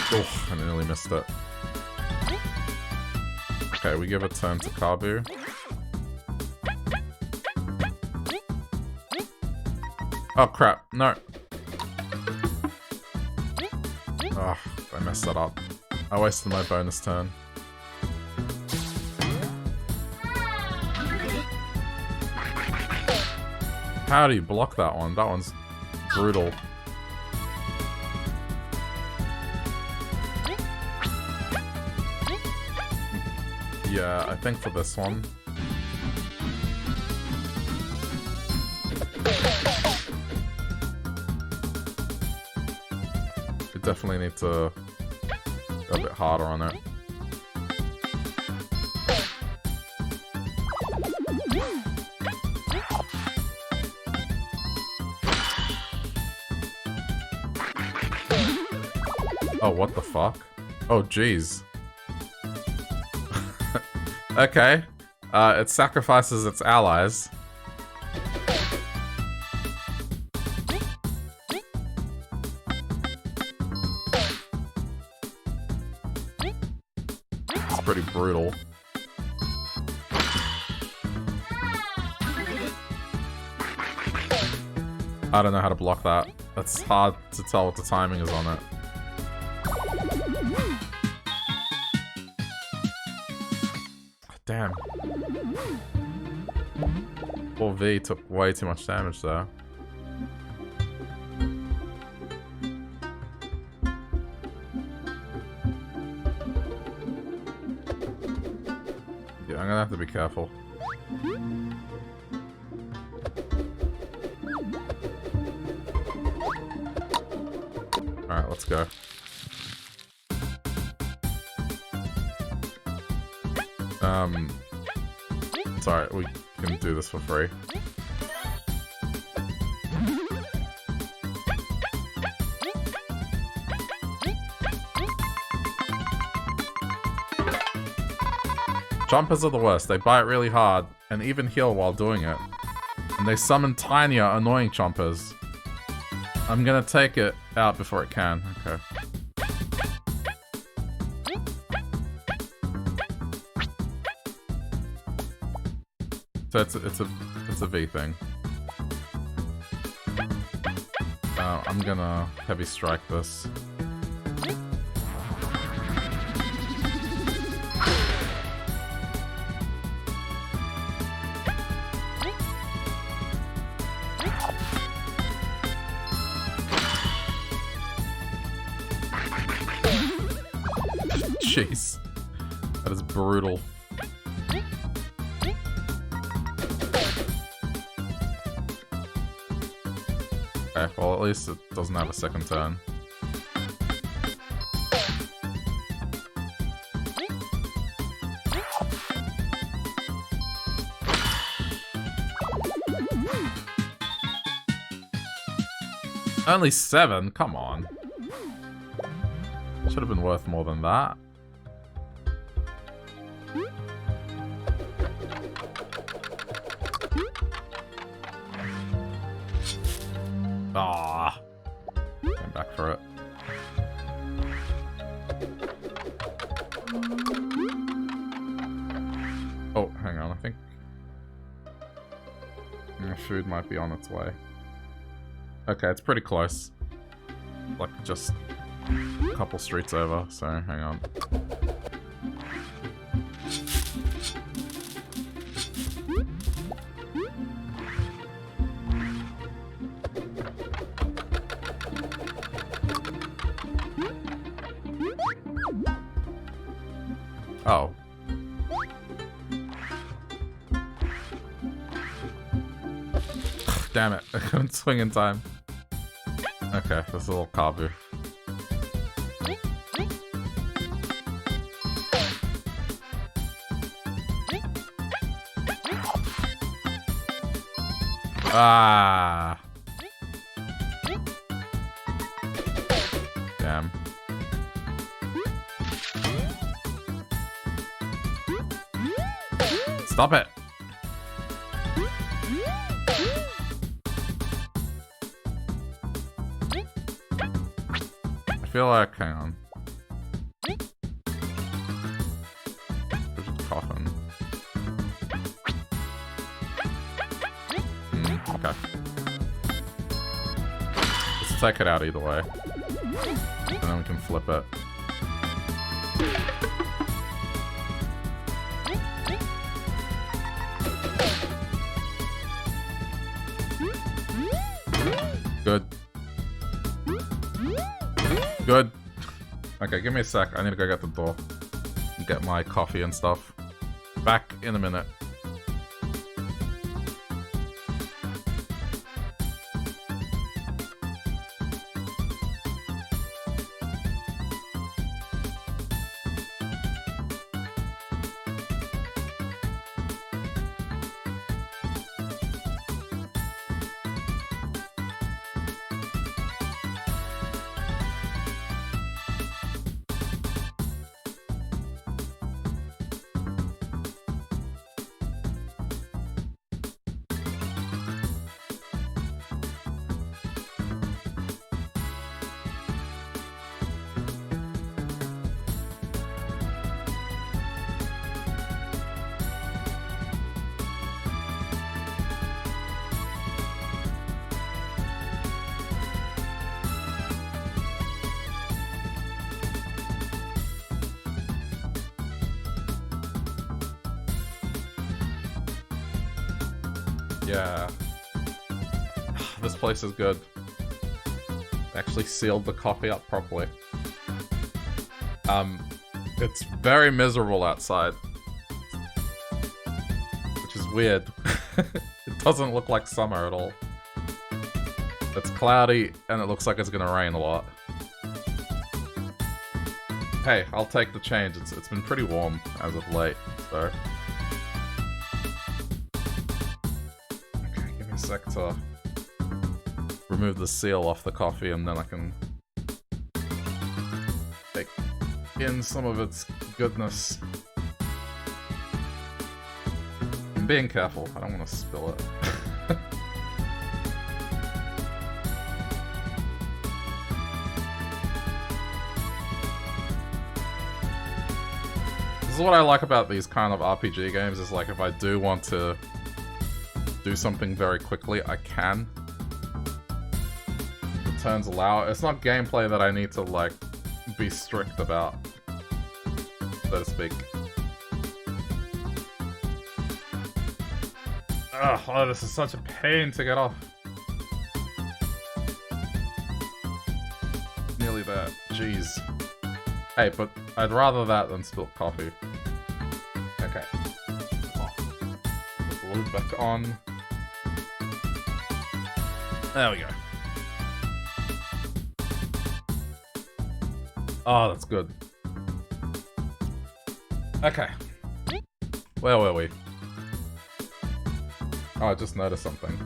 Oh, I nearly missed it. Okay, we give a turn to Kabu. Oh crap, no. Ugh, I messed that up. I wasted my bonus turn. How do you block that one? That one's brutal. Yeah, I think for this one. We definitely need to go a bit harder on it. Oh, what the fuck? Oh, jeez. Okay. It sacrifices its allies. brutal. I don't know how to block that. That's hard to tell what the timing is on it. Damn. Poor V took way too much damage though. Yeah, I'm gonna have to be careful. Alright, let's go. Sorry, we can do this for free. Chompers are the worst. They bite really hard and even heal while doing it. And they summon tinier, annoying chompers. I'm gonna take it out before it can. Okay. So it's a V thing. I'm gonna heavy strike this. Jeez. That is brutal. Okay, well at least it doesn't have a second turn. Only 7? Come on. Should have been worth more than that. Ah, going back for it. Oh, hang on, I think my food might be on its way. Okay, it's pretty close. Like, just a couple streets over, so hang on. Oh. Damn it, I couldn't swing in time. Okay, there's a little Kabu. Ah. Damn. Stop it. I feel like, hang on. There's a coffin. Okay. Let's take it out either way. And then we can flip it. Good. Good. Okay, give me a sec. I need to go get the door. And get my coffee and stuff. Back in a minute. Yeah. This place is good. They actually sealed the coffee up properly. It's very miserable outside. Which is weird. It doesn't look like summer at all. It's cloudy, and it looks like it's gonna rain a lot. Hey, I'll take the change. It's been pretty warm as of late, so... Okay, give me a sec to remove the seal off the coffee, and then I can take in some of its goodness. I'm being careful. I don't want to spill it. This is what I like about these kind of RPG games, is like if I do want to do something very quickly, I can. The turns allow it. It's not gameplay that I need to, like, be strict about, so to speak. Ugh, oh, this is such a pain to get off. Nearly there. Jeez. Hey, but I'd rather that than spilt coffee. Okay. Oh. Put the lid back on. There we go. Oh, that's good. Okay. Where were we? Oh, I just noticed something.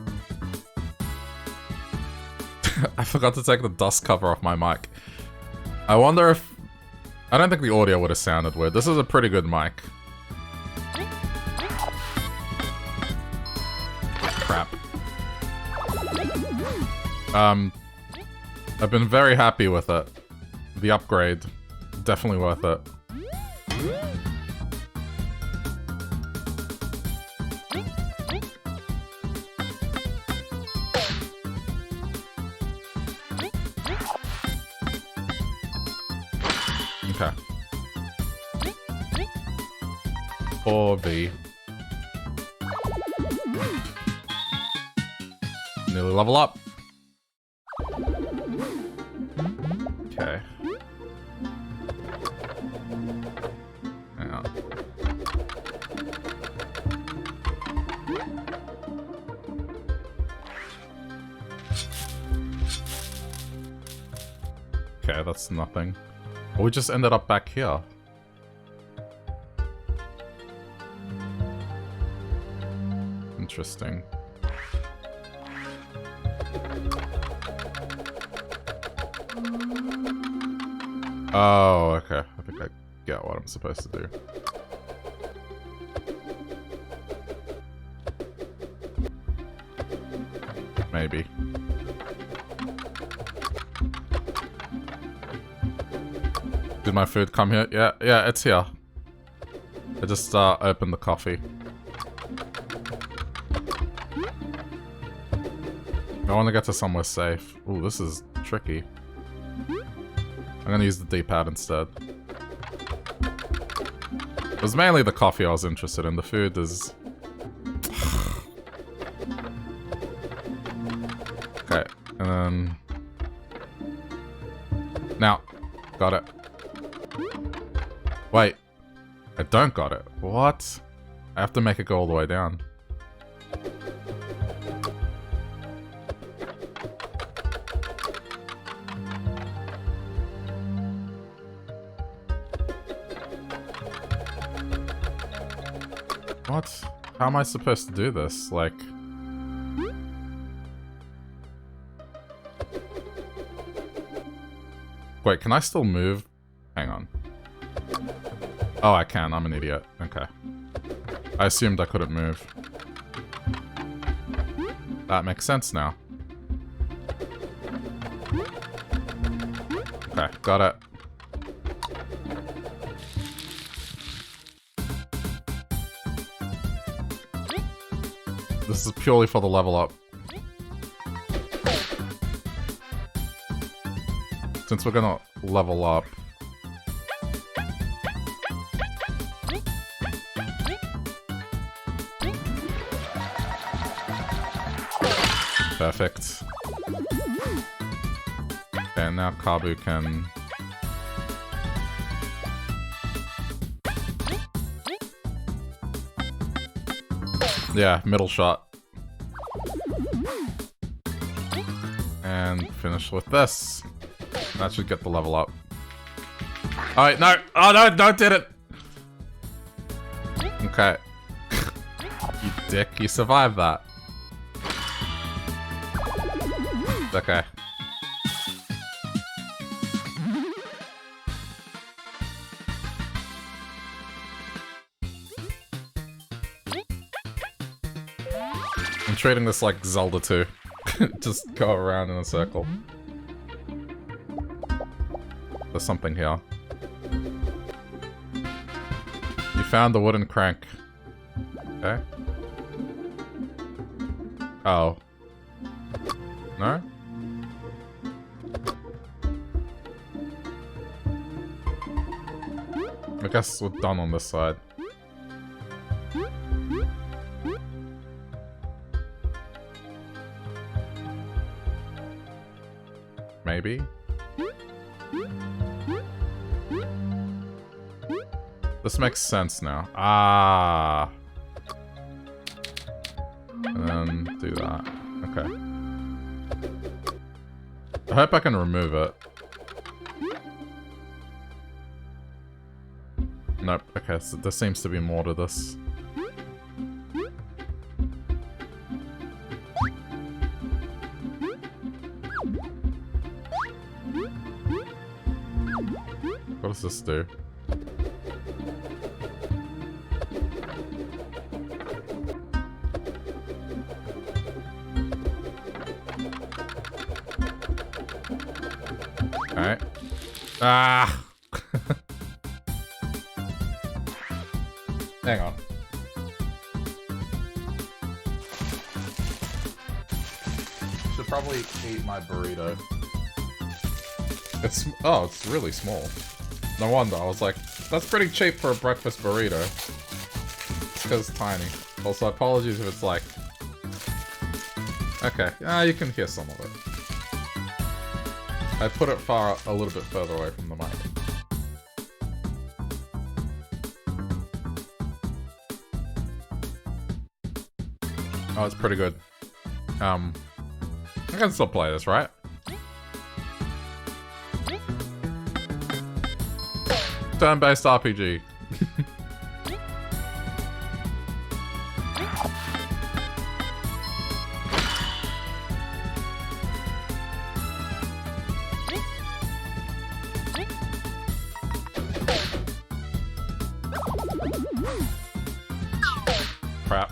I forgot to take the dust cover off my mic. I wonder if... I don't think the audio would have sounded weird. This is a pretty good mic. Crap. I've been very happy with it. The upgrade. Definitely worth it. Okay. 4B. Nearly level up. Okay. Hang on. Okay, that's nothing. We just ended up back here. Interesting. Oh, okay. I think I get what I'm supposed to do. Maybe. Did my food come here? Yeah, it's here. I just opened the coffee. I want to get to somewhere safe. Ooh, this is tricky. I'm gonna use the D-pad instead. It was mainly the coffee I was interested in. The food is... Okay, and then... Now, got it. Wait, I don't got it. What? I have to make it go all the way down. What? How am I supposed to do this? Like... Wait, can I still move? Hang on. Oh, I can. I'm an idiot. Okay. I assumed I couldn't move. That makes sense now. Okay, got it. This is purely for the level up. Since we're gonna level up. Perfect. Okay, now Kabu can... Yeah, middle shot. And finish with this. That should get the level up. Alright, no! Oh no, no, did it! Okay. You dick, you survived that. Okay. I'm treating this like Zelda 2. Just go around in a circle. There's something here. You found the wooden crank. Okay. Oh. No? I guess we're done on this side. Maybe? This makes sense now. Ah. And then do that. Okay. I hope I can remove it. Nope. Okay, so there seems to be more to this. What does this do? Alright. Ah! Hang on. Should probably eat my burrito. It's really small. No wonder, I was like, that's pretty cheap for a breakfast burrito. It's because it's tiny. Also, apologies if it's like... Okay, you can hear some of it. I put it a little bit further away from the mic. Oh, it's pretty good. I can still play this, right? Turn-based RPG. Crap.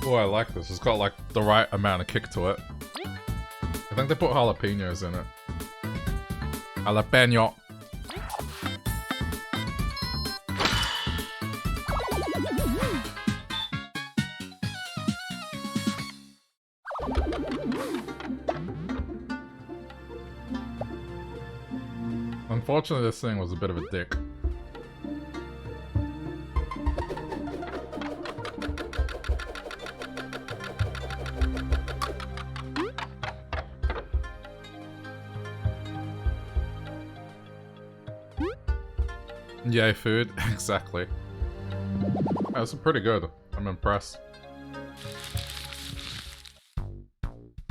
Oh, I like this. It's got like the right amount of kick to it. I think they put jalapenos in it. Jalapeno. Unfortunately, this thing was a bit of a dick. Yay, food. Exactly. That's pretty good. I'm impressed.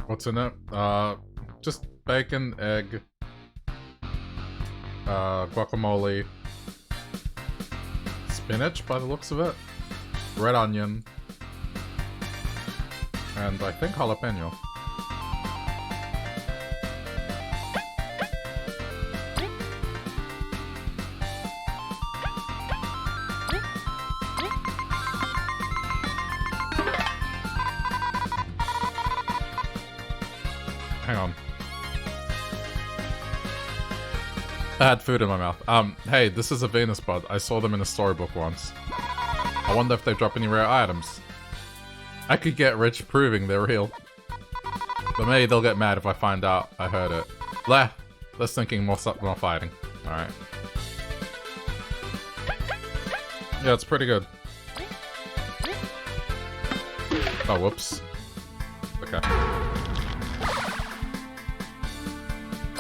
What's in it? Just bacon, egg, guacamole, spinach by the looks of it, red onion, and I think jalapeno. Hang on. I had food in my mouth. Hey, this is a Venus bud. I saw them in a storybook once. I wonder if they drop any rare items. I could get rich proving they're real. But maybe they'll get mad if I find out I heard it. Less thinking, more fighting. Alright. Yeah, it's pretty good. Oh, whoops. Okay.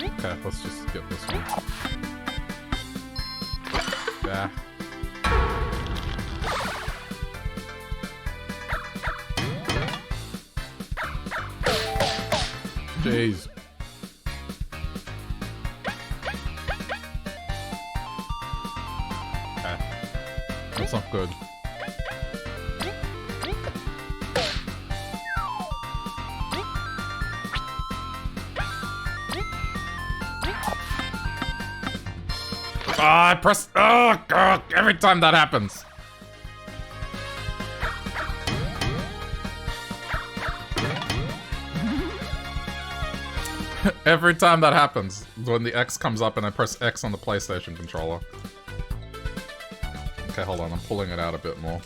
Okay, let's just get this one. Yeah. Jeez. Okay. That's not good. I press. Oh, God, every time that happens. Every time that happens, when the X comes up and I press X on the PlayStation controller. Okay, hold on, I'm pulling it out a bit more.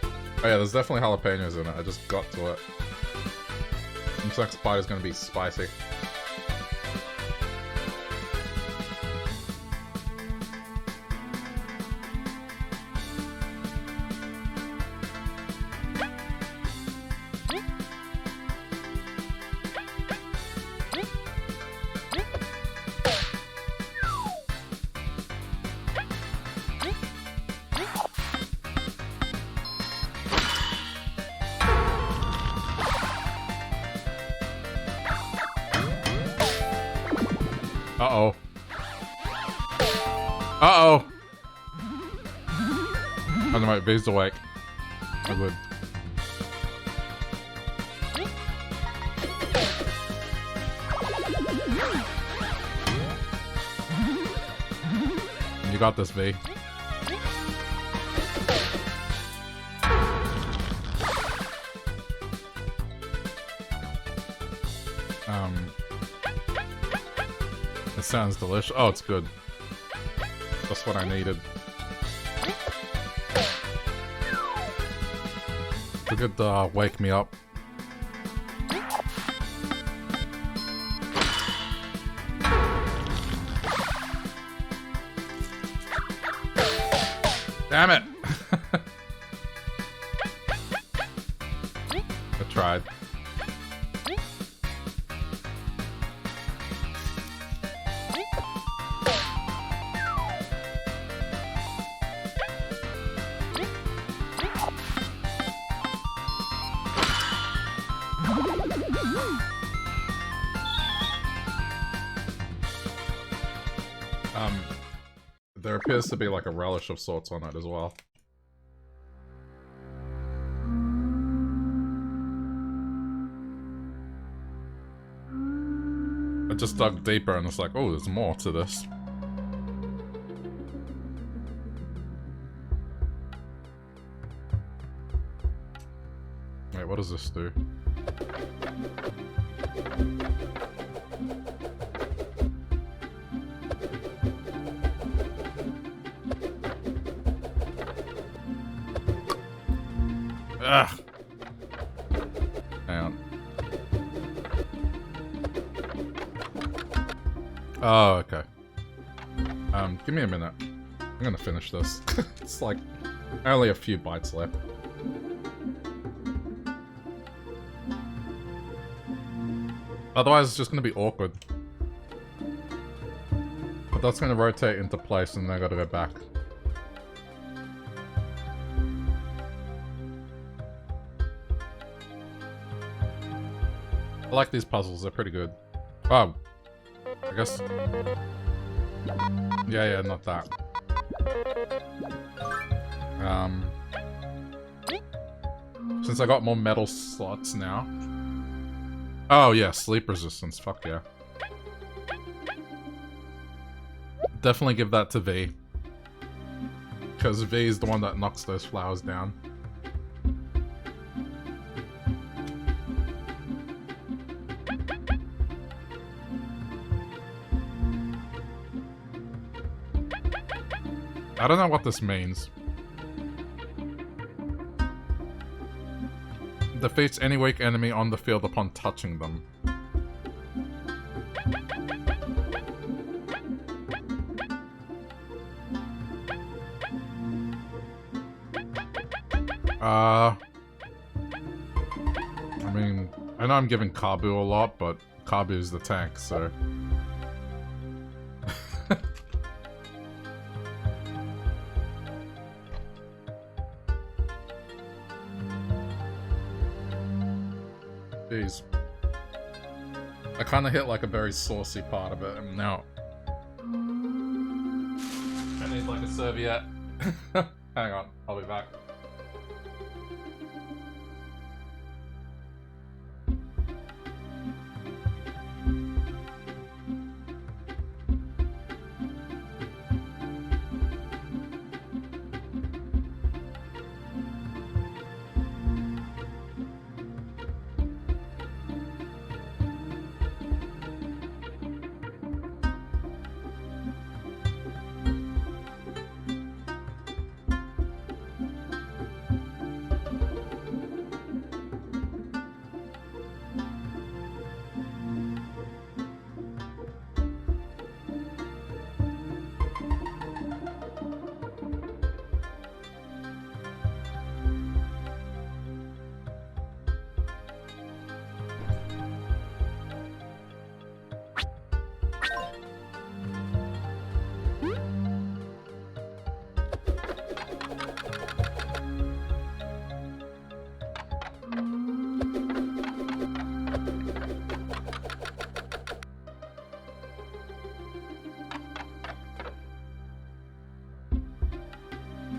Oh yeah, there's definitely jalapenos in it, I just got to it. This next bite is gonna be spicy. Uh-oh. Uh-oh! Oh, my V's awake. Oh, good. You got this, V. It sounds delicious. Oh, it's good. That's what I needed. It could wake me up. Damn it! I tried. There appears to be like a relish of sorts on it as well. I just dug deeper and it's like, oh, there's more to this. Wait, what does this do? Ugh. Hang on. Oh, okay. Give me a minute. I'm gonna finish this. It's like only a few bites left. Otherwise, it's just gonna be awkward. But that's gonna rotate into place and then I gotta go back. I like these puzzles, they're pretty good. Oh. I guess... Yeah, not that. Since I got more metal slots now. Oh yeah, sleep resistance, fuck yeah. Definitely give that to V. Because V is the one that knocks those flowers down. I don't know what this means. Defeats any weak enemy on the field upon touching them. I mean, I know I'm giving Kabu a lot, but Kabu's the tank, so... Jeez. I kind of hit like a very saucy part of it, and now... I need like a serviette. Hang on, I'll be back.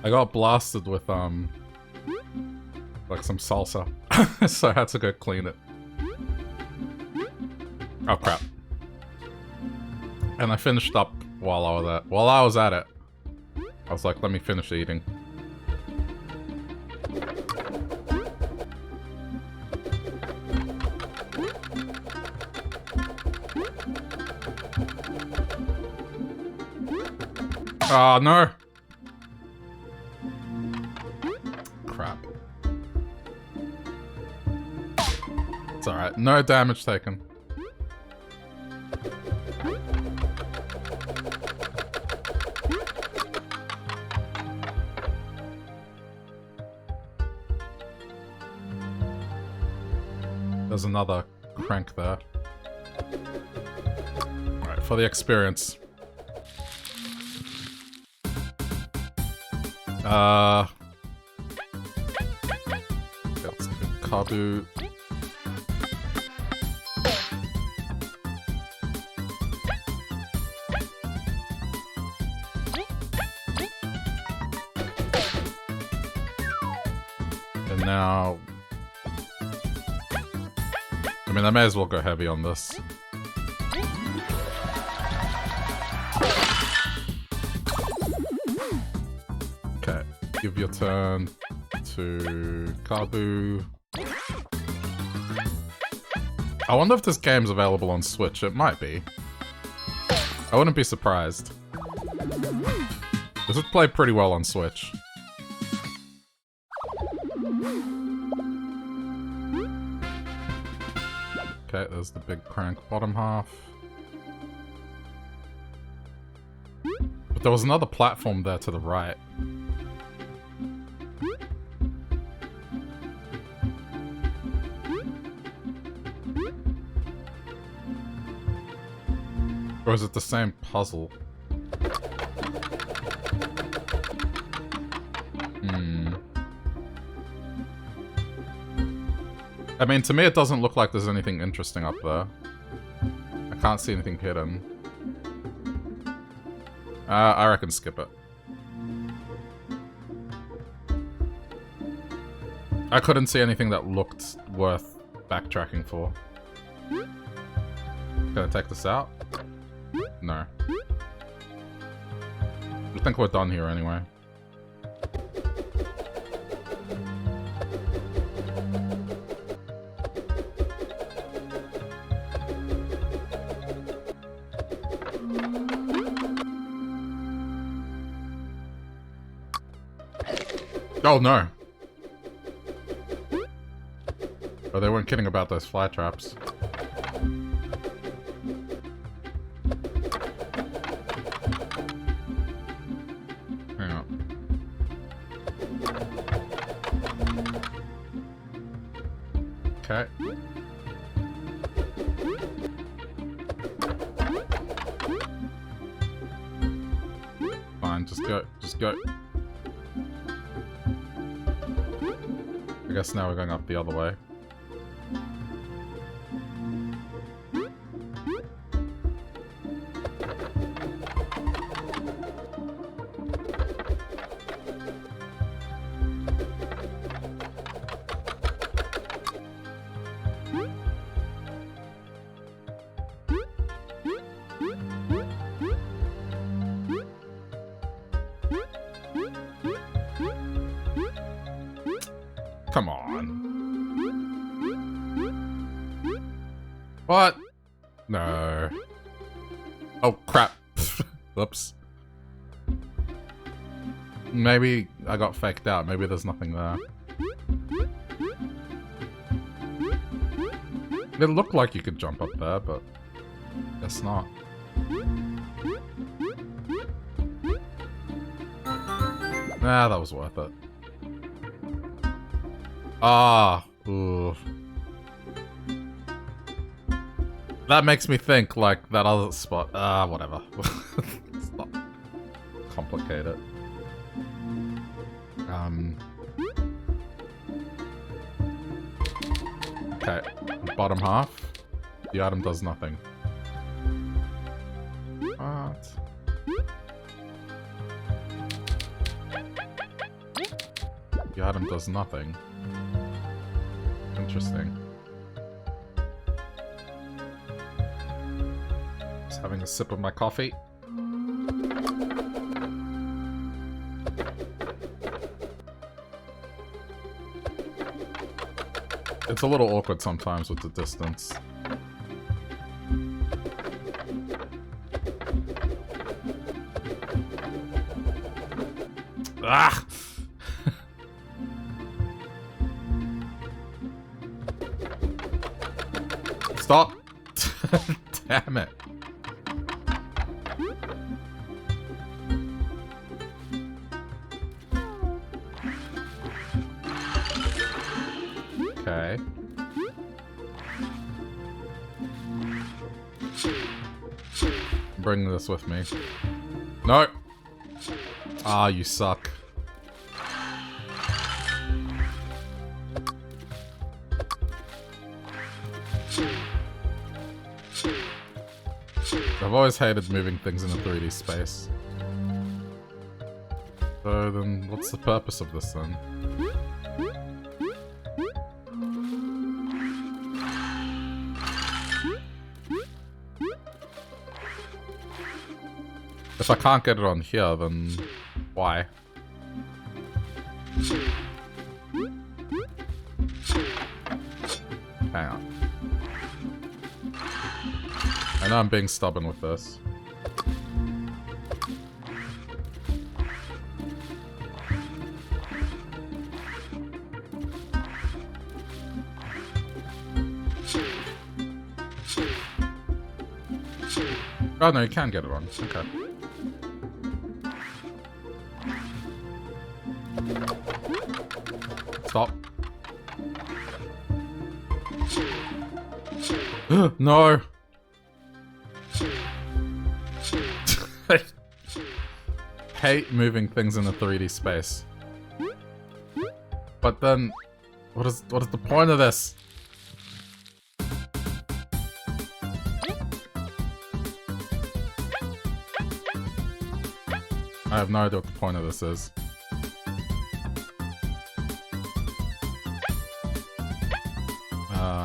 I got blasted with, like some salsa. So I had to go clean it. Oh, crap. And I finished up while I was at it. I was like, let me finish eating. Oh, no! Crap. It's alright. No damage taken. There's another crank there. Alright, for the experience. Let's do Kabu. And now... I mean, I may as well go heavy on this. Okay, give your turn to Kabu. I wonder if this game's available on Switch. It might be. I wouldn't be surprised. This would play pretty well on Switch. Okay, there's the big crank bottom half. But there was another platform there to the right. Or is it the same puzzle? I mean, to me it doesn't look like there's anything interesting up there. I can't see anything hidden. I reckon skip it. I couldn't see anything that looked worth backtracking for. Can I take this out? No. I think we're done here anyway. Oh no. But they weren't kidding about those fly traps. Hang on. Okay. Fine, just go. Just go. I guess now we're going up the other way. Come on. What? No. Oh, crap. Whoops. Maybe I got faked out. Maybe there's nothing there. It looked like you could jump up there, but guess not. Nah, that was worth it. Ah, ooh. That makes me think, like, that other spot. Ah, whatever. It's not complicated. Okay, bottom half. The item does nothing. What? The item does nothing. Interesting. Just having a sip of my coffee. It's a little awkward sometimes with the distance. Ah! Stop! Damn it. Okay. Bring this with me. No! Ah, you suck. I've always hated moving things in a 3D space. So then, what's the purpose of this then? If I can't get it on here, then why? Hang on. I know I'm being stubborn with this. Oh no, you can get it on. Okay. Stop. No! Hate moving things in a 3D space. But then, what is the point of this? I have no idea what the point of this is.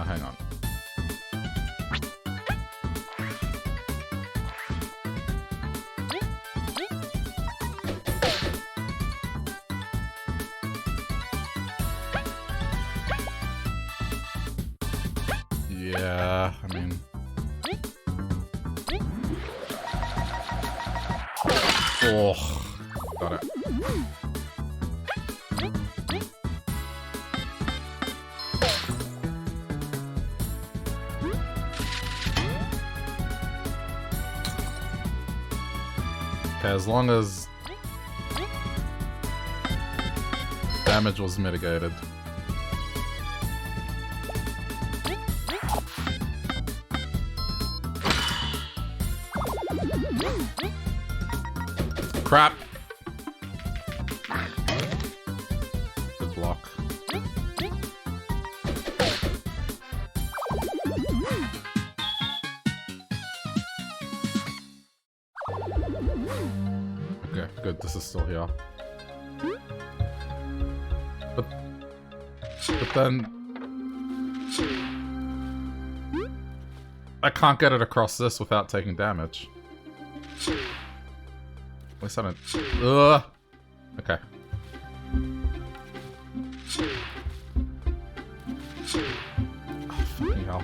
Hang on. Yeah, I mean... Oh, got it. Okay, as long as damage was mitigated. Crap! Good block. Okay, good, this is still here. But then... I can't get it across this without taking damage. At least I don't... Ugh! Okay. Oh, fucking hell.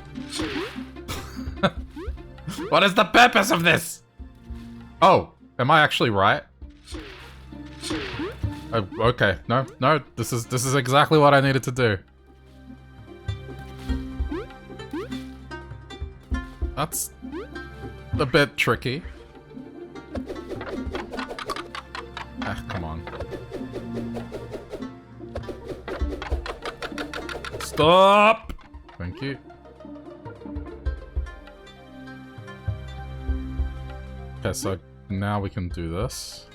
What is the purpose of this? Oh, am I actually right? Oh, okay. No, this is exactly what I needed to do. That's a bit tricky. Ah, come on. Stop! Thank you. Okay, so now we can do this.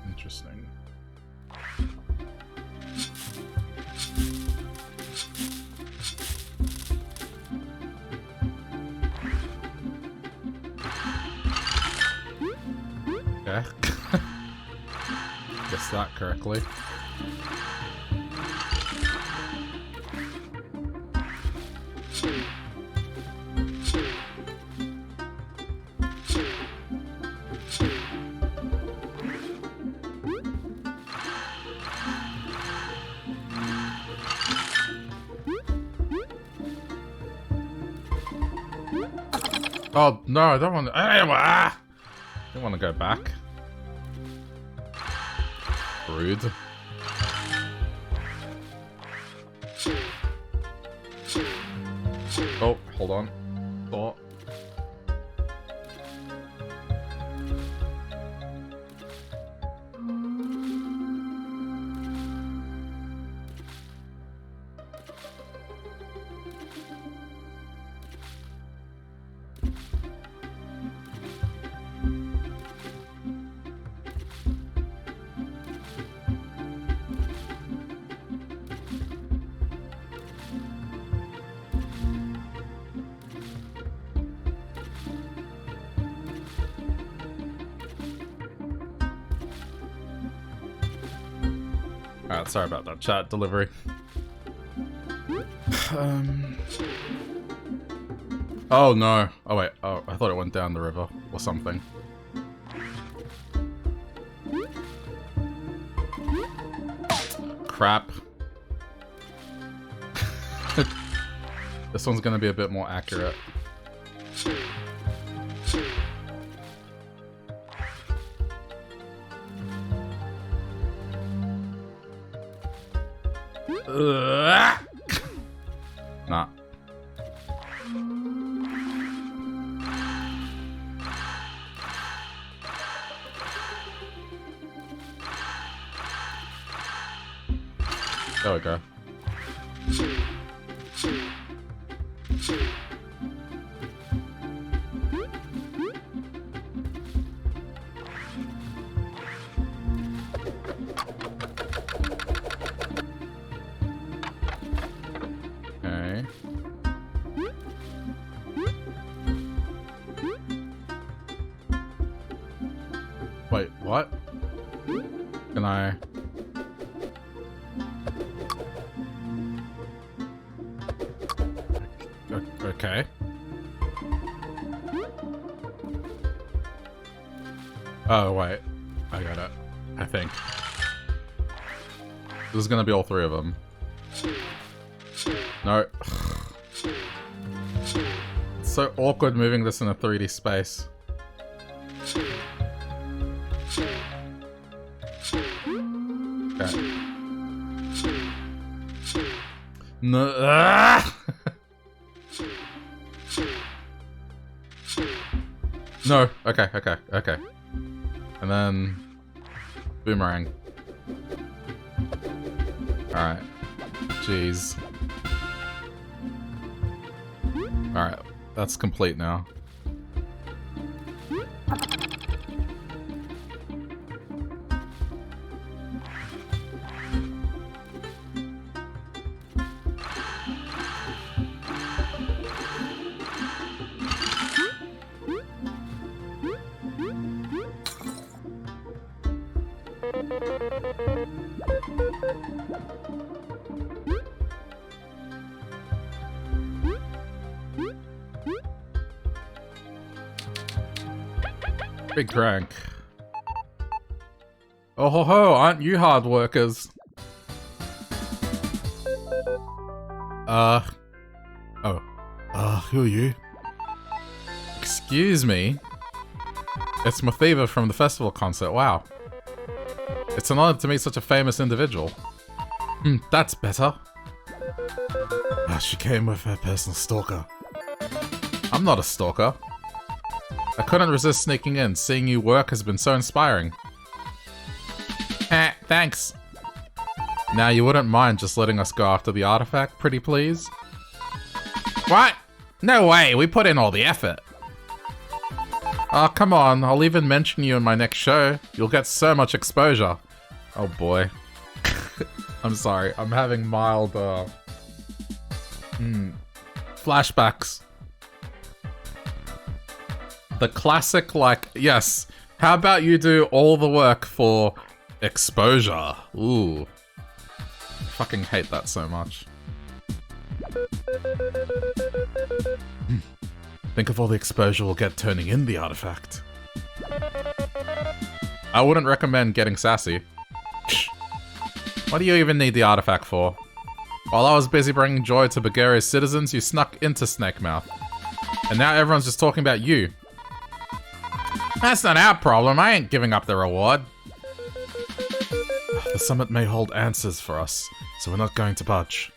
Interesting. Okay. Guess that correctly. Oh no, I don't want to. I don't want to go back. Rude. Oh, hold on. Thought. Alright, sorry about that chat delivery. Oh no. Oh wait, oh, I thought it went down the river or something. Crap. This one's gonna be a bit more accurate. Nah. There we go. Okay. Wait, what? Can I... Okay. Oh, wait. I got it. I think. This is gonna be all three of them. No. so awkward moving this in a 3D space. Okay. No. No. Okay. And then boomerang. Alright. Jeez. Alright. That's complete now. Big crank. Oh ho ho, aren't you hard workers? Who are you? Excuse me? It's Mathiva from the festival concert, wow. It's an honor to meet such a famous individual. That's better. She came with her personal stalker. I'm not a stalker. I couldn't resist sneaking in. Seeing you work has been so inspiring. Thanks. Now, you wouldn't mind just letting us go after the artifact, pretty please? What? No way, we put in all the effort. Oh, come on, I'll even mention you in my next show. You'll get so much exposure. Oh boy. I'm sorry, I'm having mild, flashbacks. The classic, like, yes, how about you do all the work for exposure? Ooh. I fucking hate that so much. Think of all the exposure we'll get turning in the artifact. I wouldn't recommend getting sassy. What do you even need the artifact for? While I was busy bringing joy to Bulgaria's citizens, you snuck into Snake Mouth. And now everyone's just talking about you. That's not our problem, I ain't giving up the reward. The summit may hold answers for us, so we're not going to budge.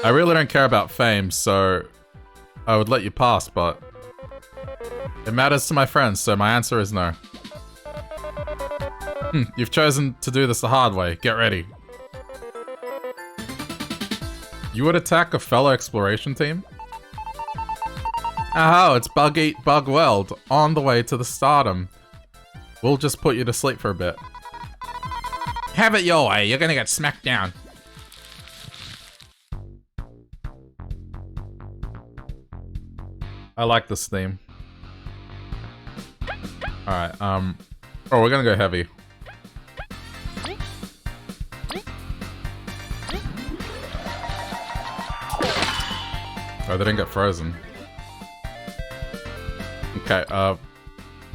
I really don't care about fame, so I would let you pass, but it matters to my friends, so my answer is no. You've chosen to do this the hard way. Get ready. You would attack a fellow exploration team? Oh, it's Bug Eat Bug World, on the way to the stardom. We'll just put you to sleep for a bit. Have it your way, you're gonna get smacked down. I like this theme. Alright, oh, we're gonna go heavy. Oh, they didn't get frozen. Okay,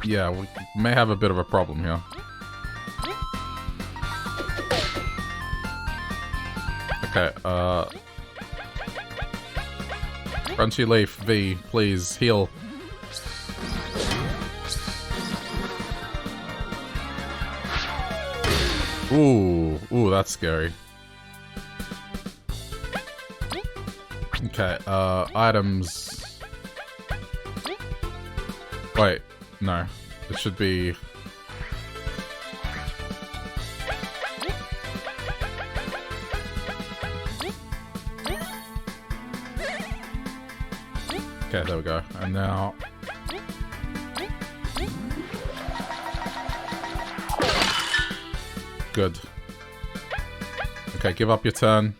yeah, we may have a bit of a problem here. Okay, Crunchy Leaf V, please, heal. Ooh, that's scary. Okay, items. Wait, no. It should be... Okay, there we go. And now... Good. Okay, give up your turn.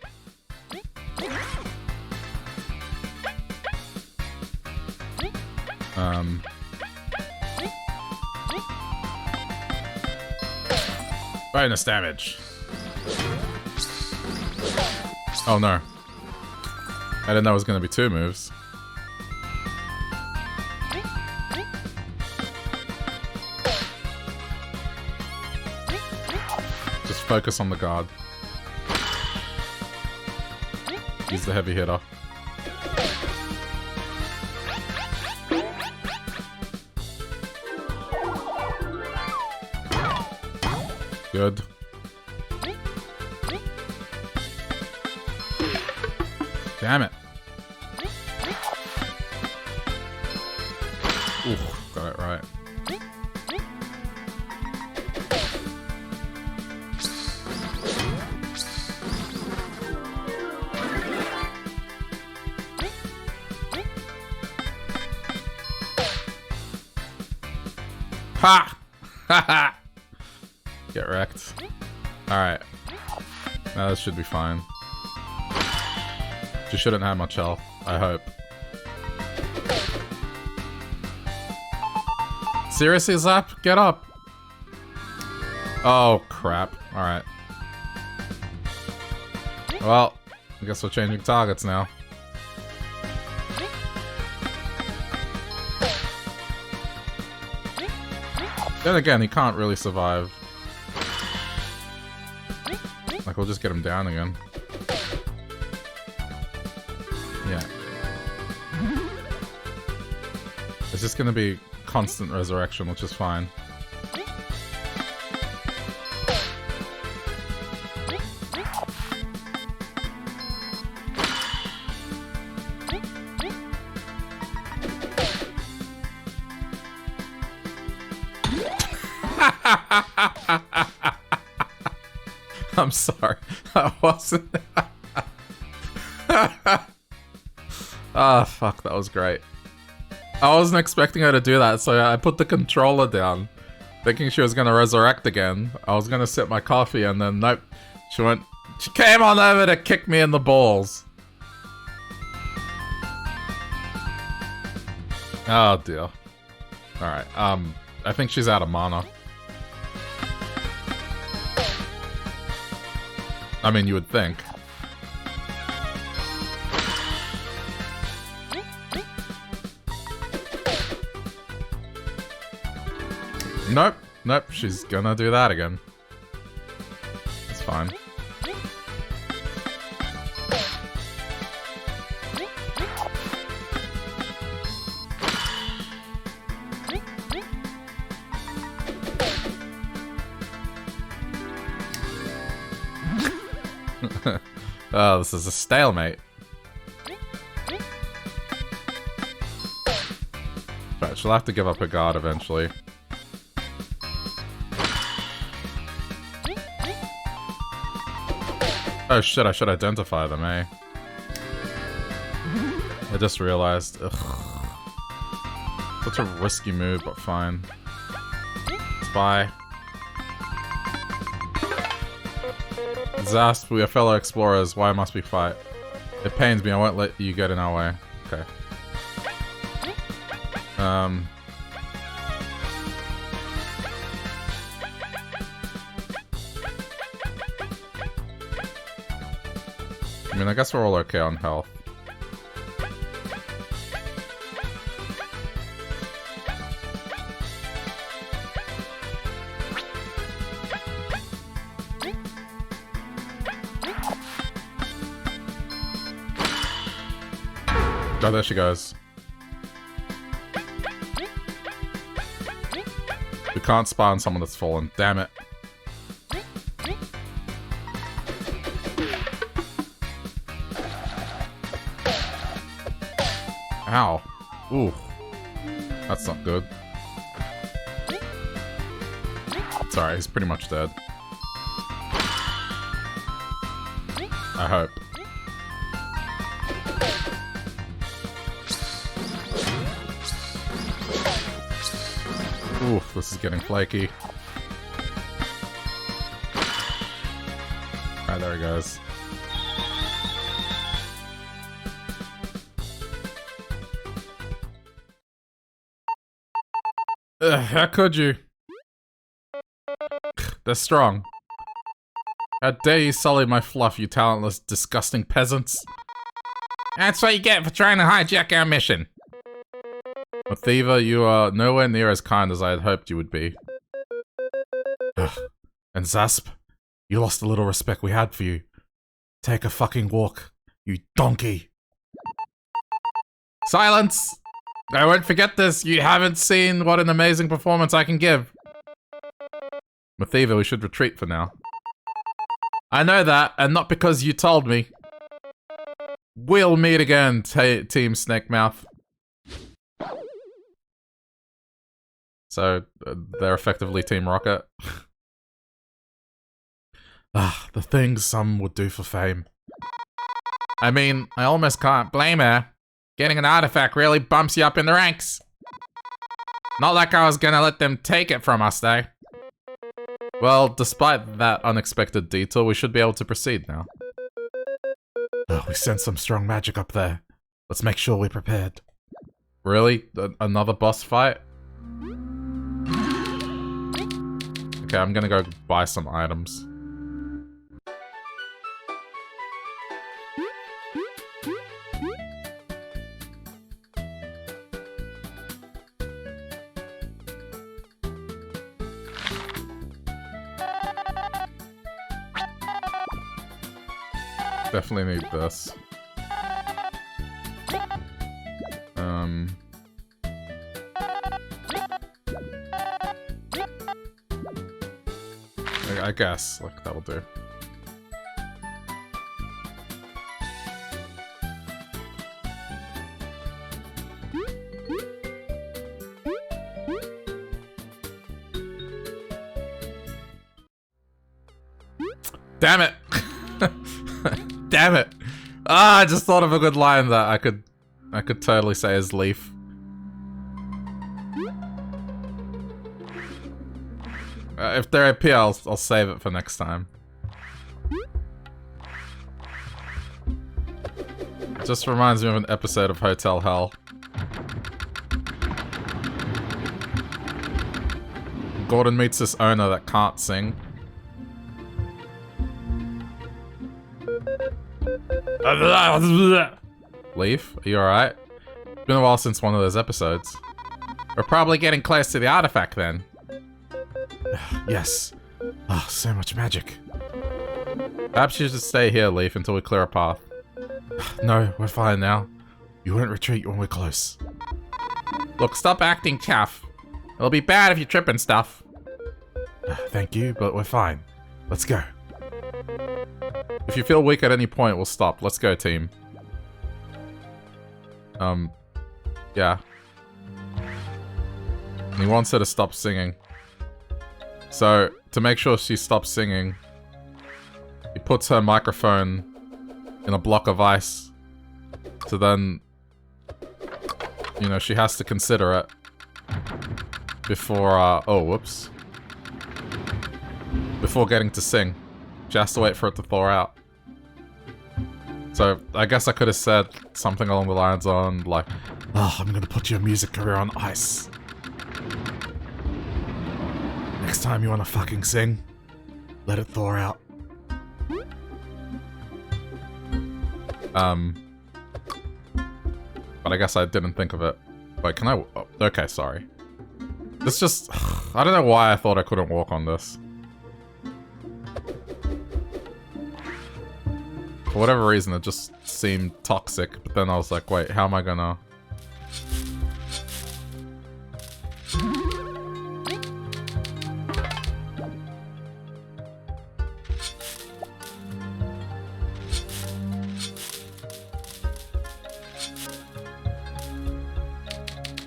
Bonus damage. Oh no. I didn't know it was gonna be 2 moves. Just focus on the guard. He's the heavy hitter. Good. Damn it. Oof, got it right. Ha! Ha ha! Get wrecked. Alright. Now this should be fine. She shouldn't have much health, I hope. Seriously, Zap? Get up! Oh, crap. Alright. Well, I guess we're changing targets now. Then again, he can't really survive. Like, we'll just get him down again. Yeah. It's just gonna be constant resurrection, which is fine. I'm sorry. That wasn't... Ah, fuck, that was great. I wasn't expecting her to do that, so I put the controller down, thinking she was gonna resurrect again. I was gonna sip my coffee, and then nope. She came on over to kick me in the balls. Oh dear. Alright, I think she's out of mana. I mean, you would think. Nope. Nope, she's gonna do that again. It's fine. Oh, this is a stalemate. But she'll have to give up her guard eventually. Oh shit, I should identify them, eh? I just realized. Ugh. Such a risky move, but fine. Spy. Zasp, we are fellow explorers. Why must we fight? It pains me. I won't let you get in our way. Okay. I mean, I guess we're all okay on health. Oh, there she goes. We can't spy on someone that's fallen. Damn it. Ow. Ooh. That's not good. Sorry, he's pretty much dead. I hope. Ooh, this is getting flaky. Alright, there he goes. How could you? They're strong. How dare you sully my fluff, you talentless, disgusting peasants. That's what you get for trying to hijack our mission. Well, Thieva, you are nowhere near as kind as I had hoped you would be. And Zasp, you lost the little respect we had for you. Take a fucking walk, you donkey. Silence! I won't forget this. You haven't seen what an amazing performance I can give. Mathiva, we should retreat for now. I know that, and not because you told me. We'll meet again, Team Snake Mouth. So, they're effectively Team Rocket. The things some would do for fame. I mean, I almost can't blame her. Getting an artifact really bumps you up in the ranks. Not like I was gonna let them take it from us, though. Well, despite that unexpected detour, we should be able to proceed now. We sent some strong magic up there. Let's make sure we're prepared. Really? Another boss fight? Okay, I'm gonna go buy some items. Definitely need this. I guess, like, that'll do. Damn it! Damn it! Ah, I just thought of a good line that I could totally say as Leaf. If they're AP, I'll save it for next time. It just reminds me of an episode of Hotel Hell. Gordon meets this owner that can't sing. Leaf, are you alright? It's been a while since one of those episodes. We're probably getting close to the artifact then. Yes. Oh, so much magic. Perhaps you should stay here, Leaf, until we clear a path. No, we're fine now. You won't retreat when we're close. Look, stop acting tough. It'll be bad if you trip and stuff. Thank you, but we're fine. Let's go. If you feel weak at any point, we'll stop. Let's go, team. Yeah. And he wants her to stop singing. So, to make sure she stops singing, he puts her microphone in a block of ice. So then, you know, she has to consider it before, oh, whoops. Before getting to sing. She has to wait for it to thaw out. So, I guess I could have said something along the lines on, like, oh, I'm gonna put your music career on ice. Next time you wanna fucking sing, let it thaw out. But I guess I didn't think of it. Wait, can I... Oh, okay, sorry. This just... I don't know why I thought I couldn't walk on this. For whatever reason, it just seemed toxic, but then I was like, wait, how am I gonna...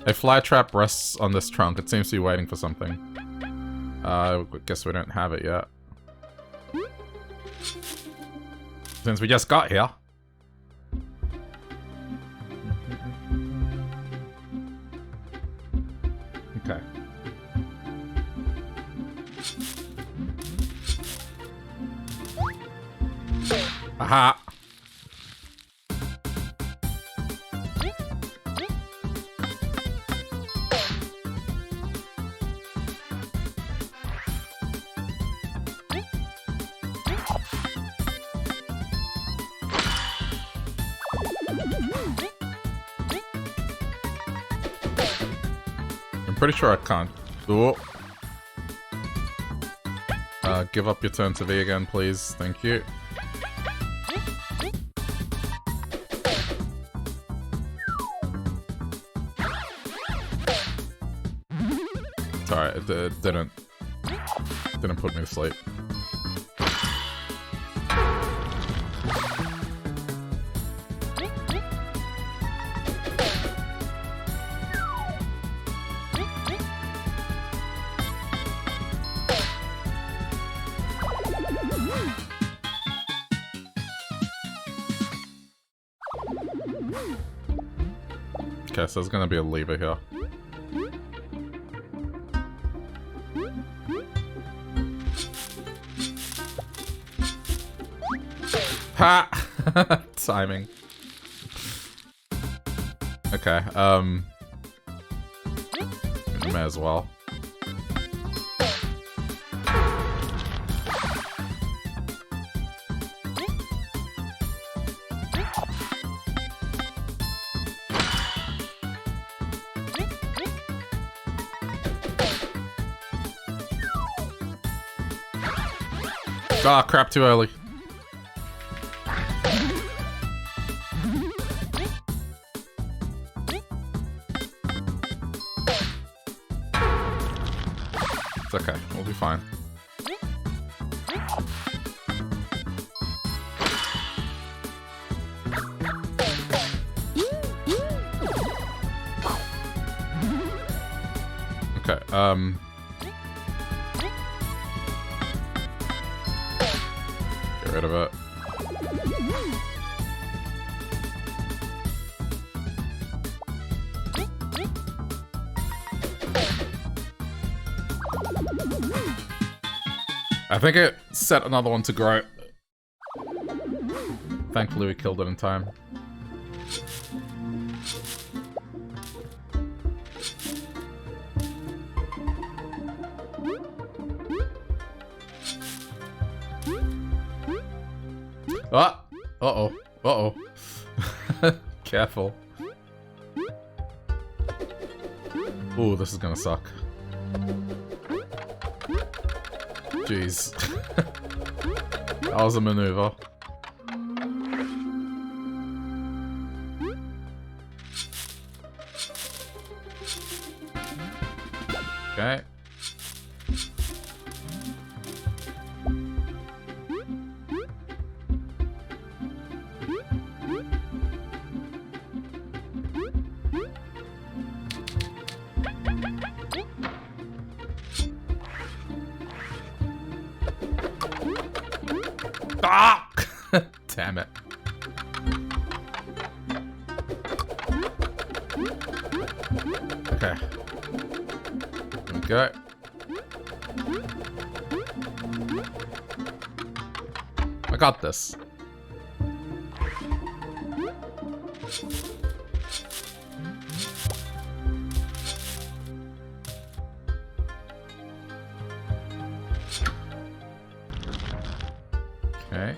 A fly trap rests on this trunk. It seems to be waiting for something. I guess we don't have it yet. Since we just got here. Okay. Aha! Pretty sure I can't. Ooh. Give up your turn to V again, please. Thank you. It's alright, it didn't. Didn't put me to sleep. Okay, so there's gonna be a lever here. Ha! Timing. Okay, may as well. Ah, crap, too early. It's okay, we'll be fine. Okay, get rid of it. I think it set another one to grow. Thankfully we killed it in time. Ah! Uh-oh. Uh-oh. Careful. Ooh, this is gonna suck. Jeez. That was a maneuver. Okay. Ah! Damn it. Okay. There we go. I got this. Okay.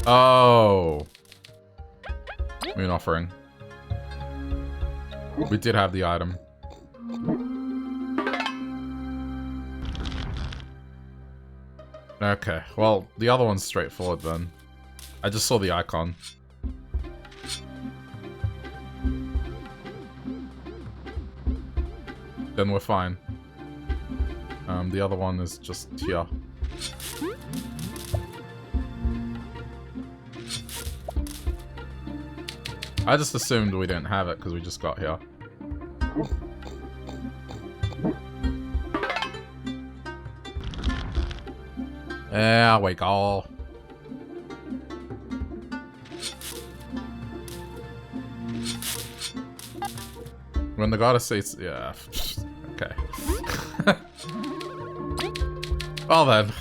Oh. Moon offering. We did have the item. Okay, well, the other one's straightforward then. I just saw the icon. Then we're fine. The other one is just here. I just assumed we didn't have it because we just got here. There we go. When the goddess says, yeah, okay. Well then.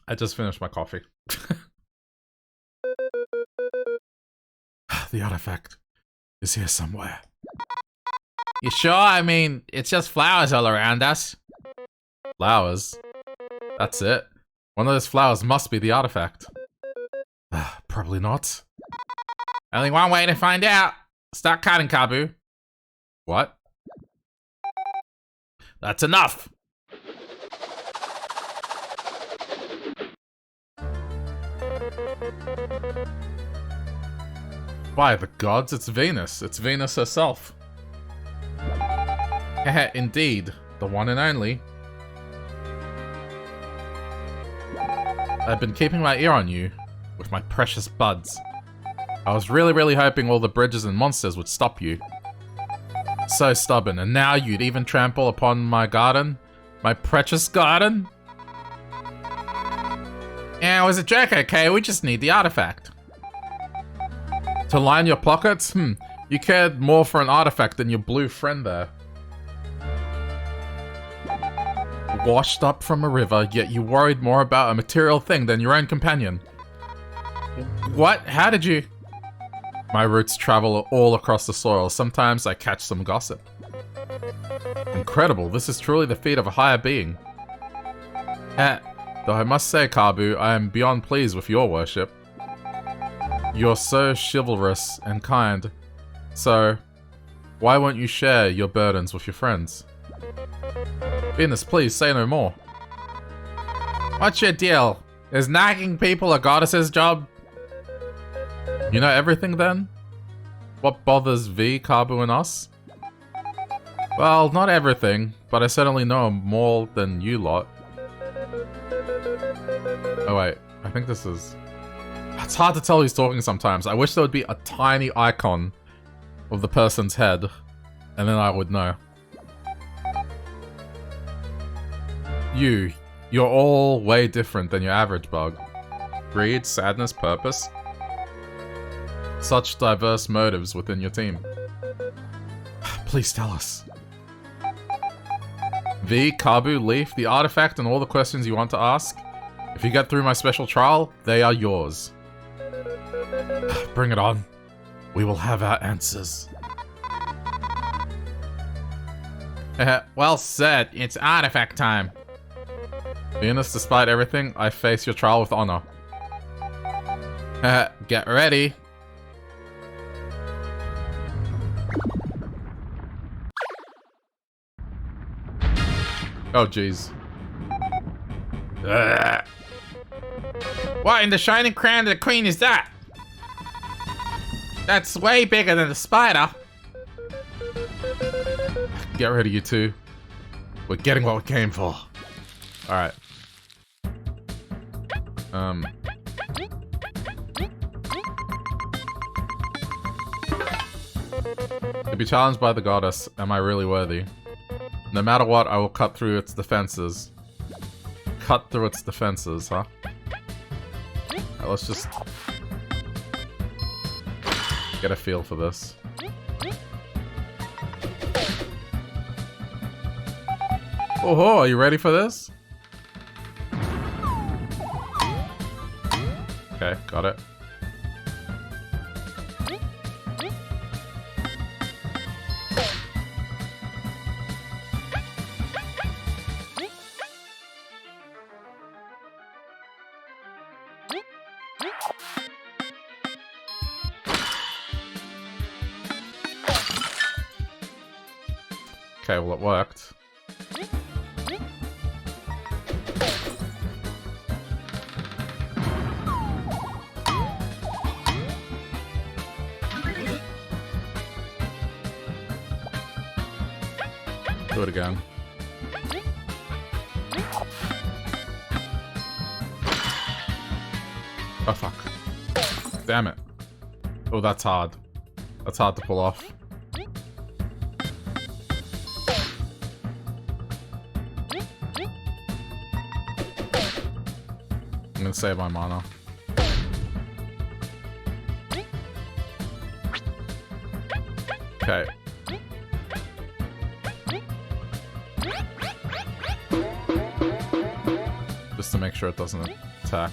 I just finished my coffee. The artifact is here somewhere. You sure? I mean, it's just flowers all around us. Flowers? That's it? One of those flowers must be the artifact. Probably not. Only one way to find out. Start cutting, Kabu. What? That's enough. By the gods, it's Venus. It's Venus herself. Heh, indeed. The one and only. I've been keeping my ear on you with my precious buds. I was really hoping all the bridges and monsters would stop you. So stubborn, and now you'd even trample upon my garden? My precious garden? Yeah, it was a joke, okay? We just need the artifact. To line your pockets? You cared more for an artifact than your blue friend there. Washed up from a river, yet you worried more about a material thing than your own companion. What? How did you... My roots travel all across the soil. Sometimes I catch some gossip. Incredible. This is truly the feat of a higher being. Though I must say, Kabu, I am beyond pleased with your worship. You're so chivalrous and kind. So, why won't you share your burdens with your friends? Venus, please, say no more. What's your deal? Is nagging people a goddess's job? You know everything then? What bothers V, Kabu, and us? Well, not everything, but I certainly know more than you lot. Oh wait, I think this is... It's hard to tell who's talking sometimes. I wish there would be a tiny icon of the person's head, and then I would know. You're all way different than your average bug. Greed, sadness, purpose. Such diverse motives within your team. Please tell us. V, Kabu, Leaf, the artifact, and all the questions you want to ask. If you get through my special trial, they are yours. Bring it on. We will have our answers. Well said. It's artifact time. Venus, despite everything, I face your trial with honor. Get ready. Oh, jeez. What in the shining crown of the queen is that? That's way bigger than the spider. Get ready, you two. We're getting what we came for. Alright. To be challenged by the goddess, am I really worthy? No matter what, I will cut through its defenses. Cut through its defenses, huh? Right, let's just get a feel for this. Oh, are you ready for this? Okay, got it. Okay, well, it worked. Do it again. Oh, fuck. Damn it. Oh, that's hard. That's hard to pull off. I'm gonna save my mana. Okay. Just to make sure it doesn't attack.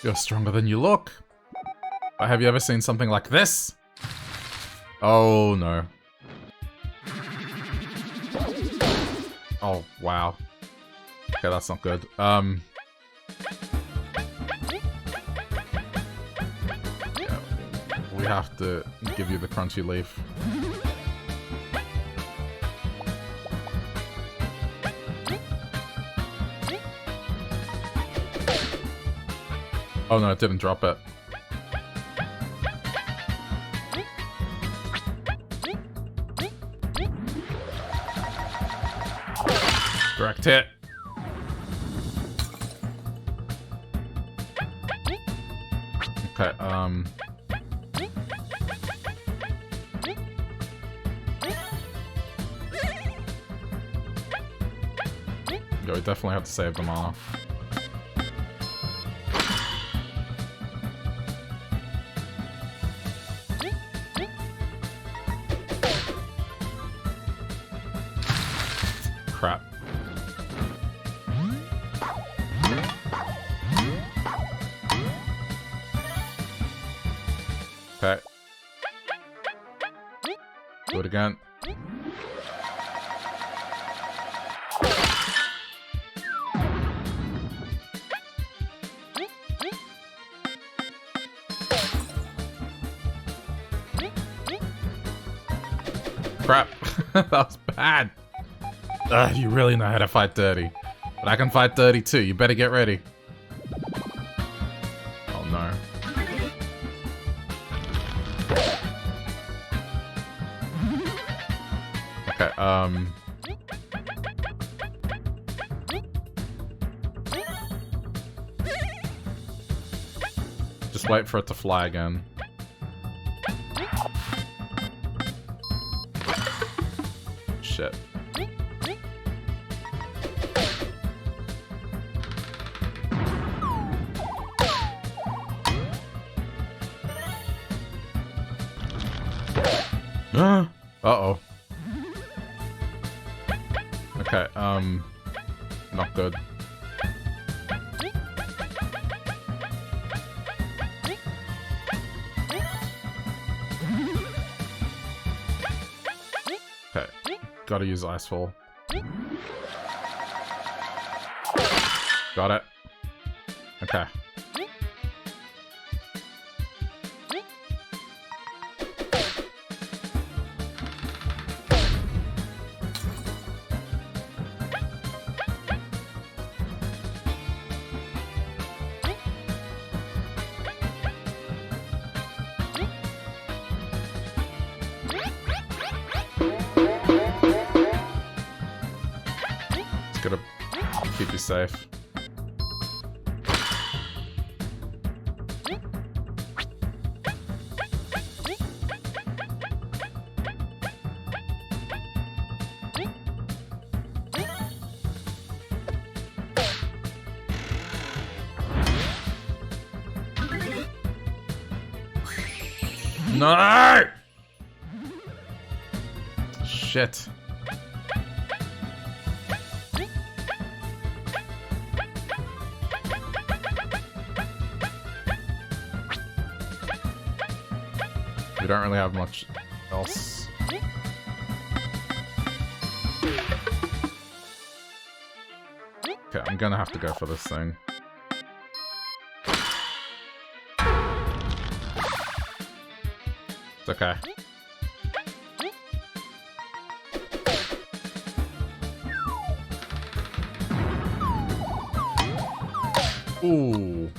You're stronger than you look. But have you ever seen something like this? Oh no. Oh wow. Okay, that's not good. Yeah, we have to give you the crunchy leaf. Oh no, it didn't drop it. Direct hit. Okay, yeah, we definitely have to save them all. Crap. Okay. Do it again. Crap. That was bad. You really know how to fight dirty. But I can fight dirty too. You better get ready. Oh no. Okay, just wait for it to fly again. Shit. Uh-oh. Okay, not good. Okay, gotta use Icefall. Got it. Okay. Keep you safe. No! Shit. We don't really have much else. Okay, I'm gonna have to go for this thing. It's okay. Ooh.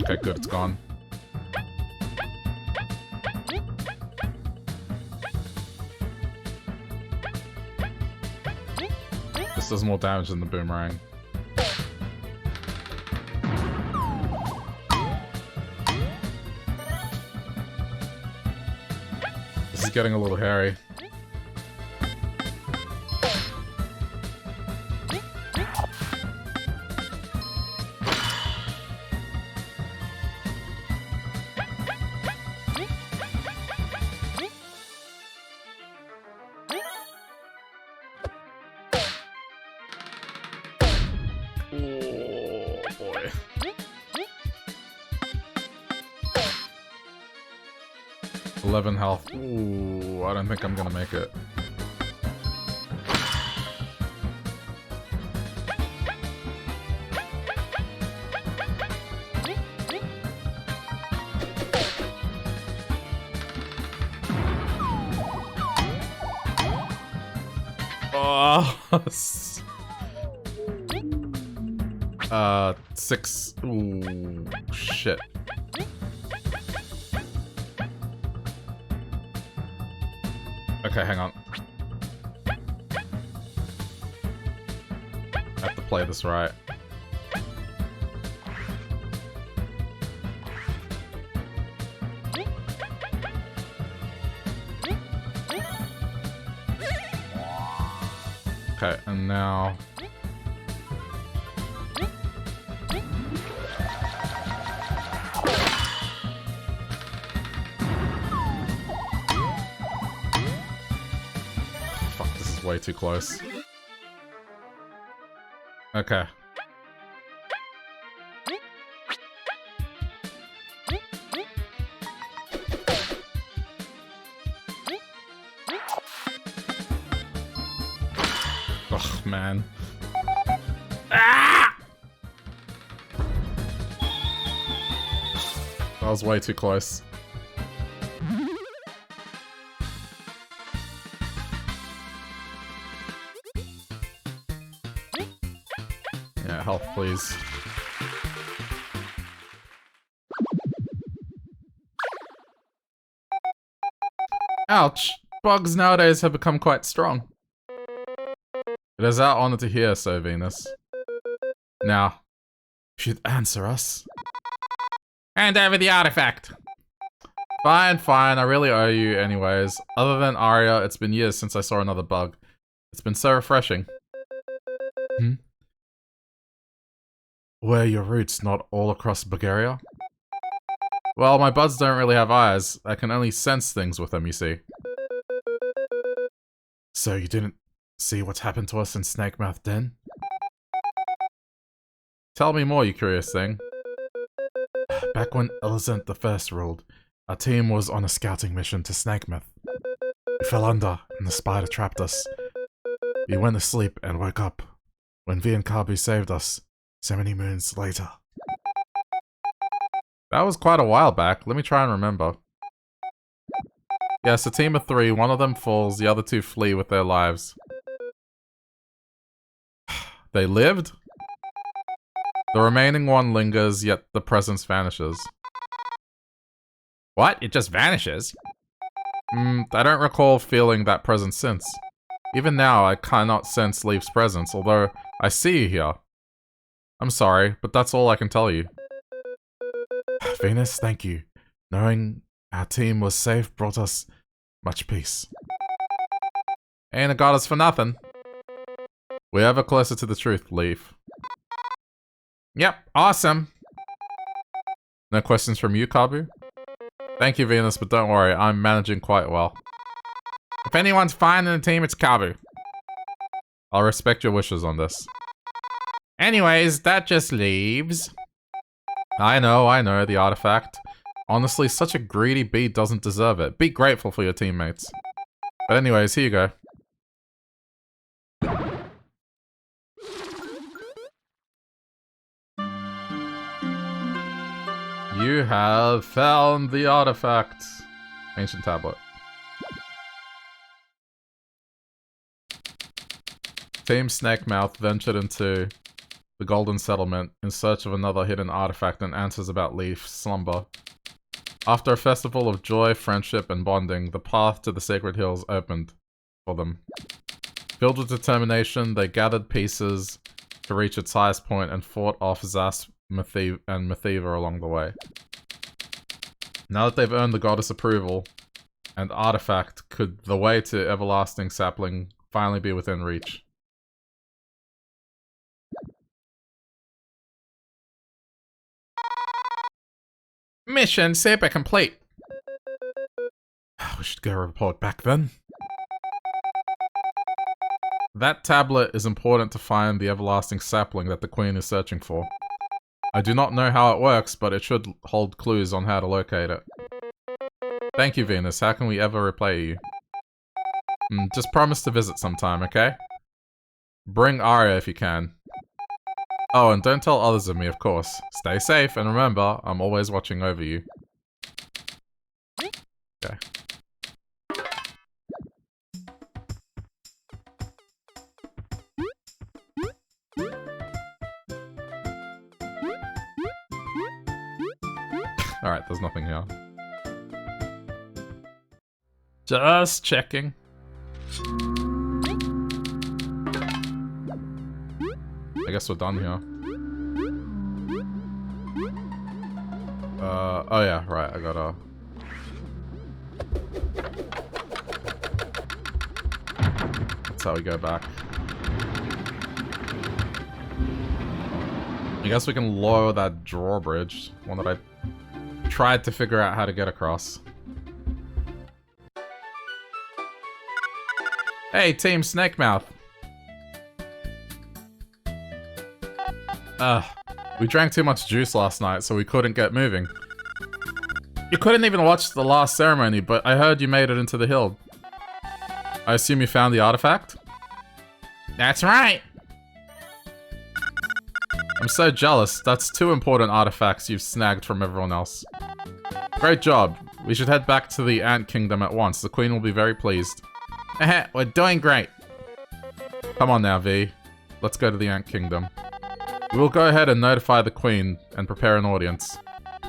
Okay, good, it's gone. This does more damage than the boomerang. This is getting a little hairy. Oh boy. $11 health. Ooh, I don't think I'm gonna make it. Oh, 6. Ooh, shit. Okay, hang on. I have to play this right. Okay, and now... Fuck, this is way too close. Okay. Ugh, man. Ah! That was way too close. Yeah, health, please. Ouch! Bugs nowadays have become quite strong. It is our honor to hear so, Venus. Now, you should answer us. Hand over the artifact! Fine, fine, I really owe you anyways. Other than Aria, it's been years since I saw another bug. It's been so refreshing. Hmm? Where are your roots, not all across Bulgaria? Well, my buds don't really have eyes. I can only sense things with them, you see. So you didn't see what's happened to us in Snakemouth Den? Tell me more, you curious thing. Back when Elizant I ruled, our team was on a scouting mission to Snakemouth. We fell under, and the spider trapped us. We went to sleep and woke up, when V and Kabu saved us, so many moons later. That was quite a while back. Let me try and remember. Yes, a team of 3, one of them falls, the other 2 flee with their lives. They lived? The remaining one lingers, yet the presence vanishes. What? It just vanishes? I don't recall feeling that presence since. Even now, I cannot sense Leaf's presence, although I see you here. I'm sorry, but that's all I can tell you. Venus, thank you. Knowing our team was safe brought us much peace. Ain't a goddess for nothing. We're ever closer to the truth, Leaf. Yep, awesome. No questions from you, Kabu? Thank you, Venus, but don't worry, I'm managing quite well. If anyone's fine in the team, it's Kabu. I'll respect your wishes on this. Anyways, that just leaves... I know, the artifact. Honestly, such a greedy bee doesn't deserve it. Be grateful for your teammates. But anyways, here you go. You have found the artifact. Ancient tablet. Team Snakemouth ventured into the Golden Settlement in search of another hidden artifact and answers about Leaf's slumber. After a festival of joy, friendship, and bonding, the path to the Sacred Hills opened for them. Filled with determination, they gathered pieces to reach its highest point and fought off Zas and Mathiva along the way. Now that they've earned the goddess' approval and artifact, could the way to everlasting sapling finally be within reach? Mission super complete. We should go report back then. That tablet is important to find the everlasting sapling that the Queen is searching for. I do not know how it works, but it should hold clues on how to locate it. Thank you, Venus. How can we ever repay you? Just promise to visit sometime, okay? Bring Arya if you can. Oh, and don't tell others of me, of course. Stay safe, and remember, I'm always watching over you. Okay. Alright, there's nothing here. Just checking. I guess we're done here. Oh yeah, right, I gotta... That's how we go back. I guess we can lower that drawbridge, one that I tried to figure out how to get across. Hey, Team Snakemouth. We drank too much juice last night, so we couldn't get moving. You couldn't even watch the last ceremony, but I heard you made it into the hill. I assume you found the artifact? That's right! I'm so jealous. That's 2 important artifacts you've snagged from everyone else. Great job. We should head back to the Ant Kingdom at once. The Queen will be very pleased. We're doing great. Come on now, V. Let's go to the Ant Kingdom. We'll go ahead and notify the Queen and prepare an audience.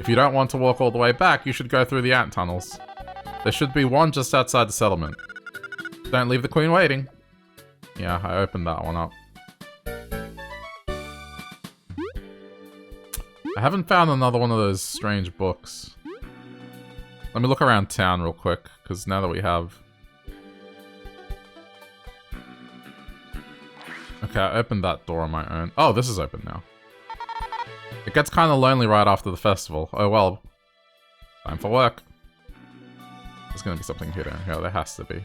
If you don't want to walk all the way back, you should go through the ant tunnels. There should be one just outside the settlement. Don't leave the Queen waiting. Yeah, I opened that one up. I haven't found another one of those strange books. Let me look around town real quick, because now that we have... Okay, I opened that door on my own. Oh, this is open now. It gets kind of lonely right after the festival. Oh well. Time for work. There's gonna be something hidden here. There has to be.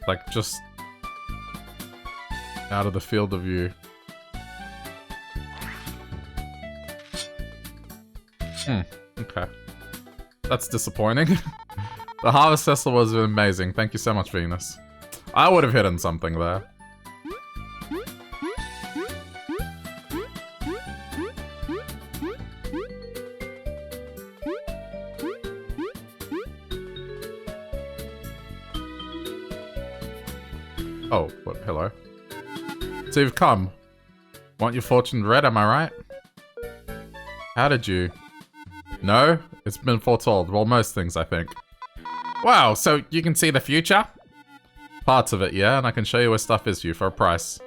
Like, just out of the field of view. Okay. That's disappointing. The Harvest Festival was amazing. Thank you so much, Venus. I would have hidden something there. Oh, what? Hello. So you've come. Want your fortune read, am I right? How did you? No? It's been foretold. Well, most things, I think. Wow, so you can see the future? Parts of it, yeah, and I can show you where stuff is for you for a price.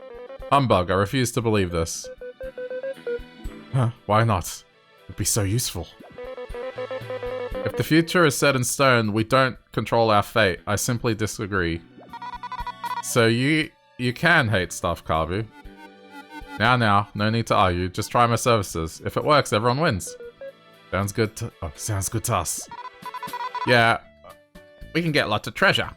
Humbug, I refuse to believe this. Huh, why not? It'd be so useful. If the future is set in stone, we don't control our fate. I simply disagree. So you can hate stuff, Kavu. Now, no need to argue. Just try my services. If it works, everyone wins. Sounds good to... Oh, sounds good to us. Yeah, we can get lots of treasure.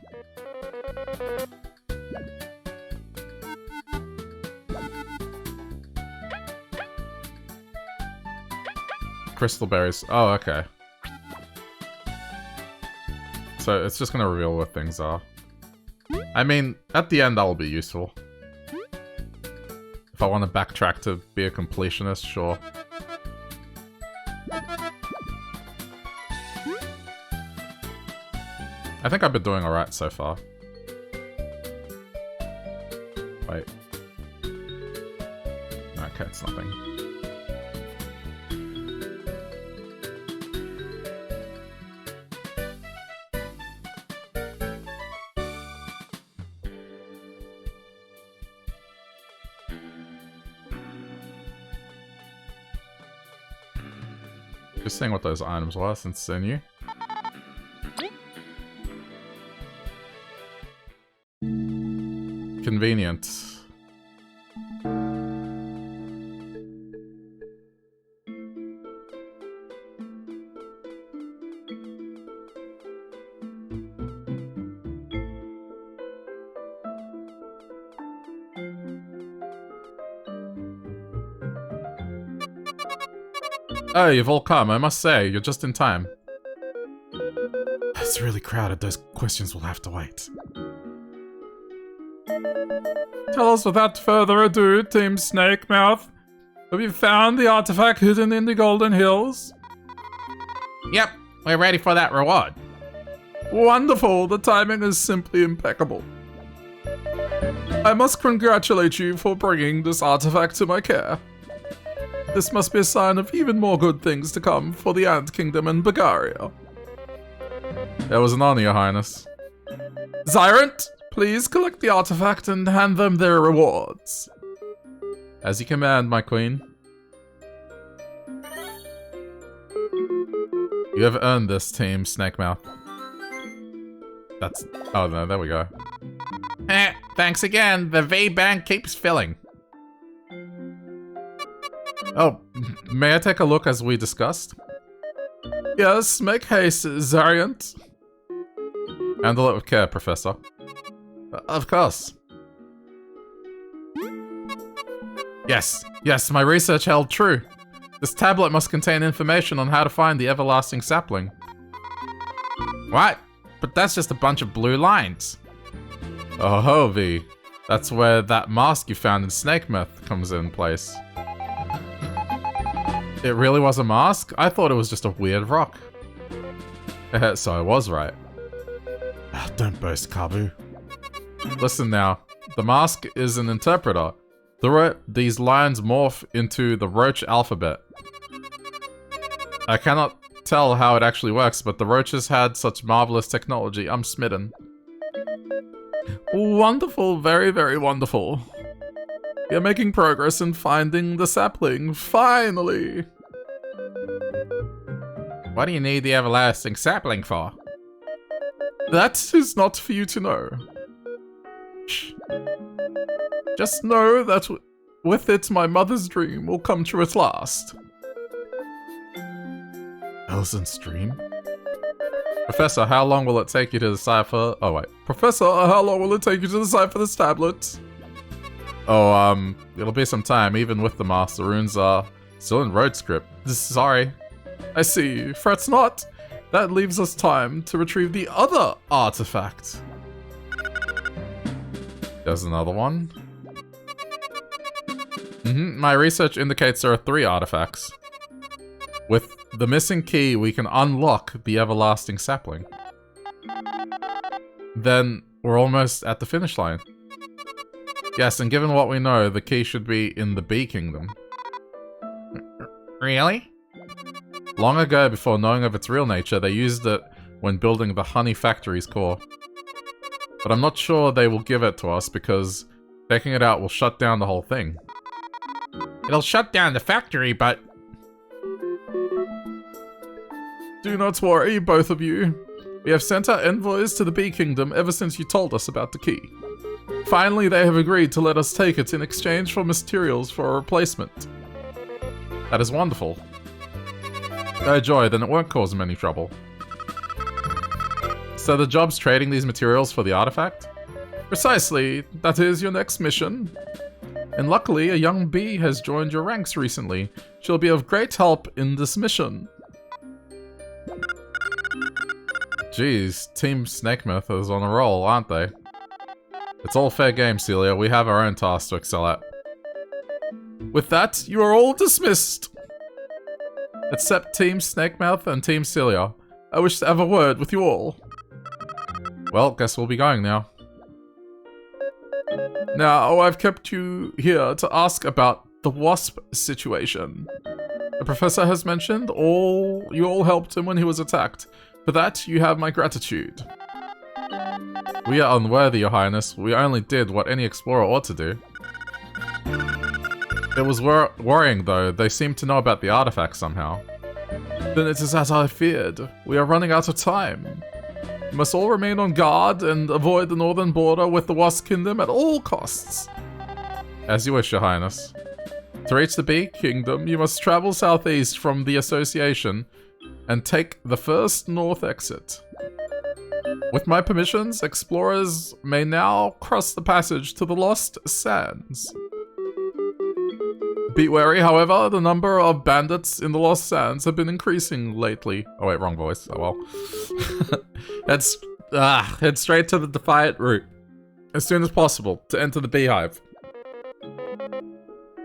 Crystal berries. Oh, okay. So it's just gonna reveal what things are. I mean, at the end that will be useful. If I want to backtrack to be a completionist, sure. I think I've been doing alright so far. Wait. Okay, it's nothing. Just seeing what those items were since they're new. Convenient. Oh, you've all come. I must say, you're just in time. It's really crowded. Those questions will have to wait. Tell us without further ado, Team Snakemouth. Have you found the artifact hidden in the Golden Hills? Yep, we're ready for that reward. Wonderful. The timing is simply impeccable. I must congratulate you for bringing this artifact to my care. This must be a sign of even more good things to come for the Ant Kingdom and Bagaria. That was an honor, Your Highness. Zyrant, please collect the artifact and hand them their rewards. As you command, my queen. You have earned this, Team Snakemouth. That's... oh no, there we go. Thanks again. The V-Bank keeps filling. Oh, may I take a look as we discussed? Yes, make haste, Zariant. Handle it with care, Professor. Of course. Yes, my research held true. This tablet must contain information on how to find the everlasting sapling. What? But that's just a bunch of blue lines. Oh ho, V. That's where that mask you found in Snakemouth comes in place. It really was a mask? I thought it was just a weird rock. So I was right. Don't boast, Kabu. Listen now. The mask is an interpreter. These lines morph into the roach alphabet. I cannot tell how it actually works, but the roaches had such marvelous technology. I'm smitten. Wonderful, very, very wonderful. We are making progress in finding the sapling, finally! What do you need the everlasting sapling for? That is not for you to know. Shh. Just know that with it, my mother's dream will come true at last. Elzen's dream? Professor, how long will it take you to decipher... oh wait. Professor, how long will it take you to decipher this tablet? Oh, it'll be some time. Even with the mask, the runes are still in road script. Sorry. I see. Fret not. That leaves us time to retrieve the other artifact. There's another one. My research indicates there are 3 artifacts. With the missing key, we can unlock the everlasting sapling. Then we're almost at the finish line. Yes, and given what we know, the key should be in the Bee Kingdom. Really? Long ago, before knowing of its real nature, they used it when building the Honey Factory's core. But I'm not sure they will give it to us because taking it out will shut down the whole thing. It'll shut down the factory, but... Do not worry, both of you. We have sent our envoys to the Bee Kingdom ever since you told us about the key. Finally, they have agreed to let us take it in exchange for materials for a replacement. That is wonderful. Oh joy, then it won't cause them any trouble. So the job's trading these materials for the artifact? Precisely. That is your next mission. And luckily, a young bee has joined your ranks recently. She'll be of great help in this mission. Jeez, Team Snakemouth is on a roll, aren't they? It's all fair game, Celia. We have our own tasks to excel at. With that, you are all dismissed. Except Team Snakemouth and Team Celia. I wish to have a word with you all. Well, guess we'll be going now. Now, I've kept you here to ask about the wasp situation. The professor has mentioned you all helped him when he was attacked. For that, you have my gratitude. We are unworthy, Your Highness. We only did what any explorer ought to do. It was worrying, though. They seem to know about the artifact somehow. Then it is as I feared. We are running out of time. You must all remain on guard and avoid the northern border with the Wasp Kingdom at all costs. As you wish, Your Highness. To reach the Bee Kingdom, you must travel southeast from the Association and take the first north exit. With my permissions, explorers may now cross the passage to the Lost Sands. Be wary, however, the number of bandits in the Lost Sands have been increasing lately. Oh wait, wrong voice. Oh well. Head straight to the Defiant route as soon as possible to enter the Beehive.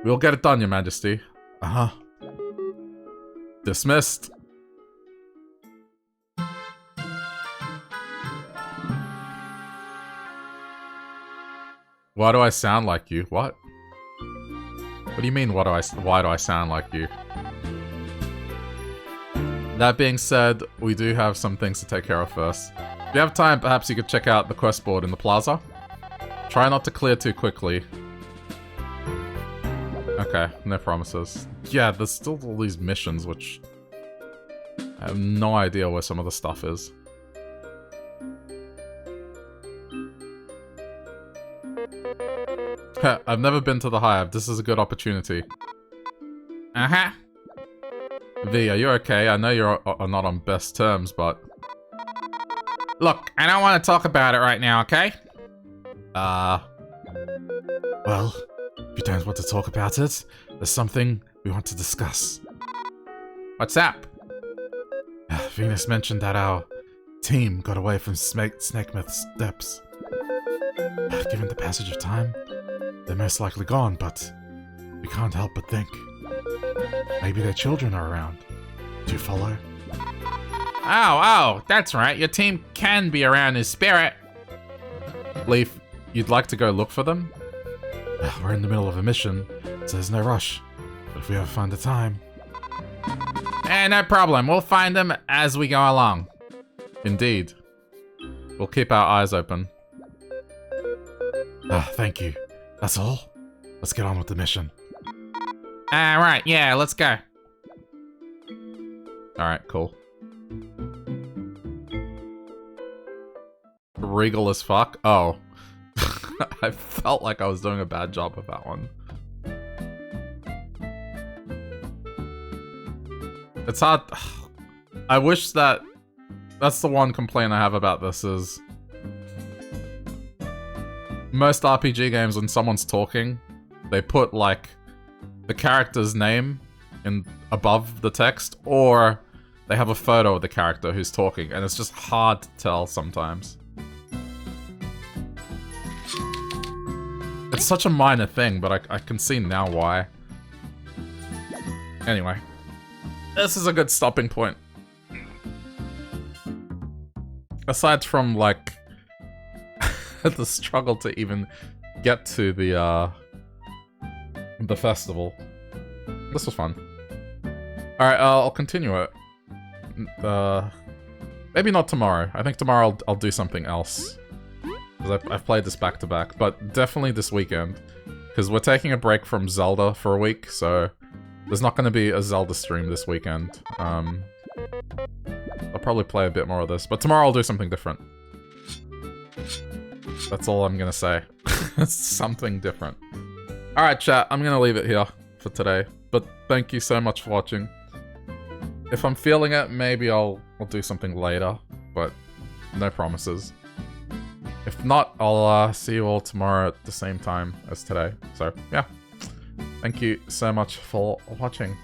We'll get it done, Your Majesty. Uh-huh. Dismissed. Why do I sound like you? What? What do you mean, why do I sound like you? That being said, we do have some things to take care of first. If you have time, perhaps you could check out the quest board in the plaza. Try not to clear too quickly. Okay, no promises. Yeah, there's still all these missions, which I have no idea where some of the stuff is. I've never been to the Hive. This is a good opportunity. Uh-huh. V, are you okay? I know you're not on best terms, but... Look, I don't want to talk about it right now, okay? Well, if you don't want to talk about it, there's something we want to discuss. What's up? Venus mentioned that our team got away from Snakemouth's depths. Given the passage of time, they're most likely gone, but we can't help but think. Maybe their children are around. Do you follow? Oh, that's right. Your team can be around in spirit. Leaf, you'd like to go look for them? We're in the middle of a mission, so there's no rush. But if we ever find the time... No problem. We'll find them as we go along. Indeed. We'll keep our eyes open. Thank you. That's all? Let's get on with the mission. Right, yeah, let's go. Alright, cool. Regal as fuck? Oh. I felt like I was doing a bad job of that one. It's hard. I wish that... That's the one complaint I have about this is... Most RPG games, when someone's talking, they put, like, the character's name in above the text, or they have a photo of the character who's talking, and it's just hard to tell sometimes. It's such a minor thing, but I can see now why. Anyway. This is a good stopping point. Aside from, like, the struggle to even get to the festival. This was fun. Alright, I'll continue it. Maybe not tomorrow. I think tomorrow I'll do something else. Because I've played this back to back, but definitely this weekend. Because we're taking a break from Zelda for a week, so there's not going to be a Zelda stream this weekend. I'll probably play a bit more of this, but tomorrow I'll do something different. That's all I'm gonna say. Something different. Alright, chat, I'm gonna leave it here for today. But thank you so much for watching. If I'm feeling it, maybe I'll do something later, but no promises. If not, I'll see you all tomorrow at the same time as today. So, yeah. Thank you so much for watching.